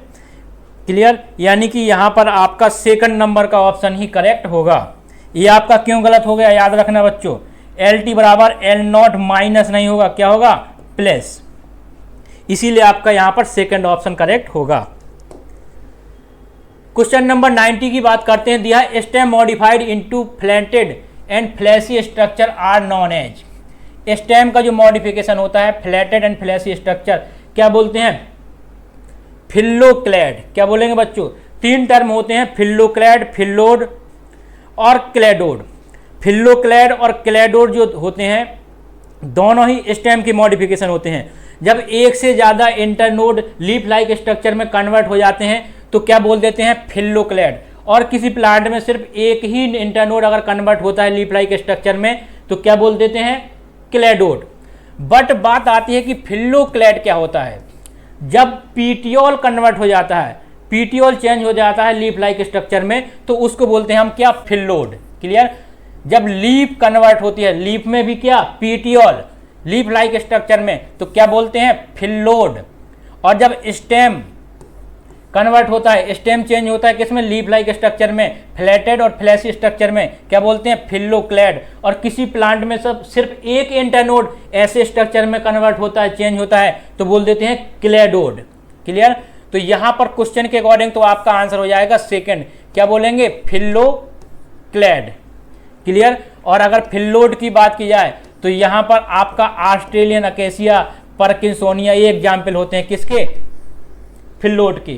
S2: क्लियर, यानी कि यहाँ पर आपका सेकंड नंबर का ऑप्शन ही करेक्ट होगा। ये आपका क्यों गलत हो गया, याद रखना बच्चों, एल टी बराबर एल नॉट माइनस नहीं होगा, क्या होगा, प्लस। इसीलिए आपका यहां पर सेकंड ऑप्शन करेक्ट होगा। क्वेश्चन नंबर 90 की बात करते हैं। दिया stem modified into flattened and fleshy structure are known as. Stem का जो मॉडिफिकेशन होता है, फ्लैटेड एंड फ्लैशी स्ट्रक्चर, क्या बोलते हैं, फिल्लोक्लैड। क्या बोलेंगे बच्चों, तीन टर्म होते हैं, फिल्लोक्लैड, फिल्लोड और क्लैडोड। फिल्लोक्लैड और क्लैडोड जो होते हैं दोनों ही स्टेम की मॉडिफिकेशन होते हैं। जब एक से ज़्यादा इंटरनोड लीफ लाइक स्ट्रक्चर में कन्वर्ट हो जाते हैं तो क्या बोल देते हैं, फिल्लोक्लैड। और किसी प्लांट में सिर्फ एक ही इंटरनोड अगर कन्वर्ट होता है लीफ लाइक स्ट्रक्चर में तो क्या बोल देते हैं, क्लैडोड। बट बात आती है कि फिल्लोक्लैड क्या होता है, जब पीटियोल कन्वर्ट हो जाता है, पीटियोल चेंज हो जाता है लीफ लाइक स्ट्रक्चर में, तो उसको बोलते हैं हम क्या, फिल्लोड। क्लियर, जब लीफ कन्वर्ट होती है, लीफ में भी क्या, पीटियोल, लीफ लाइक स्ट्रक्चर में, तो क्या बोलते हैं, फिल्लोड। और जब स्टेम कन्वर्ट होता है, स्टेम चेंज होता है किसमें, लीफ लाइक स्ट्रक्चर में, फ्लैटेड और फ्लैशी स्ट्रक्चर में क्या बोलते हैं, फिल्लोक्लैड। और किसी प्लांट में सब सिर्फ एक इंटरनोड ऐसे स्ट्रक्चर में कन्वर्ट होता है, चेंज होता है, तो बोल देते हैं क्लेडोड। क्लियर। तो यहाँ पर क्वेश्चन के अकॉर्डिंग तो आपका आंसर हो जाएगा सेकेंड, क्या बोलेंगे, फिल्लोक्लैड। क्लियर। और अगर फिल्लोड की बात की जाए तो यहाँ पर आपका ऑस्ट्रेलियन अकेसिया, पार्किंसोनिया ये एग्जाम्पल होते हैं किसके, फिल्लोड की।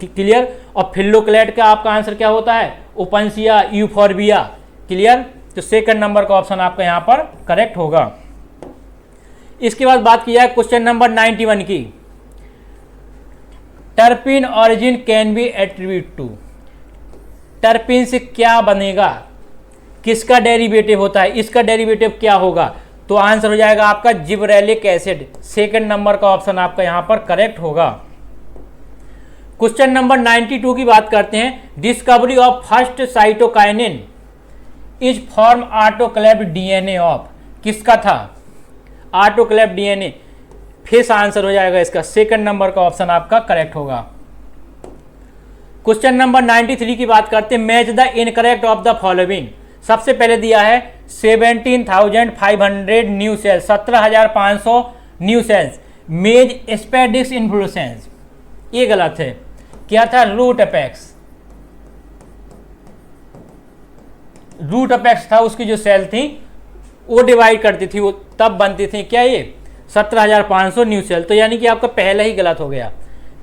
S2: क्लियर। और फिल्लोक्लैड का आपका आंसर क्या होता है, ओपनसिया, यूफोर्बिया। क्लियर। तो सेकंड नंबर का ऑप्शन आपका यहाँ पर करेक्ट होगा। इसके बाद बात की जाए क्वेश्चन नंबर 91 की, terpene origin can be attribute to. Terpene से क्या बनेगा, किसका डेरिवेटिव होता है, इसका डेरिवेटिव क्या होगा, तो आंसर हो जाएगा आपका जिबरेलिक एसिड। सेकंड नंबर का ऑप्शन आपका यहां पर करेक्ट होगा। क्वेश्चन नंबर 92 की बात करते हैं, discovery of first cytokinin is form autoclaved DNA of, किसका था, ऑटोक्लेव्ड डीएनए। फिर आंसर हो जाएगा इसका, सेकंड नंबर का ऑप्शन आपका करेक्ट होगा। क्वेश्चन नंबर 93 की बात करते हैं, match the incorrect of the following. सबसे पहले दिया है 17,500 न्यू सेल्स, 17,500 न्यू सेल्स, मेज स्पेडिक्स इन्फ्लोरेसेंस, ये गलत है। क्या था, रूट अपेक्स, रूट अपेक्स था, उसकी जो सेल थी वो डिवाइड करती थी, वो तब बनती थी क्या, ये 17,500 न्यू सेल। तो यानी कि आपका पहला ही गलत हो गया।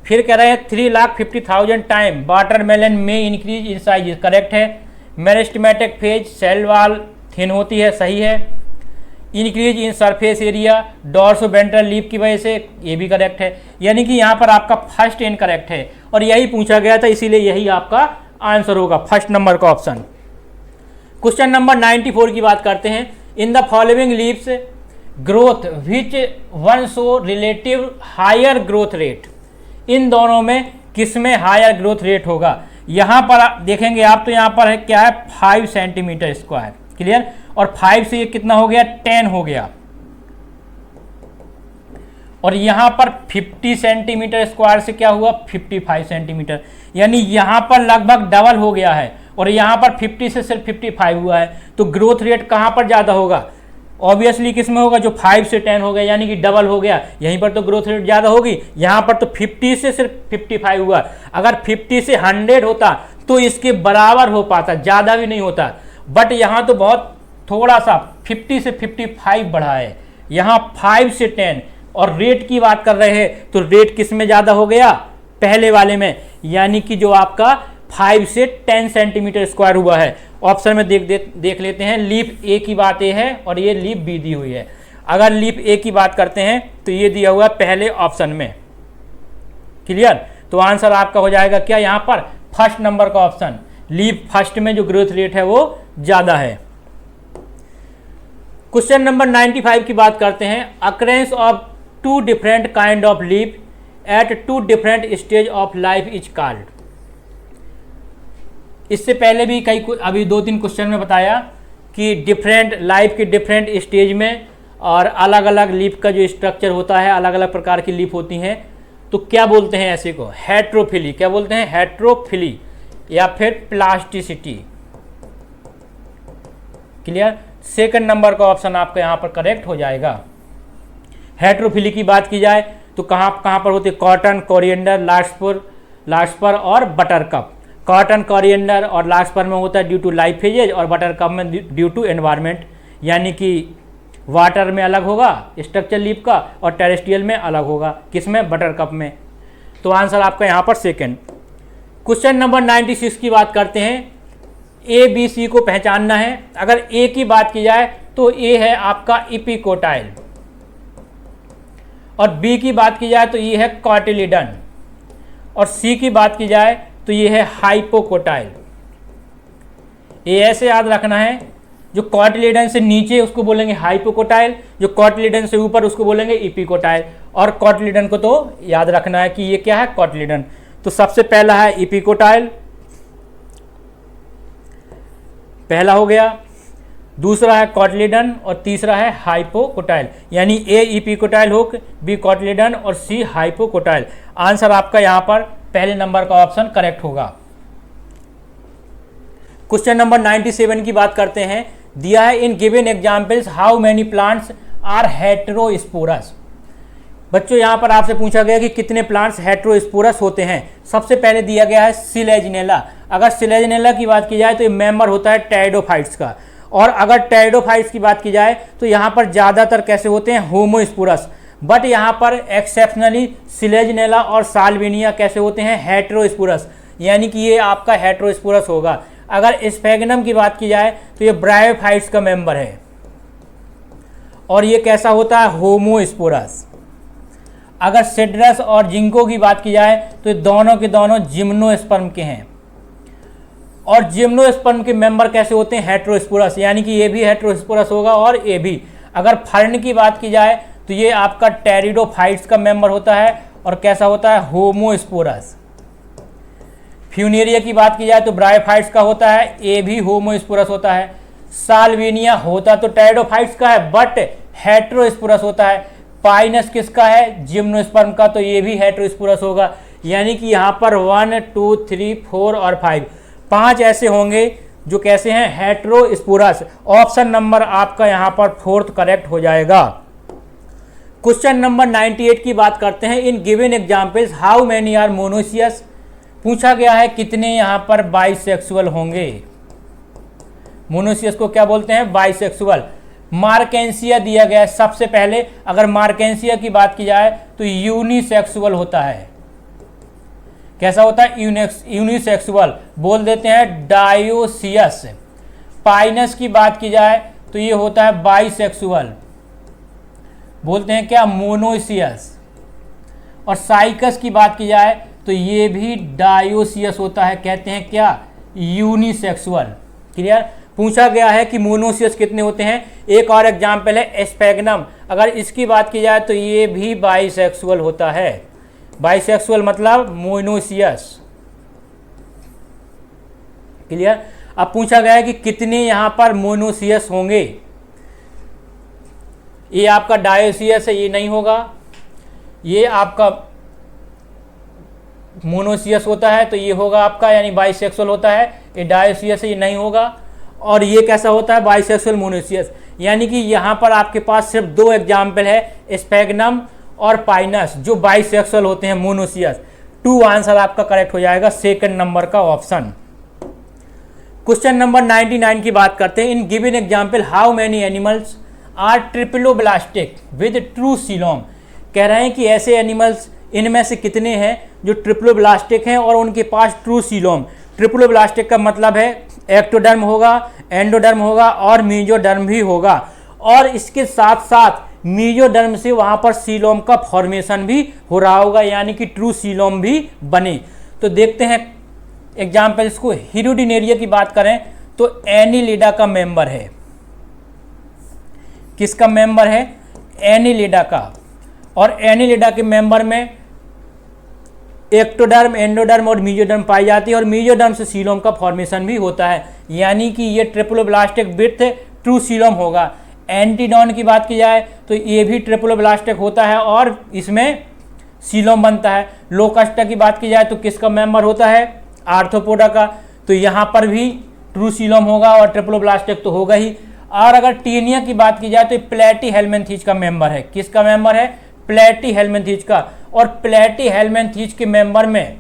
S2: फिर कह रहे हैं 3,50,000 टाइम वाटरमेलन में इंक्रीज इन साइज, करेक्ट है। Meristematic phase cell wall thin होती है, सही है। Increase in surface area dorsoventral leaf की वजह से, ये भी करेक्ट है। यानी कि यहाँ पर आपका फर्स्ट इनकरेक्ट है और यही पूछा गया था, इसीलिए यही आपका आंसर होगा, फर्स्ट नंबर का ऑप्शन। क्वेश्चन नंबर 94 की बात करते हैं, in the following leaves growth which one show relative higher growth rate, इन दोनों में किसमें हायर ग्रोथ रेट होगा। यहाँ पर आप देखेंगे आप, तो यहाँ पर है क्या है, 5 सेंटीमीटर स्क्वायर। क्लियर। और 5 से ये कितना हो गया, 10 हो गया। और यहाँ पर 50 सेंटीमीटर स्क्वायर से क्या हुआ, 55 सेंटीमीटर, यानी यहाँ पर लगभग डबल हो गया है। और यहाँ पर 50 से सिर्फ 55 हुआ है, तो ग्रोथ रेट कहाँ पर ज़्यादा होगा, ऑब्वियसली किसमें होगा, जो 5 से 10 हो गया, यानी कि डबल हो गया, यहीं पर तो ग्रोथ रेट ज़्यादा होगी। यहाँ पर तो 50 से सिर्फ 55 हुआ, अगर 50 से 100 होता तो इसके बराबर हो पाता, ज़्यादा भी नहीं होता। बट यहाँ तो बहुत थोड़ा सा 50 से 55 बढ़ा है, यहाँ 5 से 10। और रेट की बात कर रहे हैं तो रेट किस में ज़्यादा हो गया, पहले वाले में, यानी कि जो आपका 5 से 10 सेंटीमीटर स्क्वायर हुआ है। ऑप्शन में देख लेते हैं, लीफ ए की बात ये है और ये लीफ बी दी हुई है। अगर लीफ ए की बात करते हैं तो ये दिया हुआ है पहले ऑप्शन में। क्लियर। तो आंसर आपका हो जाएगा क्या, यहाँ पर फर्स्ट नंबर का ऑप्शन, लीफ फर्स्ट में जो ग्रोथ रेट है वो ज़्यादा है। क्वेश्चन नंबर 95 की बात करते हैं, occurrence of 2 different kind of leaf at 2 different stage of life is called. इससे पहले भी अभी 2-3 क्वेश्चन में बताया कि डिफरेंट लाइफ के डिफरेंट स्टेज में और अलग अलग लीफ का जो स्ट्रक्चर होता है, अलग अलग प्रकार की लीफ होती हैं, तो क्या बोलते हैं ऐसे को, हेट्रोफिली। क्या बोलते हैं, हेट्रोफिली या फिर प्लास्टिसिटी। क्लियर। सेकंड नंबर का ऑप्शन आपका यहाँ पर करेक्ट हो जाएगा। हेट्रोफिली की बात की जाए तो कहाँ पर होती है, कॉटन, कोरिएंडर, लार्सपर और बटरकप। कॉटन, कोरिएंडर और लार्सपर में होता है ड्यू टू लाइफ फेजेज, और बटरकप में ड्यू टू एनवायरनमेंट, यानी कि वाटर में अलग होगा स्ट्रक्चर लीफ का और टेरेस्ट्रियल में अलग होगा, किसमें, बटरकप में। तो आंसर आपका यहाँ पर सेकंड। क्वेश्चन नंबर 96 की बात करते हैं, ए बी सी को पहचानना है। अगर ए की बात की जाए तो ए है आपका इपिकोटाइल, और बी की बात की जाए तो ये है कॉटिलिडन, और सी की बात की जाए तो ये है हाइपोकोटाइल। ये ऐसे याद रखना है, जो कॉटिलिडन से नीचे उसको बोलेंगे हाइपोकोटाइल, जो कॉटिलिडन से ऊपर उसको बोलेंगे इपिकोटाइल। और कॉटिलिडन को तो याद रखना है कि ये क्या है, कॉटिलिडन। तो सबसे पहला है इपिकोटाइल, पहला हो गया, दूसरा है कॉटिलिडन और तीसरा है हाइपोकोटाइल, यानी ए इपिकोटाइल हो, बी कॉटिलिडन और सी हाइपोकोटाइल। आंसर आपका यहाँ पर पहले नंबर का ऑप्शन करेक्ट होगा। क्वेश्चन नंबर 97 की बात करते हैं। दिया है in given examples how many plants are heterosporous. बच्चों यहाँ पर आपसे पूछा गया कि कितने प्लांट्स हेटेरोस्पोरस होते हैं। सबसे पहले दिया गया है सिलेजनेला। अगर सिलेजनेला की बात की जाए तो ये मेंबर होता है टेरिडोफाइट्स का, और अगर टेरिडोफाइट्स की बात की जाए तो यहाँ पर ज़्यादातर कैसे होते हैं, होमोस्पोरस। बट यहाँ पर एक्सेप्शनली सिलेजनेला और साल्विनिया कैसे होते हैं, हेटेरोस्पोरस, यानी कि ये आपका हेटेरोस्पोरस होगा। अगर स्फेगनम की बात की जाए तो ये ब्रायोफाइट्स का मेंबर है और ये कैसा होता है, होमोस्पोरस। अगर सिट्रस और जिंको की बात की जाए तो दोनों के दोनों जिम्नोस्पर्म के हैं, और जिम्नोस्पर्म के मेंबर कैसे होते हैं, हेटेरोस्पोरस, यानी कि ये भी हेटेरोस्पोरस होगा और ये भी। अगर फर्न की बात की जाए तो ये आपका टेरिडोफाइट्स का मेंबर होता है और कैसा होता है, होमोस्पोरस। फ्यूनेरिया की बात की जाए तो ब्रायोफाइट्स का होता है, ये भी होमोस्पोरस होता है। साल्विनिया होता तो टेरिडोफाइट्स का है बट हेटेरोस्पोरस होता है। पाइनस किसका है, जिम्नोस्पर्म का, तो ये भी हेटेरोस्पोरस होगा। यानी कि यहाँ पर 1 2 3 4 और 5 ऐसे होंगे जो कैसे हैं, हेटेरोस्पोरस। ऑप्शन नंबर आपका यहाँ पर 4th करेक्ट हो जाएगा। क्वेश्चन नंबर 98 की बात करते हैं। In given examples how many are monoecious. पूछा गया है कितने यहाँ पर बाइसेक्सुअल होंगे। मोनोसियस को क्या बोलते हैं, बाइसेक्सुअल। मार्केंसिया दिया गया है। सबसे पहले अगर मार्केंसिया की बात की जाए तो यूनिसेक्सुअल होता है। कैसा होता है, यूनिसेक्सुअल। बोल देते हैं डायोसियस। पाइनस की बात की जाए तो ये होता है बाइसेक्सुअल, बोलते हैं क्या, मोनोसियस। और साइकस की बात की जाए तो ये भी डायोसियस होता है, कहते हैं क्या, यूनिसेक्सुअल। क्लियर। पूछा गया है कि मोनोसियस कितने होते हैं। एक और एग्जाम्पल है स्फेगनम। अगर इसकी बात की जाए तो ये भी बाइसेक्सुअल होता है। बाइसेक्सुअल मतलब मोनोसियस। क्लियर। अब पूछा गया है कि कितने यहां पर मोनोसियस होंगे। ये आपका डायोसियस है, ये नहीं होगा। ये आपका मोनोसियस होता है तो ये होगा आपका, यानी बाइसेक्सुअल होता है। ये डायोसियस है, ये नहीं होगा। और ये कैसा होता है, बाइसेक्सुअल मोनोसियस। यानी कि यहाँ पर आपके पास सिर्फ 2 एग्जाम्पल है, स्फेगनम और पाइनस, जो बाइसेक्सुअल होते हैं, मोनोसियस। 2 आंसर आपका करेक्ट हो जाएगा, 2nd नंबर का ऑप्शन। क्वेश्चन नंबर 99 की बात करते हैं। In given example how many animals are triploblastic with true coelom. कह रहे हैं कि ऐसे एनिमल्स इनमें से कितने हैं जो ट्रिप्लोब्लास्टिक हैं और उनके पास ट्रू सीलोम। ट्रिप्लोब्लास्टिक का मतलब है एक्टोडर्म होगा, एंडोडर्म होगा और मीजोडर्म भी होगा, और इसके साथ साथ मीजोडर्म से वहां पर सीलोम का फॉर्मेशन भी हो रहा होगा, यानी कि ट्रू सीलोम भी बने। तो देखते हैं एग्जाम्पल्स को। हिरुडिनेरिया की बात करें तो एनिलिडा का मेंबर है। किसका मेंबर है, एनिलिडा का। और एनिलिडा के मेंबर में एक्टोडर्म, एंडोडर्म और मीजोडर्म पाई जाती है, और मीजोडर्म से सीलोम का फॉर्मेशन भी होता है, यानी कि ये ट्रिप्लोब्लास्टिक विथ ट्रू सीलोम होगा। एंटीडॉन की बात की जाए तो ये भी ट्रिप्लोब्लास्टिक होता है और इसमें सीलोम बनता है। लोकस्टा की बात की जाए तो किसका मेंबर होता है, आर्थ्रोपोडा का, तो यहाँ पर भी ट्रू सीलोम होगा और ट्रिप्लोब्लास्टिक तो होगा ही। और अगर टीनिया की बात की जाए तो प्लेटीहेल्मिन्थीज का मेंबर है। किसका मेंबर है, प्लेटीहेल्मिन्थीज का। और प्लेटीहेल्मिन्थीज के मेंबर में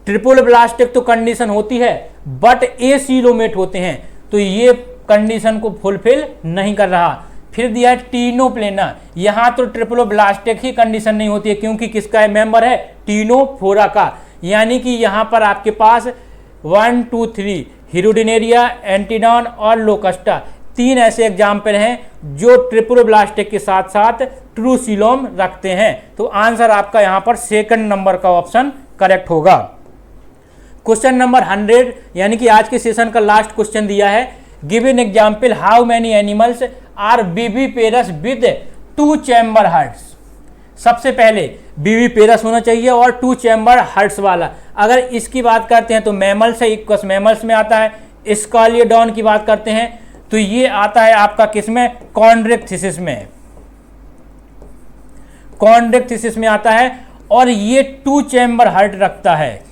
S2: ट्रिप्लोब्लास्टिक तो कंडीशन होती है बट एसीलोमेट होते हैं, तो ये कंडीशन को फुलफिल नहीं कर रहा। फिर दिया है टीनोप्लेना। यहाँ तो ट्रिप्लोब्लास्टिक ही कंडीशन नहीं होती है, क्योंकि किसका मेंबर है, टीनोफोरा का। यानी कि यहाँ पर आपके पास 1 2 3 हिरुडिनेरिया, एंटीडॉन और लोकस्टा 3 ऐसे एग्जाम्पल हैं जो ट्रिप्लोब्लास्टिक के साथ साथ ट्रू सीलोम रखते हैं। तो आंसर आपका यहाँ पर 2nd नंबर का ऑप्शन करेक्ट होगा। क्वेश्चन नंबर 100 यानी कि आज के सेशन का लास्ट क्वेश्चन दिया है। Given example how many animals are viviparous with 2 chamber hearts. सबसे पहले विविपेरस होना चाहिए और 2 चैम्बर हार्ट्स वाला। अगर इसकी बात करते हैं तो मैमल्स है, इक्वस मैमल्स में आता है। स्कॉलियोडॉन की बात करते हैं तो ये आता है आपका किसमें, कॉन्ड्रिक्थिसिस में, कॉन्ड्रिक्थिसिस में आता है। और ये 2 चैम्बर हार्ट रखता है,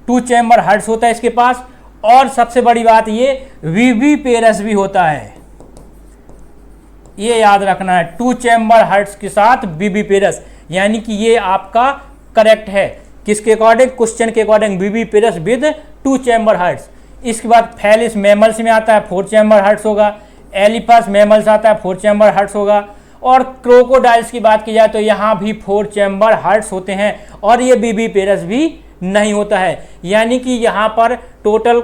S2: 2 चैम्बर हार्ट्स होता है इसके पास। और सबसे बड़ी बात ये विविपेरस भी होता है, ये याद रखना है, 2 चैम्बर हार्ट्स के साथ विविपेरस, यानी कि ये आपका करेक्ट है। किसके अकॉर्डिंग? क्वेश्चन के according, viviparous with 2 chamber hearts. इसके बाद फैलिस मैमल्स में आता है 4 चैम्बर हार्ट्स होगा, एलिफस मैमल्स आता है 4 चैम्बर हार्ट्स होगा, और क्रोकोडाइल्स की बात की जाए तो यहाँ भी 4 चैम्बर हार्ट्स होते हैं, और ये विविपेरस भी नहीं होता है। यानी कि यहाँ पर टोटल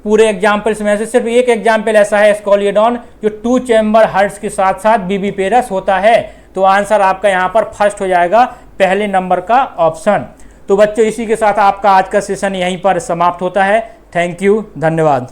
S2: पूरे एग्जाम्पल्स में से सिर्फ एक एग्जाम्पल ऐसा है स्कोलियोडॉन जो 2 चैम्बर हार्ट्स के साथ साथ विविपेरस होता है। तो आंसर आपका यहाँ पर फर्स्ट हो जाएगा, पहले नंबर का ऑप्शन। तो बच्चों इसी के साथ आपका आज का सेशन यहीं पर समाप्त होता है। थैंक यू, धन्यवाद।